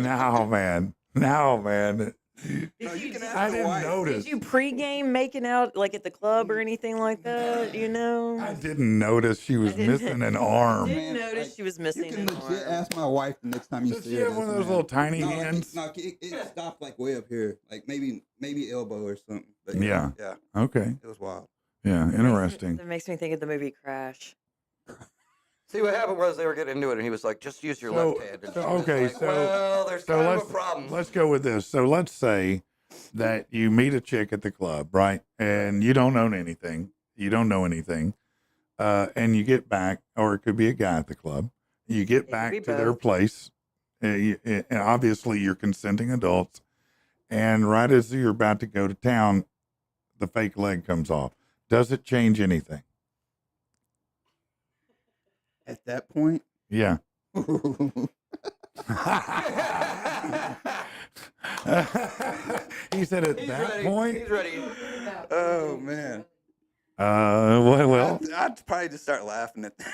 No, man. No, man. No, you can ask I the didn't wife. notice. Did you pregame making out like at the club or anything like that? You know? I didn't notice she was didn't- missing an arm. Didn't Man, notice like, she was You missing can an legit arm. ask my wife the next time you Does see she her. have one of this, those man. little tiny No, hands? it stopped like way up here, like maybe elbow or something. But Yeah. yeah, Okay. it was wild. Yeah, interesting. That makes me think of the movie Crash. See, what happened was they were getting into it, and he was like, just use your So- left hand. And so- she was okay, like, so- well, there's So kind of let's a problem. let's go with this. So let's say that you meet a chick at the club, right? And you don't own anything. You don't know anything. And you get back, or it could be a guy at the club. You get could back be to their both. place. And obviously, you're consenting adults. And right as you're about to go to town, the fake leg comes off. Does it change anything? At that point, Yeah. He said at He's that ready. point. He's ready. oh man, Well, I'd probably just start laughing at that.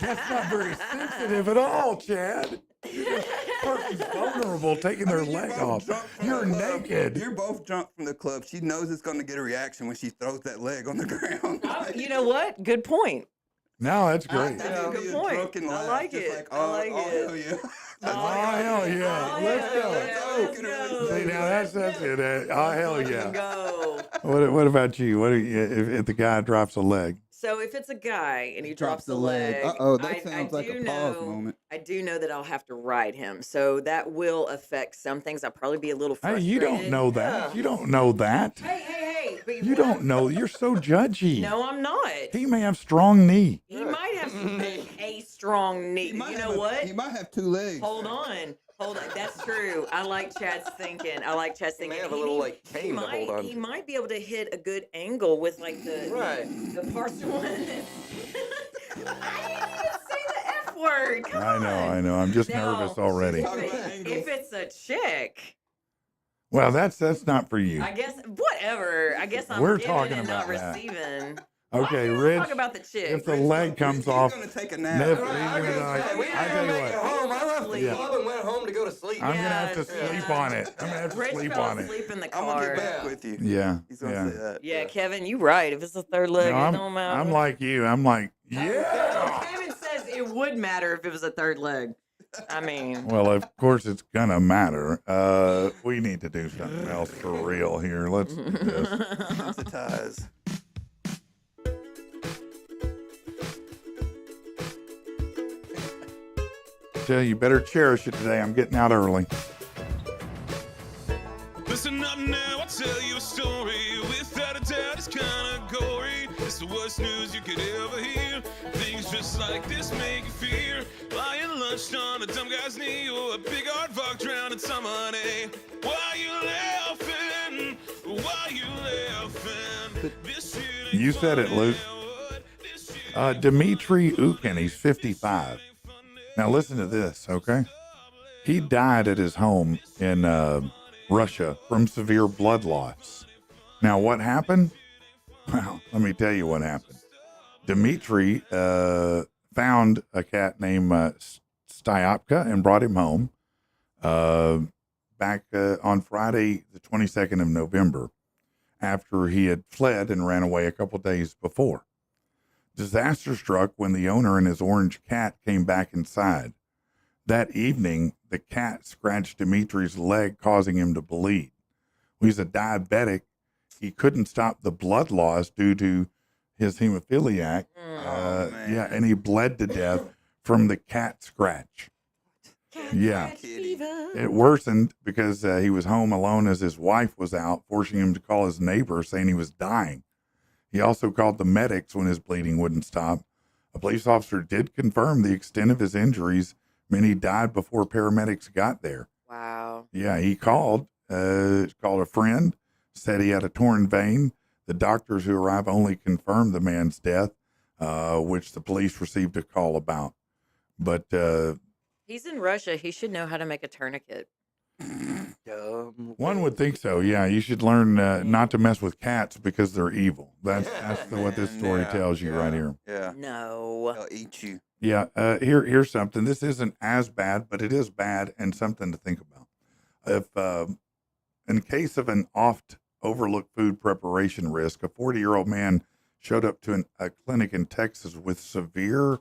that's not very sensitive at all, Chad. Person's vulnerable, taking their You're leg both off. drunk from You're the club. naked. You're both drunk from the club. She knows it's going to get a reaction when she throws that leg on the ground. You know what? Good point. No, that's great. That's a good point. I like it. I like hell it. yeah. Oh, hell yeah. Oh, Let's hell go. yeah, let's go. See, now that's it. Oh, hell yeah. Go. What about you? What if the guy drops a leg? So if it's a guy and he drops the a leg, Uh-oh, that I sounds like do a pause know- moment. I do know that I'll have to ride him, so that will affect some things. I'll probably be a little Hey, frustrated. you don't know that. You don't know that. Hey! But You don't know. You're so judgy. No, I'm not. He may have strong knee. He might have a strong knee. He might You have know what? He might have two legs. Hold on. Hold on, that's true. I like Chad's thinking. I like Chad's He may thinking. have a little like cane to hold on He to. might be able to hit a good angle with like Right. the porcelain. I didn't even say the F word. Come on. I know. I'm just Now, nervous already. If it's a chick, Well, that's not for you. I guess whatever. I guess I'm We're giving talking and not about that. receiving. Okay, Let's Rich. talk about the chick. If the leg comes off, You're gonna take a Nip, nap. you're gonna like, We I tell you make it what, home. I left the Yeah. club and went home to go to sleep. I'm gonna have to Yeah, sleep yeah. on it. I'm gonna have to Rich sleep fell on it. asleep in the I'm gonna car. get back with you. Yeah, He's gonna yeah. say that. Yeah, Kevin, you right. If it's a third leg, No, it don't matter. I'm like you. I'm like, yeah. Kevin says it would matter if it was a third leg. I mean, Well, of course it's gonna matter. We need to do something else for real here. Let's do this. Sensitize. Tell you better cherish it today. I'm getting out early. Listen up now, I'll tell you a story. Without a doubt, it's kinda gory. It's the worst news you could ever hear. Things just like this make you fear. Lying lunched on a dumb guy's knee, or a big hard rock drowned in some honey. Why you laughing? Why you laughing? This shit ain't You said it, funny Luke. now, what? This shit ain't Dmitry Ukin, he's 55. Now listen to this, okay? He died at his home in Russia from severe blood loss. Now what happened? Well, let me tell you what happened. Dmitry found a cat named Styopka and brought him home back on Friday, the 22nd of November, after he had fled and ran away a couple days before. Disaster struck when the owner and his orange cat came back inside. That evening, the cat scratched Dmitry's leg, causing him to bleed. He's a diabetic. He couldn't stop the blood loss due to his hemophiliac. Yeah, and he bled to death from the cat scratch. Yeah. It worsened because he was home alone as his wife was out, forcing him to call his neighbor, saying he was dying. He also called the medics when his bleeding wouldn't stop. A police officer did confirm the extent of his injuries meant he died before paramedics got there. wow. Yeah, he called a friend, said he had a torn vein. The doctors who arrived only confirmed the man's death, which the police received a call about. But He's in Russia. He should know how to make a tourniquet. one would think so. Yeah, you should learn not to mess with cats because they're evil. That's what this story tells you right here. Yeah. No. They'll eat you. Yeah, here's something. This isn't as bad, but it is bad and something to think about. If in case of an oft overlooked food preparation risk, a 40-year-old man showed up to a clinic in Texas with severe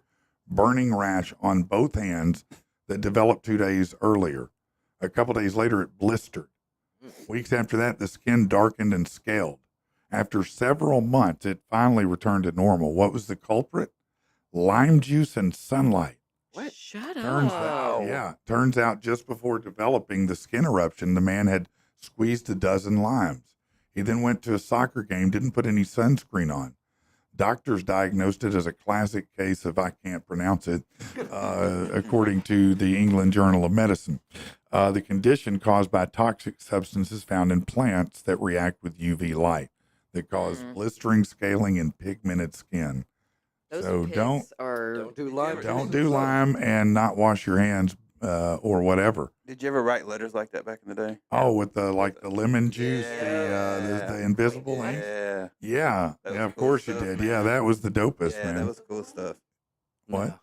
burning rash on both hands that developed 2 days earlier. A couple days later, it blistered. Weeks after that, the skin darkened and scaled. After several months, it finally returned to normal. What was the culprit? Lime juice and sunlight. What? Shut Turns out just before developing the skin eruption, the man had squeezed a dozen limes. He then went to a soccer game, didn't put any sunscreen on. Doctors diagnosed it as a classic case of, I can't pronounce it, according to the England Journal of Medicine. The condition caused by toxic substances found in plants that react with UV light that cause blistering, scaling, and pigmented skin. Those So pigs Don't do lime. don't do lime and not wash your hands or whatever. Did you ever write letters like that back in the day? Oh, with the lemon juice, the invisible ink. Yeah. Yeah, That was yeah, of cool course you stuff, did. man. Yeah, that was the dopest, Yeah, man. that was cool stuff. What?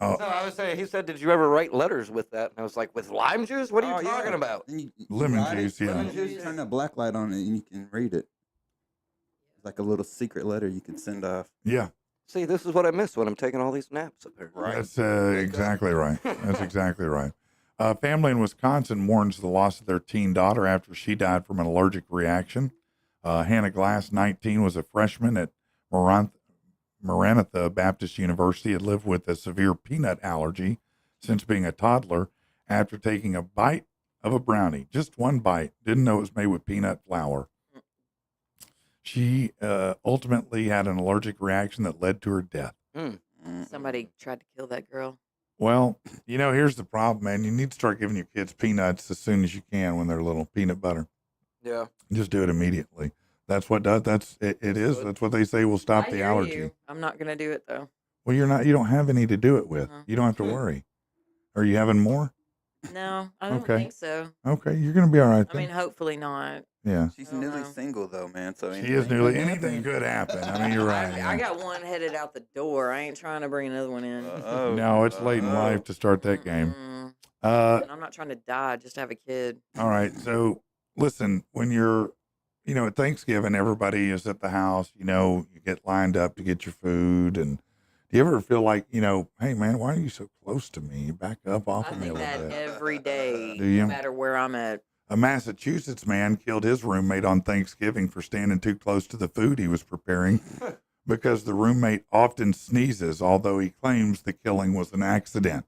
No, Oh, I was saying, he said, did you ever write letters with that? And I was like, with lime juice? What are you talking about? Then you Lemon write it, juice, yeah. Lemon juice, turn that black light on it and you can read it. It's like a little secret letter you can send off. yeah, See, this is what I miss when I'm taking all these naps up here. that's exactly right. That's exactly right. A family in Wisconsin mourns the loss of their teen daughter after she died from an allergic reaction. Hannah Glass, 19, was a freshman at Maranatha Baptist University, had lived with a severe peanut allergy since being a toddler. After taking a bite of a brownie, just one bite, didn't know it was made with peanut flour. She ultimately had an allergic reaction that led to her death. Somebody tried to kill that girl. Well, here's the problem, man. You need to start giving your kids peanuts as soon as you can when they're little. Peanut butter. Yeah. Just do it immediately. That's what does. It is. That's what they say will stop I the hear allergy. you. I'm not gonna do it though. Well, you're not. You don't have any to do it with. You don't have to worry. Are you having more? No, I don't Okay. think so. Okay, you're gonna be all right I then. mean, hopefully not. Yeah. She's don't newly know. single though, man. So She is anything nearly could anything happen. could happen. I mean, you're right. I got one headed out the door. I ain't trying to bring another one in. Uh-oh. No, it's late in Uh-oh. life to start that game. Mm-mm. Uh, And I'm not trying to die just to have a kid. all right. So listen, when you're, at Thanksgiving, everybody is at the house. You get lined up to get your food, and do you ever feel like, hey man, why are you so close to me? Back up off I of me a think little that bit. every day, Do you? no matter where I'm at. A Massachusetts man killed his roommate on Thanksgiving for standing too close to the food he was preparing because the roommate often sneezes, although he claims the killing was an accident.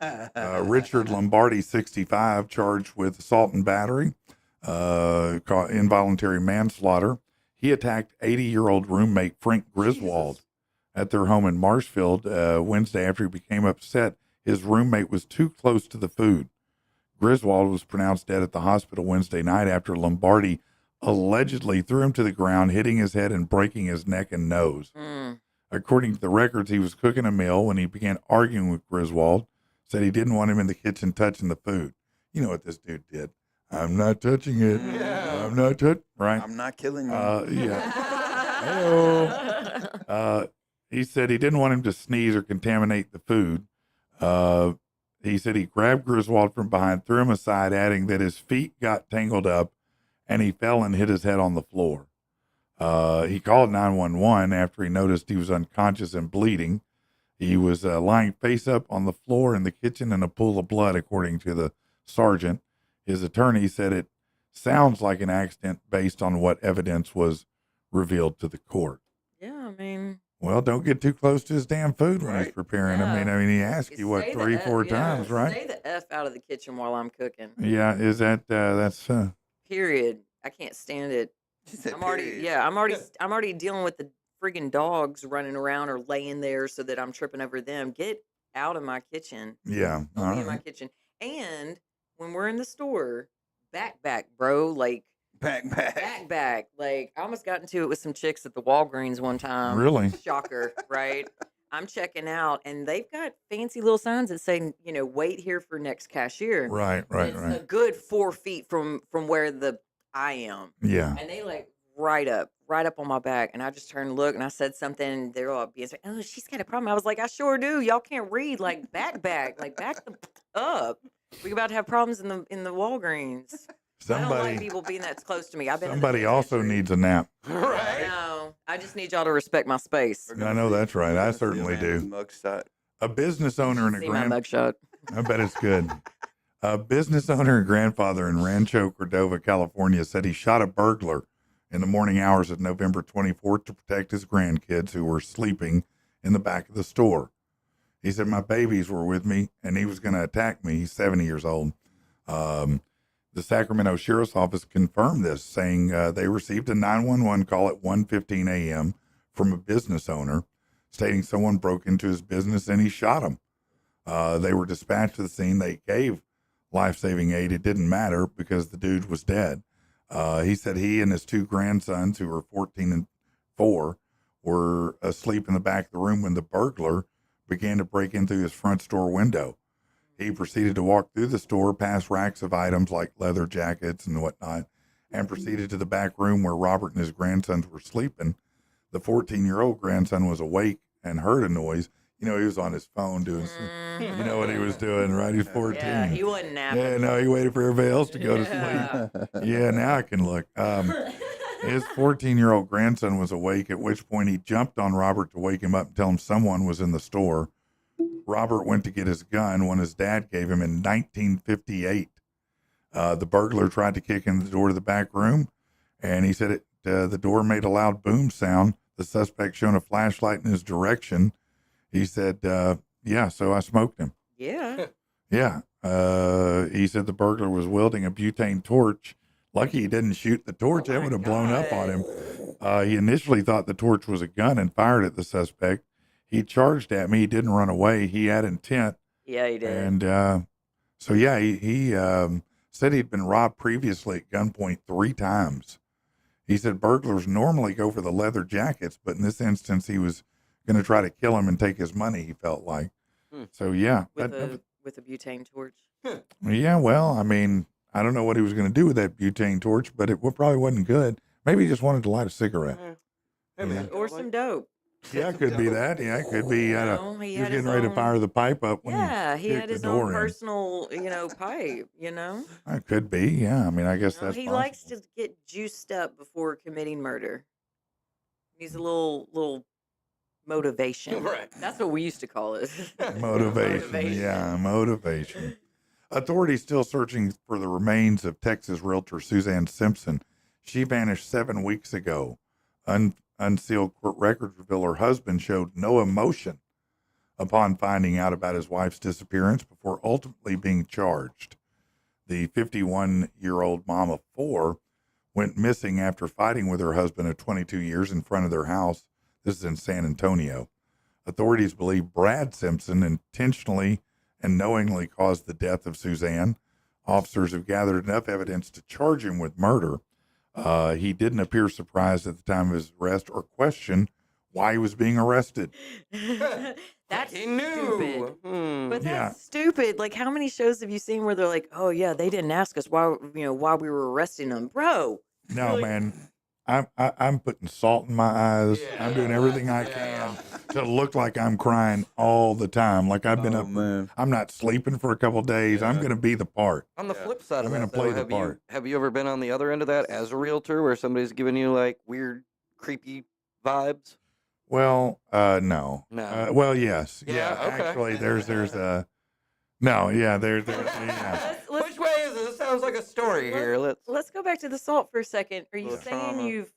Richard Lombardi, 65, charged with assault and battery, involuntary manslaughter. He attacked 80-year-old roommate Frank Griswold at their home in Marshfield Wednesday after he became upset his roommate was too close to the food. Griswold was pronounced dead at the hospital Wednesday night after Lombardi allegedly threw him to the ground, hitting his head and breaking his neck and nose. According to the records, he was cooking a meal when he began arguing with Griswold, said he didn't want him in the kitchen touching the food. You know what this dude did? I'm not touching it. I'm not touching, right? I'm not killing you. Yeah. Hello. He said he didn't want him to sneeze or contaminate the food. He said he grabbed Griswold from behind, threw him aside, adding that his feet got tangled up and he fell and hit his head on the floor. He called 911 after he noticed he was unconscious and bleeding. He was lying face up on the floor in the kitchen in a pool of blood, according to the sergeant. His attorney said it sounds like an accident based on what evidence was revealed to the court. Yeah, I mean, Well, don't get too close to his damn food when he's Right. preparing. Yeah. I mean, he asked you what, stay the 3, F- 4 yeah, times, right? Stay the F out of the kitchen while I'm cooking. Yeah. Is that, that's, Period. I can't stand it. She said, I'm already, period. yeah, I'm already dealing with the friggin' dogs running around or laying there so that I'm tripping over them. Get out of my kitchen. yeah. Don't All be in my right. kitchen. And when we're in the store, back, bro. Like, Back. back. Like, I almost got into it with some chicks at the Walgreens one time. Really? Shocker, right? I'm checking out, and they've got fancy little signs that say, wait here for next cashier. Right, And it's a good 4 feet from where I am. Yeah. And they like right up on my back. And I just turned and looked and I said something. They're all being like, oh, she's got a problem. I was like, I sure do. Y'all can't read. Like back, like back the up. We about to have problems in the Walgreens. I don't like people being that close to me. I've been in the Somebody also penitentiary. needs a nap. I know. I just need y'all to respect my space. I know that's right. I certainly do. Mugshot. A business owner and a See my grand. mugshot. I bet it's good. A business owner and grandfather in Rancho Cordova, California, said he shot a burglar in the morning hours of November 24th to protect his grandkids who were sleeping in the back of the store. He said, my babies were with me and he was going to attack me. He's 70 years old. The Sacramento Sheriff's Office confirmed this, saying they received a 911 call at 1:15 a.m. from a business owner stating someone broke into his business and he shot him. They were dispatched to the scene. They gave life-saving aid. It didn't matter because the dude was dead. He said he and his 2 grandsons, who were 14 and 4, were asleep in the back of the room when the burglar began to break in through his front store window. He proceeded to walk through the store, past racks of items like leather jackets and whatnot, and proceeded to the back room where Robert and his grandsons were sleeping. The 14-year-old grandson was awake and heard a noise. He was on his phone doing some, you know what he was doing, right? He's 14. Yeah, he wasn't napping. Yeah, no, he waited for everybody else to go to Yeah. sleep. Yeah, now I can look. His 14-year-old grandson was awake, at which point he jumped on Robert to wake him up and tell him someone was in the store. Robert went to get his gun, one his dad gave him in 1958. The burglar tried to kick in the door to the back room, and he said the door made a loud boom sound. The suspect shone a flashlight in his direction. He said, yeah, so I smoked him. Yeah. Yeah. He said the burglar was wielding a butane torch. Lucky he didn't shoot the torch. That would have blown up on him. He initially thought the torch was a gun and fired at the suspect. he charged at me. He didn't run away. He had intent. Yeah, he did. And so, yeah, he said he'd been robbed previously at gunpoint 3 times. He said burglars normally go for the leather jackets, but in this instance, he was going to try to kill him and take his money, he felt like. So, yeah. with a butane torch. Yeah, well, I mean, I don't know what he was going to do with that butane torch, but it probably wasn't good. Maybe he just wanted to light a cigarette. Yeah. Or some dope. Yeah, it could be that. Yeah, it could be. He He had was his getting ready to own- fire the pipe up when Yeah, he kicked had the his door own in. personal, pipe, It could be. Yeah, I mean, I guess that's he possible. likes to get juiced up before committing murder. He's a little motivation. Right. That's what we used to call it. Motivation. Yeah, motivation. Authorities still searching for the remains of Texas realtor Suzanne Simpson. She vanished 7 weeks ago. Unsealed court records reveal her husband showed no emotion upon finding out about his wife's disappearance before ultimately being charged. The 51-year-old mom of 4 went missing after fighting with her husband of 22 years in front of their house. This is in San Antonio. Authorities believe Brad Simpson intentionally and knowingly caused the death of Suzanne. Officers have gathered enough evidence to charge him with murder. He didn't appear surprised at the time of his arrest or question why he was being arrested. That's He knew. stupid. But Yeah. that's stupid. Like, how many shows have you seen where they're like, "Oh yeah, they didn't ask us why why we were arresting them, bro"? No, Like- man. I'm putting salt in my eyes. I'm doing everything I can to look like I'm crying all the time. Like I've been up. Man. I'm not sleeping for a couple of days. I'm going to be the part. On the flip side of I'm gonna that, play though, the part. have you ever been on the other end of that as a realtor, where somebody's giving you like weird, creepy vibes? Well, no. No. Well, yes. Yeah, okay. Actually, there's a. No, yeah, there's yeah. Let's- Which way is it? This sounds like a story here. Let's go back to the salt for a second. Are you Little saying trauma. you've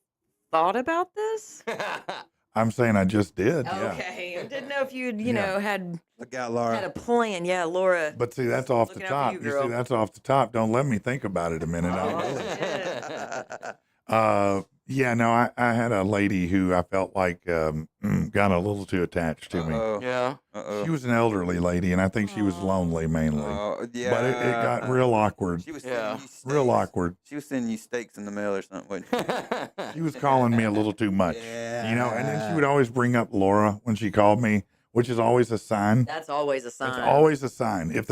thought about this? I'm saying I just did. Yeah. Okay, I didn't know if you'd Yeah. had Look out, Laura. a plan. Yeah, Laura. But see, that's off the Looking out for top. you, You see, girl. that's off the top. Don't let me think about it a minute. Yeah, no, I had a lady who I felt like got a little too attached to me. Uh-oh. Yeah. Uh-oh. She was an elderly lady, and I think she was lonely mainly. Yeah. But it got real awkward. She was Yeah. sending you Real steaks. awkward. She was sending you steaks in the mail or something. wasn't She was calling me a little too much. Yeah. You know, and then she would always bring up Laura when she called me, which is always a sign. That's always a sign. It's always a sign. If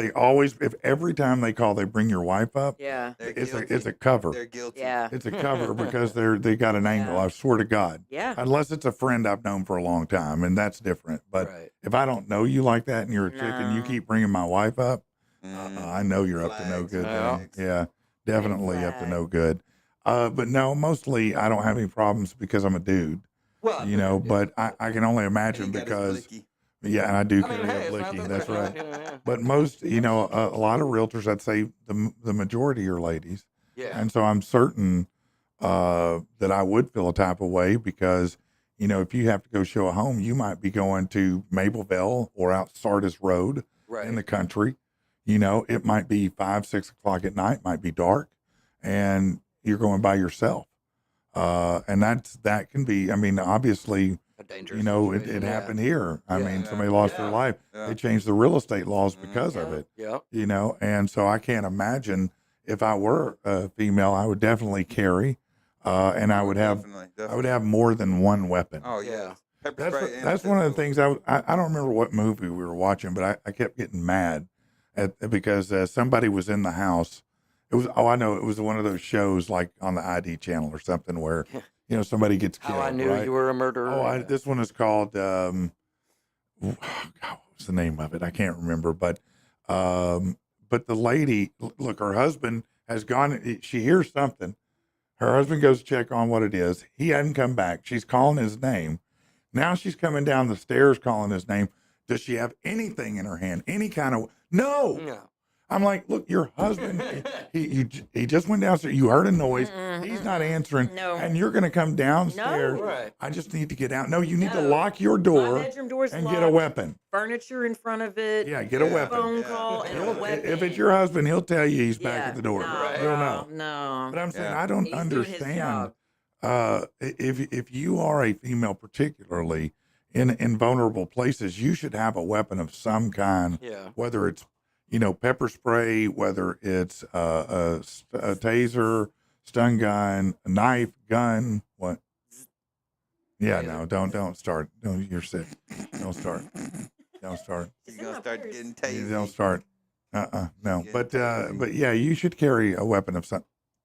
every time they call, they bring your wife up, Yeah. They're it's guilty. a cover. They're guilty. Yeah. It's a cover because they got an angle. Yeah. I swear to God. Yeah. Unless it's a friend I've known for a long time, and that's different. But Right. if I don't know you like that and you're a chick and you No. keep bringing my wife up, Mm. I know you're up to no Flags. good. Yeah. then. Yeah, definitely up to flag. no good. But no, mostly I don't have any problems because I'm a dude, Well, you know. But I can only He imagine got his because blicky. yeah, and I do I mean, carry hey, a it's not blicky. that That's they're right. not, yeah. But most, you know, a lot of realtors, I'd say the majority are ladies. Yeah. And so I'm certain that I would feel a type of way because, you know, if you have to go show a home, you might be going to Mableville or out Sardis Road Right. in the country. You know, it might be 5, 6 o'clock at night, might be dark, and you're going by yourself. And that can be, I mean, obviously, A dangerous you know, it situation, yeah. happened here. I Yeah. mean, somebody lost their Yeah. life. Yeah. They changed the real estate laws Mhm. because of Yeah. it, Yeah. you know, and so I can't imagine if I were a female, I would definitely carry, and I would have Definitely. more than one weapon. Oh Yeah. yeah. Pepper spray and That's one of the pistol. things I don't remember what movie we were watching, but I kept getting mad because somebody was in the house. It was I know it was one of those shows like on the ID channel or something where you know somebody gets killed. How I knew right? you were a murderer. This one is called God, what was the name of it? I can't remember, but the lady, look, her husband has gone. She hears something. Her husband goes to check on what it is. He hadn't come back. She's calling his name. Now she's coming down the stairs calling his name. Does she have anything in her hand? Any kind of no? No. I'm like, look, your husband, he just went downstairs. You heard a noise. He's not answering. No. And you're going to come downstairs. No. Right. I just need to get out. No, you need to No. lock your My door bedroom door's and locked. get a weapon. Furniture in front of it. Yeah, get a Yeah. weapon. Phone Yeah. call and a weapon. If it's your husband, he'll tell you he's back Yeah. at the door. No, He'll know. No. But I'm saying Yeah. I don't He's doing his understand. job. If you are a female, particularly in vulnerable places, you should have a weapon of some kind. Yeah. Whether it's pepper spray, whether it's a taser, stun gun, a knife, gun. What? Yeah, no, don't start. No, you're sick. Don't start. Don't start. You're gonna start getting You tased. don't start. No. Get But tased. yeah, you should carry a weapon of some.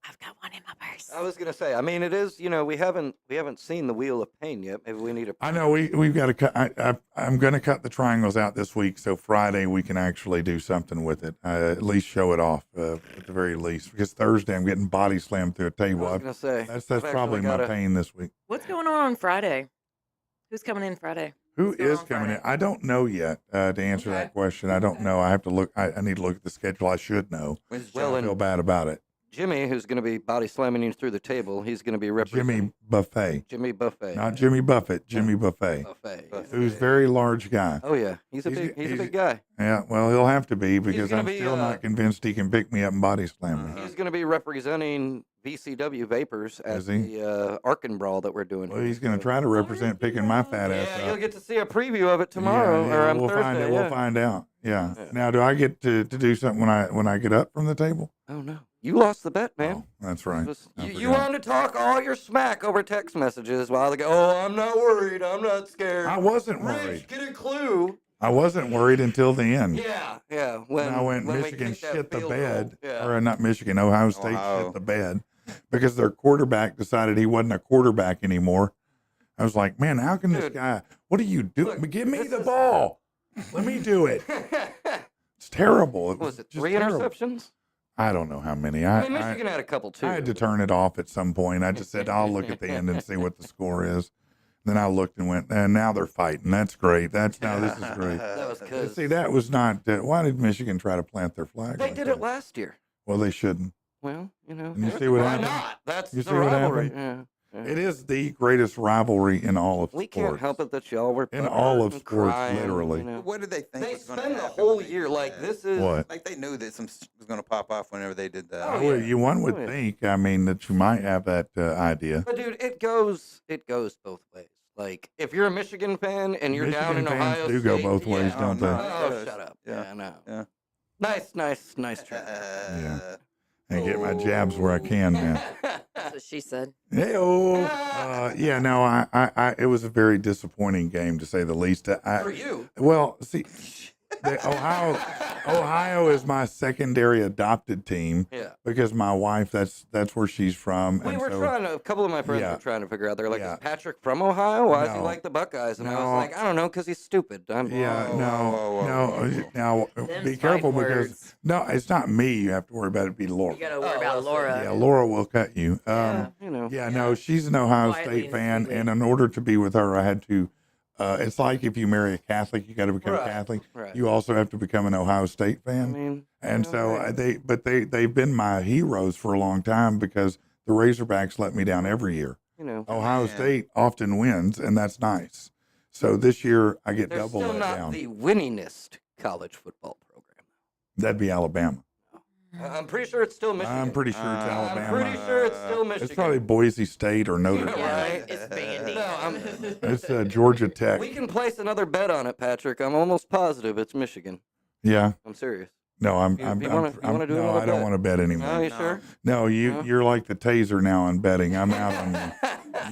I've got one in my purse. I was gonna say. I mean, it is. We haven't seen the Wheel of Pain yet. Maybe we need to. I know we've got to cut. I'm going to cut the triangles out this week, so Friday we can actually do something with it. At least show it off at the very least. Because Thursday I'm getting body slammed through a I table. was gonna say. That's I've probably actually my gotta- pain this week. What's going on Friday? Who's coming in Friday? Who What's going is on coming in? Friday? I don't know yet. To answer that question, I don't know. I have to look. I need to look at the schedule. I should know. When's Well, I John? feel bad about it. Jimmy, who's gonna be body slamming you through the table, he's gonna be representing Jimmy Buffet, Jimmy Buffet. not Jimmy Buffett. Jimmy Buffet, Buffet. who's a very large guy. Oh yeah, he's a He's- big guy. Yeah, well, he'll have to be because gonna I'm be, still not convinced he can pick me up and body slam me. He's gonna be representing VCW Vapors at Is he? the Arkin Brawl that we're doing. Well, here. he's going to try to represent picking my fat ass Yeah, up. you'll get to see a preview of it tomorrow or on we'll Thursday. find it. yeah. We'll find out. Yeah. Yeah. Now, do I get to do something when I get up from the table? Oh no, you lost the bet, man. Oh, that's right. I You forgot. wanted to talk all your smack over text messages while they go, oh, I'm not worried. I'm not scared. I wasn't Rich, worried. get a clue. I wasn't worried until the end. Yeah. When I went when we Michigan kicked that shit the field bed, goal. Yeah. or not Michigan, Ohio State Ohio. shit the bed because their quarterback decided he wasn't a quarterback anymore. I was like, man, how can this Dude, guy? What are you doing? look, Give me this the is- ball. Let me do it. It's terrible. What was it just 3 terrible. interceptions? I don't know how many. I mean, Michigan had a couple too. I had to turn it off at some point. I just said, I'll look at the end and see what the score is. Then I looked and went, and now they're fighting. That's great. This is great. That was because See, that was not, why did Michigan try to plant their flag? they like did that? it last year. Well, they shouldn't. Well, And you see what why happened? not? That's You the see what rivalry. happened? Yeah. It is the greatest rivalry in all of We sports. can't help it that y'all were In all of and sports, crying, literally. What did they think They was going to spend happen? the whole when they year did like that? this is What? Like they knew that some shit was going to pop off whenever they did that. Oh, Well, yeah. one would Oh, yeah. think, I mean, that you might have that idea. But dude, it goes both ways. Like if you're a Michigan fan and you're down Michigan in fans Ohio do State, go both ways, yeah. don't they? Oh, Yes. shut up. Yeah. Yeah, no. Yeah. Nice try. Yeah. And get my jabs where I can, man. That's what she said. Hey-oh. Yeah, no, I it was a very disappointing game to say the least. For you. Well, see, Ohio is my secondary adopted team Yeah. because my wife, that's where she's from. We and were so, trying to, a couple of my friends Yeah. were trying to figure out. They're like, Yeah. is Patrick from Ohio? Why does he No. like the Buckeyes? And I was No. like, I don't know, because he's stupid. Yeah, Whoa, no, whoa, whoa, no. whoa, whoa. Now, Them's be careful fighting because words. no, it's not me. You have to worry about it. It'd be Laura. You got to worry Oh, about well, so- Laura. Yeah, Laura will cut you. you know. Yeah, no, she's an Ohio Quietly State and fan, sweetly. and in order to be with her, I had to. It's like if you marry a Catholic, you got to become Right, Catholic. right. You also have to become an Ohio State I fan. mean, And you know, so hey, they've been my heroes for a long time because the Razorbacks let me down every year. you know, Ohio Man. State often wins, and that's nice. So this year I get they're double still let not down. the winningest college football program. That'd be Alabama. I'm pretty sure it's still Michigan. I'm pretty sure it's Alabama. I'm pretty sure it's still Michigan. It's probably Boise State or Notre Yeah, Dame. right. It's Vandy. No, It's Georgia Tech. we can place another bet on it, Patrick. I'm almost positive it's Michigan. Yeah. I'm serious. No, I'm. You I'm. wanna do no, another I don't bet? want to bet anymore. No, you sure? No, No? you're like the taser now on betting. I'm out on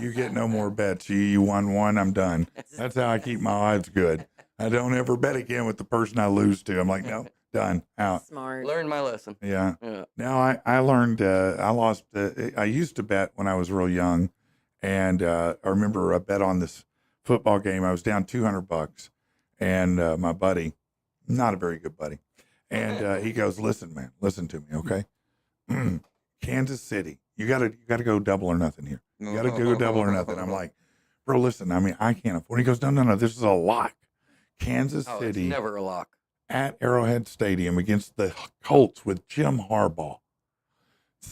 you. You get no more bets. You won one. I'm done. That's how I keep my odds good. I don't ever bet again with the person I lose to. I'm like, no, done, out. Smart. Learned my lesson. Yeah. Yeah. Now I learned. I lost. I used to bet when I was real young, and I remember a bet on this football game. I was down $200, and my buddy, not a very good buddy, and he goes, "Listen, man, listen to me, okay? Kansas City, you gotta go double or nothing here. You gotta go double or nothing." I'm like, "Bro, listen, I mean, I can't afford." He goes, "No, this is a lock. Kansas Oh, City it's never a lock. at Arrowhead Stadium against the Colts with Jim Harbaugh.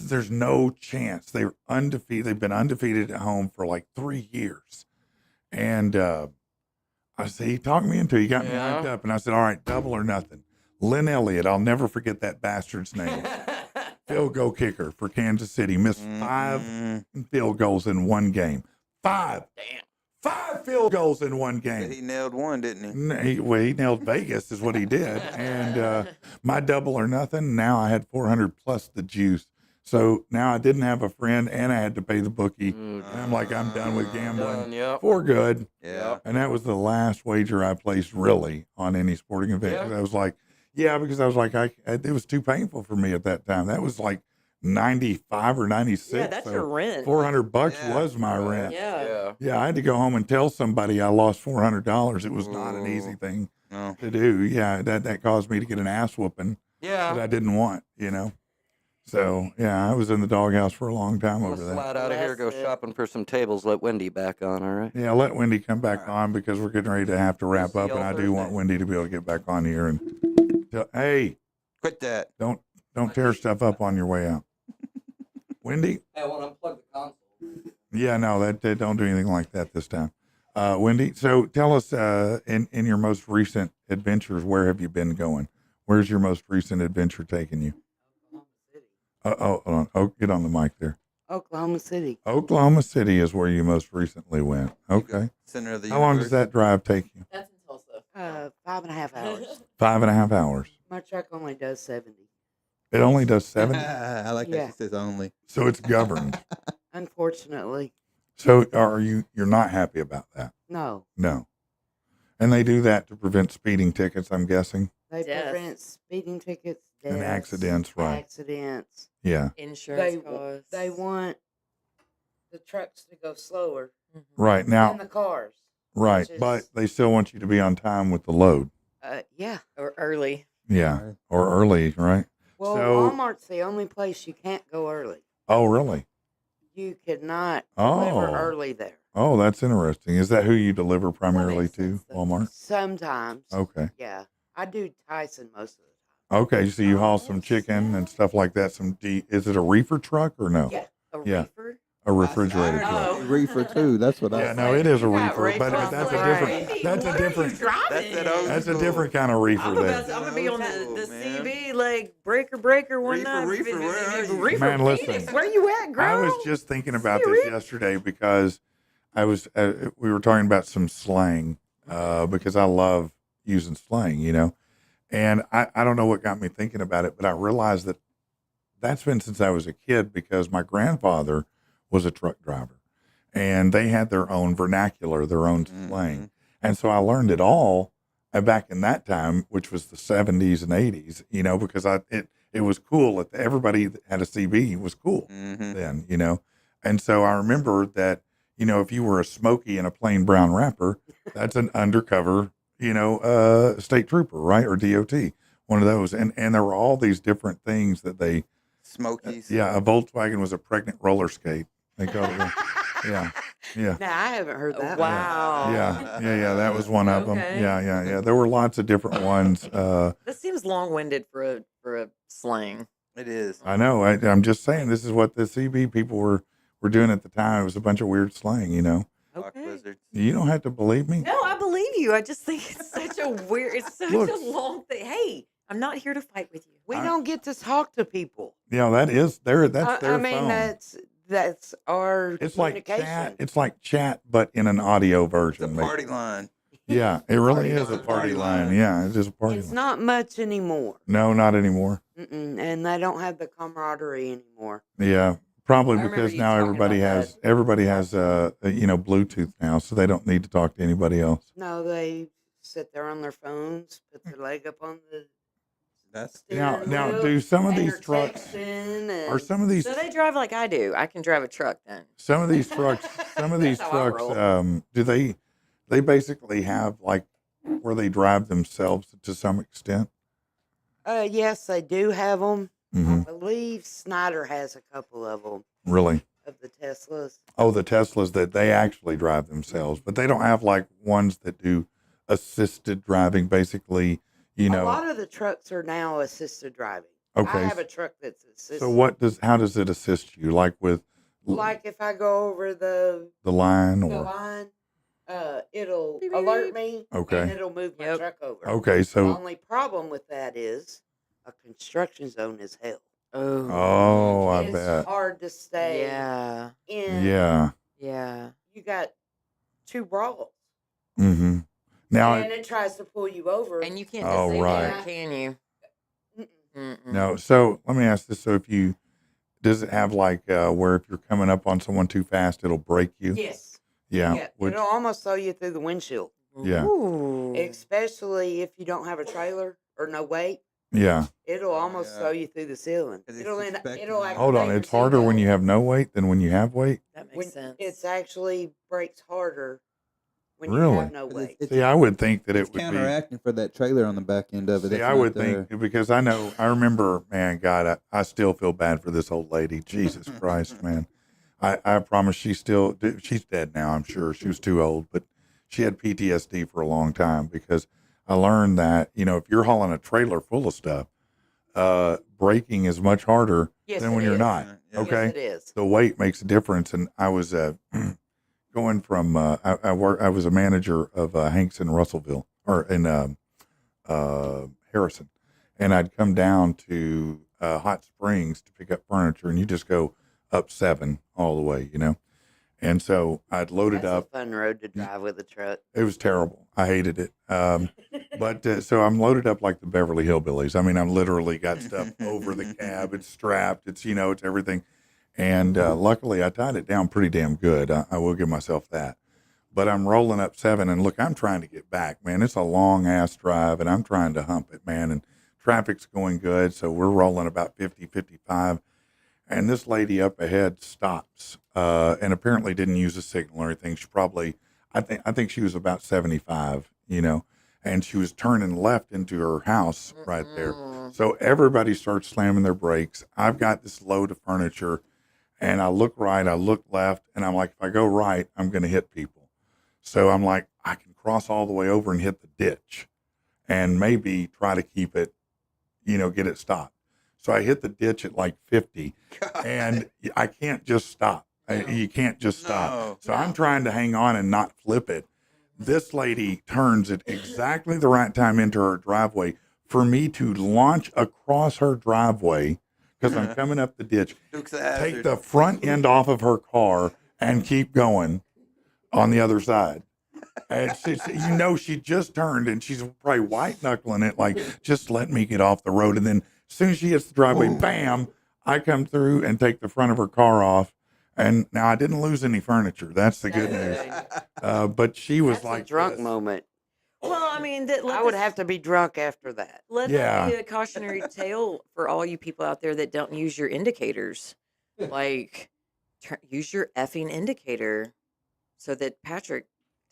There's no chance. They're undefeated. They've been undefeated at home for like 3 years." And I said, he talked me into it. He got me Yeah. hyped up. And I said, all right, double or nothing. Lynn Elliott, I'll never forget that bastard's name. Field goal kicker for Kansas City. Missed 5 field goals in one game. 5. Damn. 5 field goals in one But game. he nailed one, didn't he? Well, he nailed Vegas is what he did. And my double or nothing, now I had 400 plus the juice. So now I didn't have a friend and I had to pay the bookie. And I'm like, I'm done with gambling Done, yep. for good. Yeah. And that was the last wager I placed really on any sporting event. 'Cause I was like, because I was like, it was too painful for me at that time. That was like 95 or 96. Yeah, that's your rent. $400 Yeah. was my rent. Yeah. Yeah, I had to go home and tell somebody I lost $400. It was not an easy thing No. to do. Yeah, that caused me to get an ass whooping that Yeah. I didn't want, So, yeah, I was in the doghouse for a long time I'm over gonna that. slide out of here, go Bless it. shopping for some tables, let Wendy back on, all right? Yeah, let Wendy come back on because we're getting ready to have to wrap see up, and y'all I do want Thursday. Wendy to be able to get back on here and hey, Quit that. don't tear stuff up on your way out. Wendy? Hey, I want to unplug the console. Yeah, no, that don't do anything like that this time. Wendy, so tell us in your most recent adventures, where have you been going? Where's your most recent adventure taking you? Hold on. Oh, get on the mic there. Oklahoma City. Oklahoma City is where you most recently went. Okay. Center of the How long does universe. that drive take you? That's in Tulsa. 5.5 hours. 5.5 hours. My truck only does 70. It only does 70. I like Yeah. that she says only. So it's governed. Unfortunately, So you're not happy about that? no. No. And they do that to prevent speeding tickets, I'm guessing. They Death. prevent speeding tickets, And deaths, accidents, right. Accidents. Yeah. Insurance costs. They want the trucks to go slower Right. than Now, the cars. right. which But is- they still want you to be on time with the load. Yeah. Or early. Yeah. Right. Or early, right? Well, So- Walmart's the only place you can't go early. Oh, really? You could not Oh. deliver early there. Oh, that's interesting. Is that who you deliver primarily makes to? sense, though. Walmart? Sometimes. Okay. Yeah. I do Tyson most of the Okay. So you haul some Oh, chicken and stuff like that. Is it a reefer truck or no? time. Yeah. A Yeah. reefer? A refrigerated I truck. Oh. reefer too. That's what Yeah, I. no, it is a You got reefer, but reefer that's a on different. Friday. That's a What are you different. driving That's that in? old That's a school. different kind of reefer. I'm There. gonna be on the Old school, man. CB like breaker one Reefer, night. reefer, where are you? Reefer Man, listen. Phoenix, where you at, girl? I was just thinking about this Serious? yesterday because I was we were talking about some slang because I love using slang, and I don't know what got me thinking about it, but I realized that that's been since I was a kid because my grandfather was a truck driver, and they had their own vernacular, their own slang, and so I learned it all back in that time, which was the 70s and 80s, because it was cool. Everybody that had a CB was cool then, and so I remember that. If you were a Smokey in a plain brown wrapper, that's an undercover, state trooper, right? Or DOT, one of those. And there were all these different things that they, Smokies. a Volkswagen was a pregnant roller skate. They called it. Yeah. Now, I haven't heard that. Wow. Yeah. That was one of them. Okay. Yeah. There were lots of different ones. That seems long-winded for a slang. It is. I know. I'm just saying, this is what the CB people were doing at the time. It was a bunch of weird slang, Rock Okay. lizards. You don't have to believe me. No, I believe you. I just think it's such a weird. It's such Look. a long thing. Hey, I'm not here to fight with you. We don't get to talk to people. That is that's their I mean, phone. that's our It's like communication. chat. It's like chat, but in an audio It's a version. party line. Yeah, it really is a It's a party party line. line. Yeah, it's just a party It's line. not much anymore. No, not anymore. And they don't have the camaraderie anymore. Yeah, probably I remember because you now talking about everybody has Bluetooth now, so they don't need to talk to anybody else. No, they sit there on their phones, put their leg up on the That's steering Now, wheel, do some of and these are trucks texting and- are some of these So they drive like I do. I can drive a truck then. some of these trucks That's how I roll. do they basically have like where they drive themselves to some extent? Yes, they do have them. Hmm. I believe Snyder has a couple of them, Really? of the Teslas. Oh, the Teslas that they actually drive themselves, but they don't have like ones that do assisted driving. Basically, A lot of the trucks are now assisted driving. Okay. I have a truck that's assisted. So how does it assist you? Like with Like if I go over the line the or line, it'll Beep, beep, alert beep. me. Okay. And it'll move my Yep. truck over. okay, The so only problem with that is a construction zone is hell. oh, I It's bet. hard to stay Yeah. in. Yeah. Yeah. You got two bras. Mm-hmm. Now, And it tries to pull you over. And you can't Oh, disable right. it, can you? Mm-mm. Mm-mm. no. So let me ask this: so if you does it have like where if you're coming up on someone too fast, it'll break you? Yes. Yeah. Yeah. Which, It'll almost throw you through the windshield. Yeah. Ooh. Especially if you don't have a trailer or no weight. yeah. It'll almost throw you through the ceiling. 'Cause it's It'll expecting it'll you. Hold on. activate It's your harder when seatbelt. you have no weight than when you have weight. That makes When sense. it's actually breaks harder when you Really? have no 'Cause weight. See, I would think that it It's would be. counteracting for that trailer on the back end of it. See, that's I not would there. think because I remember, man, God, I still feel bad for this old lady. Jesus Christ, man. I promise she's dead now, I'm sure. She was too old, but she had PTSD for a long time because I learned that, if you're hauling a trailer full of stuff, braking is much harder Yes, than it when you're is. not. Yeah. Okay. Yes, it is. The weight makes a difference. And I was going from, I was a manager of Hanks in Russellville or in Harrison. And I'd come down to Hot Springs to pick up furniture, and you just go up 7 all the way, And so I'd loaded That's up. a fun road to drive with a truck. It was terrible. I hated it. But so I'm loaded up like the Beverly Hillbillies. I mean, I'm literally got stuff over the cab. It's strapped. It's, it's everything. And luckily, I tied it down pretty damn good. I will give myself that. But I'm rolling up 7, and look, I'm trying to get back, man. It's a long ass drive, and I'm trying to hump it, man. And traffic's going good, so we're rolling about 50, 55. And this lady up ahead stops, and apparently didn't use a signal or anything. She probably, I think she was about 75, and she was turning left into her house right there. So everybody starts slamming their brakes. I've got this load of furniture, and I look right, I look left, and I'm like, if I go right, I'm going to hit people. So I'm like, I can cross all the way over and hit the ditch and maybe try to keep it, get it stopped. So I hit the ditch at like 50, and I can't just stop. You can't just stop. No. So I'm trying to hang on and not flip it. This lady turns at exactly the right time into her driveway for me to launch across her driveway because I'm coming up the ditch, Dukes of take Hazzard. the front end off of her car and keep going on the other side. And she just turned, and she's probably white knuckling it, like, just let me get off the road. And then as soon as she hits the driveway, bam, I come through and take the front of her car off. And now I didn't lose any furniture. That's the good news. But she was That's like a drunk this. moment. Well, I mean, I would have to be drunk after that. Let Yeah. that be a cautionary tale for all you people out there that don't use your indicators. Like, use your effing indicator so that Patrick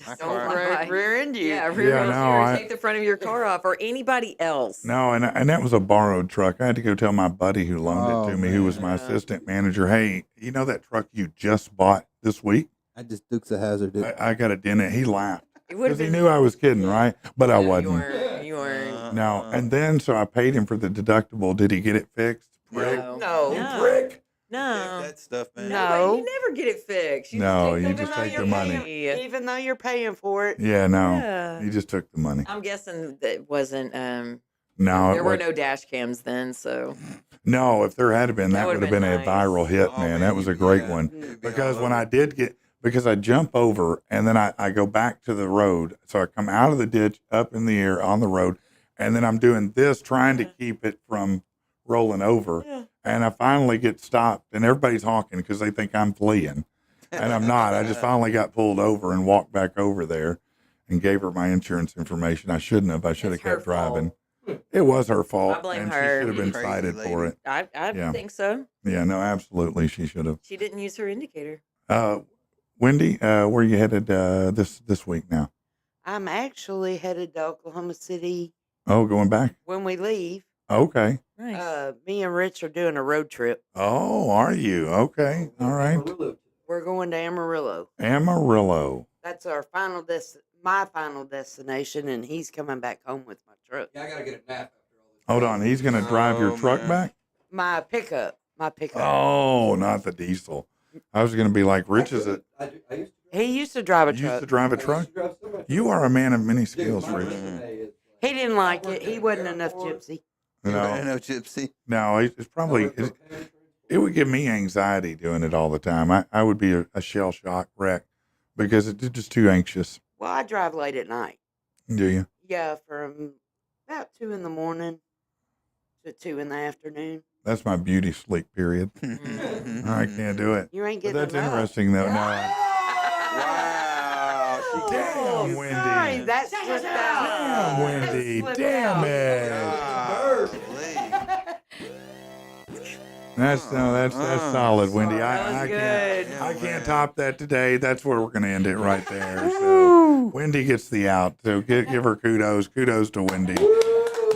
My don't car- fly by. Rear end you. Yeah, rear Yeah, end no, you or I- take the front of your car off, or anybody else. No, and that was a borrowed truck. I had to go tell my buddy who loaned it to Oh, me, who was my man. assistant manager, hey, that truck you just bought this week? I just Dukes of Hazzard it. I got a dent in it. He laughed It would because have he been. knew I was kidding, right? But I No, wasn't. You weren't. No, and then so I paid him for the deductible. Did he get it fixed? Prick. No. No. No. Prick. No. That stuff, man. No. You never get it fixed. No, just you take just the take the money. money. Even though you're paying for it. Yeah, no. Yeah. He just took the money. I'm guessing that wasn't. No, There were what- no dash cams then, so no. If there had been, That that would would've have been been a nice. viral hit, Oh, man. man, That was a you'd be, great uh, one. you'd be Because all when I over. did because I jump over and then I go back to the road. So I come out of the ditch, up in the air on the road, and then I'm doing this, trying to keep it from rolling over. Yeah. And I finally get stopped, and everybody's honking because they think I'm fleeing. And I'm not. I just finally got pulled over and walked back over there and gave her my insurance information. I shouldn't have. I should have It's her kept driving. fault. It was her fault. I blame and her. she should have been Crazy cited for lady. it. I Yeah. think so. Yeah, no, absolutely. She should have. She didn't use her indicator. Wendy, where are you headed this week now? I'm actually headed to Oklahoma City Oh, going back? when we leave. Okay. Nice. Me and Rich are doing a road trip. Oh, are you? Okay. All right. We're going to Amarillo. Amarillo. That's our my final destination, and he's coming back home with my truck. Yeah, I gotta get a nap after all this. Hold on. He's going to drive your Oh, truck man. back? My pickup. Oh, not the diesel. I was going to be like, Rich is it? He used to drive a You used truck. to drive a truck? You are a man of many skills, Rich. He didn't like it. He wasn't enough gypsy. No, No gypsy. no, it's probably, it would give me anxiety doing it all the time. I would be a shell shock wreck because it's just too anxious. Well, I drive late at night. Do you? Yeah, from about 2 in the morning to 2 in the afternoon. That's my beauty sleep period. I can't do it. You ain't But getting that's enough. interesting, though. No, Wow. She damn, Wendy. Sorry, that slipped out. Damn, Wendy. Slipped Damn out. it. That's solid, Wendy. I can't top that today. That's where we're going to end it right there. So Wendy gets the out. So give her kudos. Kudos to Wendy.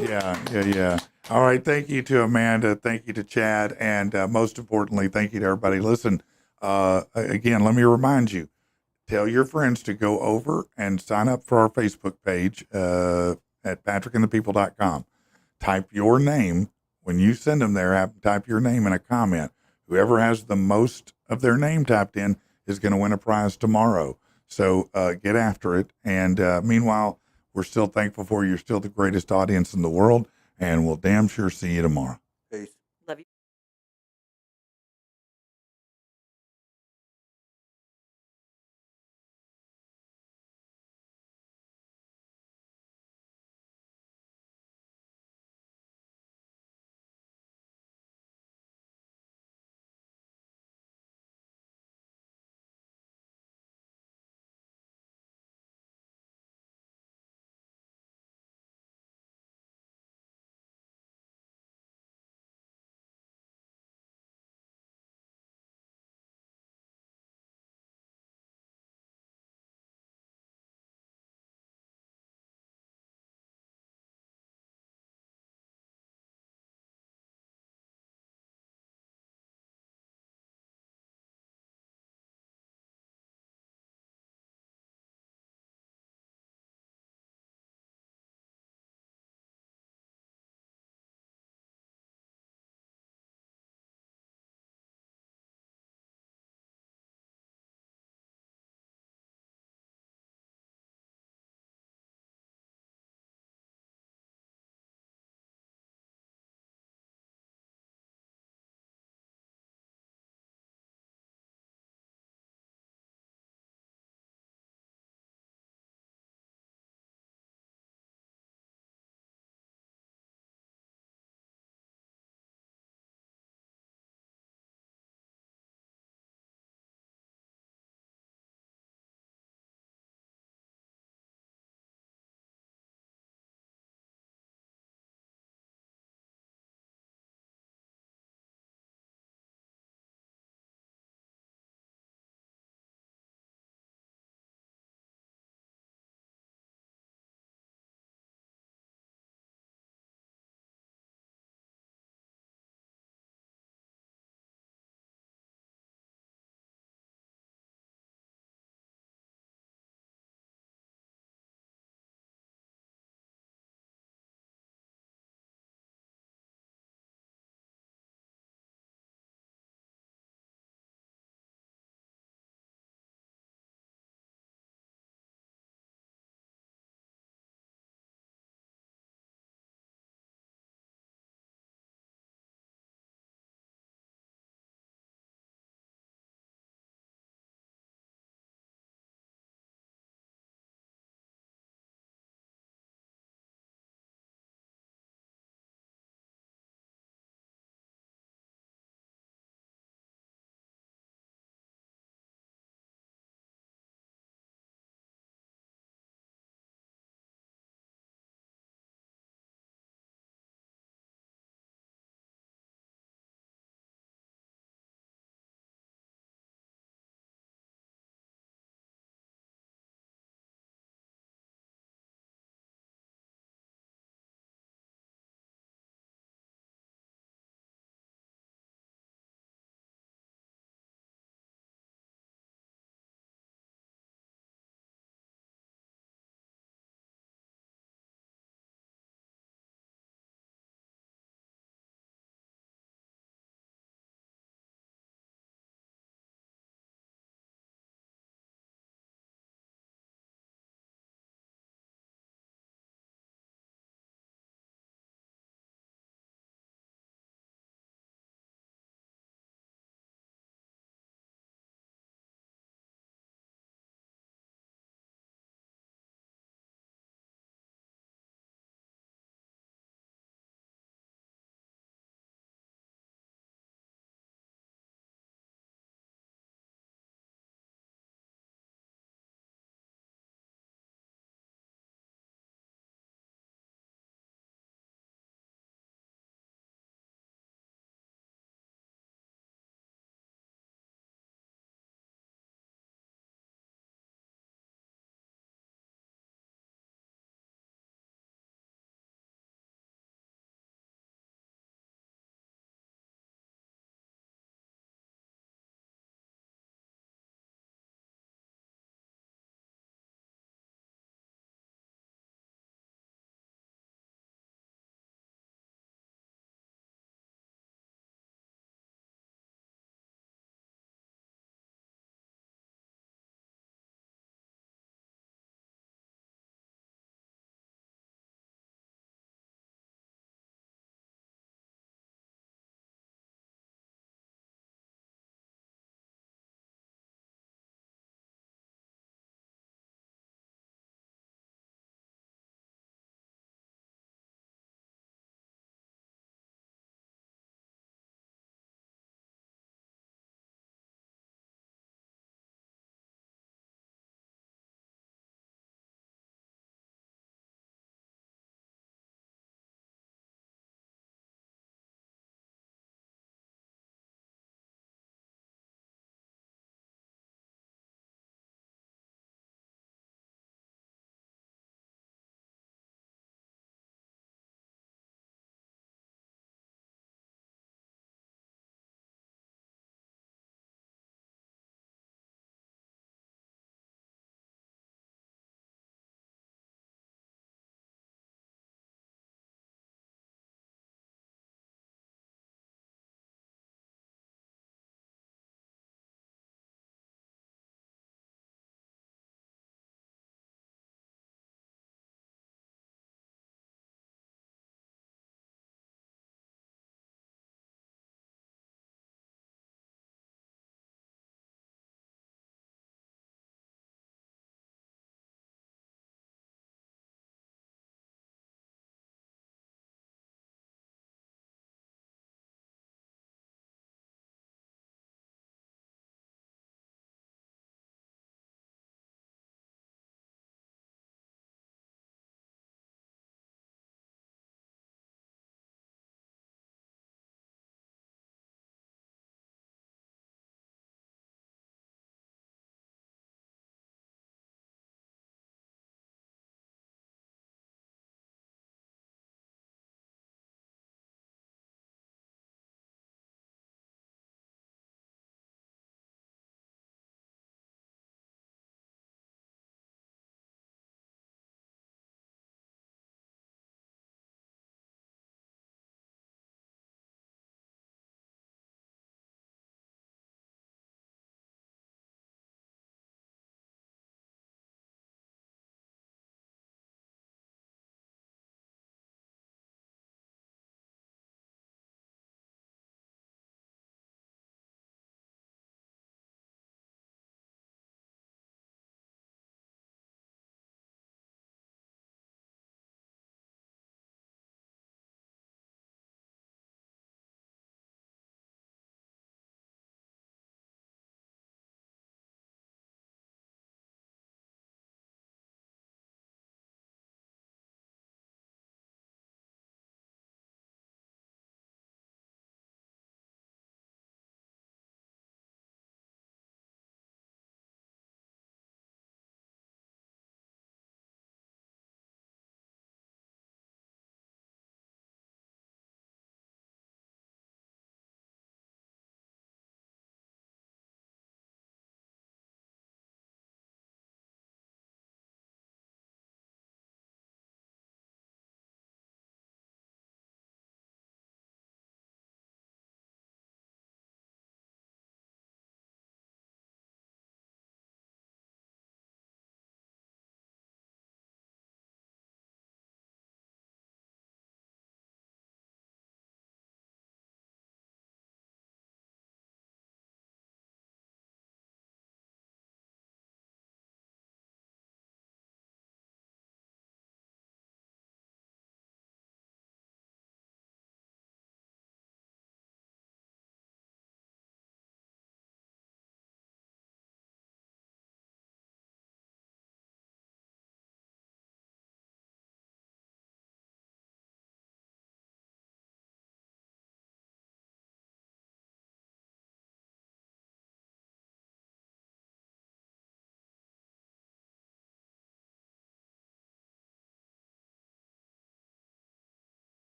Yeah. All right. Thank you to Amanda. Thank you to Chad. And most importantly, thank you to everybody. Listen, again, let me remind you, tell your friends to go over and sign up for our Facebook page at patrickandthepeople.com. Type your name. When you send them there, type your name in a comment. Whoever has the most of their name typed in is going to win a prize tomorrow. So get after it. And meanwhile, we're still thankful for you. You're still the greatest audience in the world. And we'll damn sure see you tomorrow.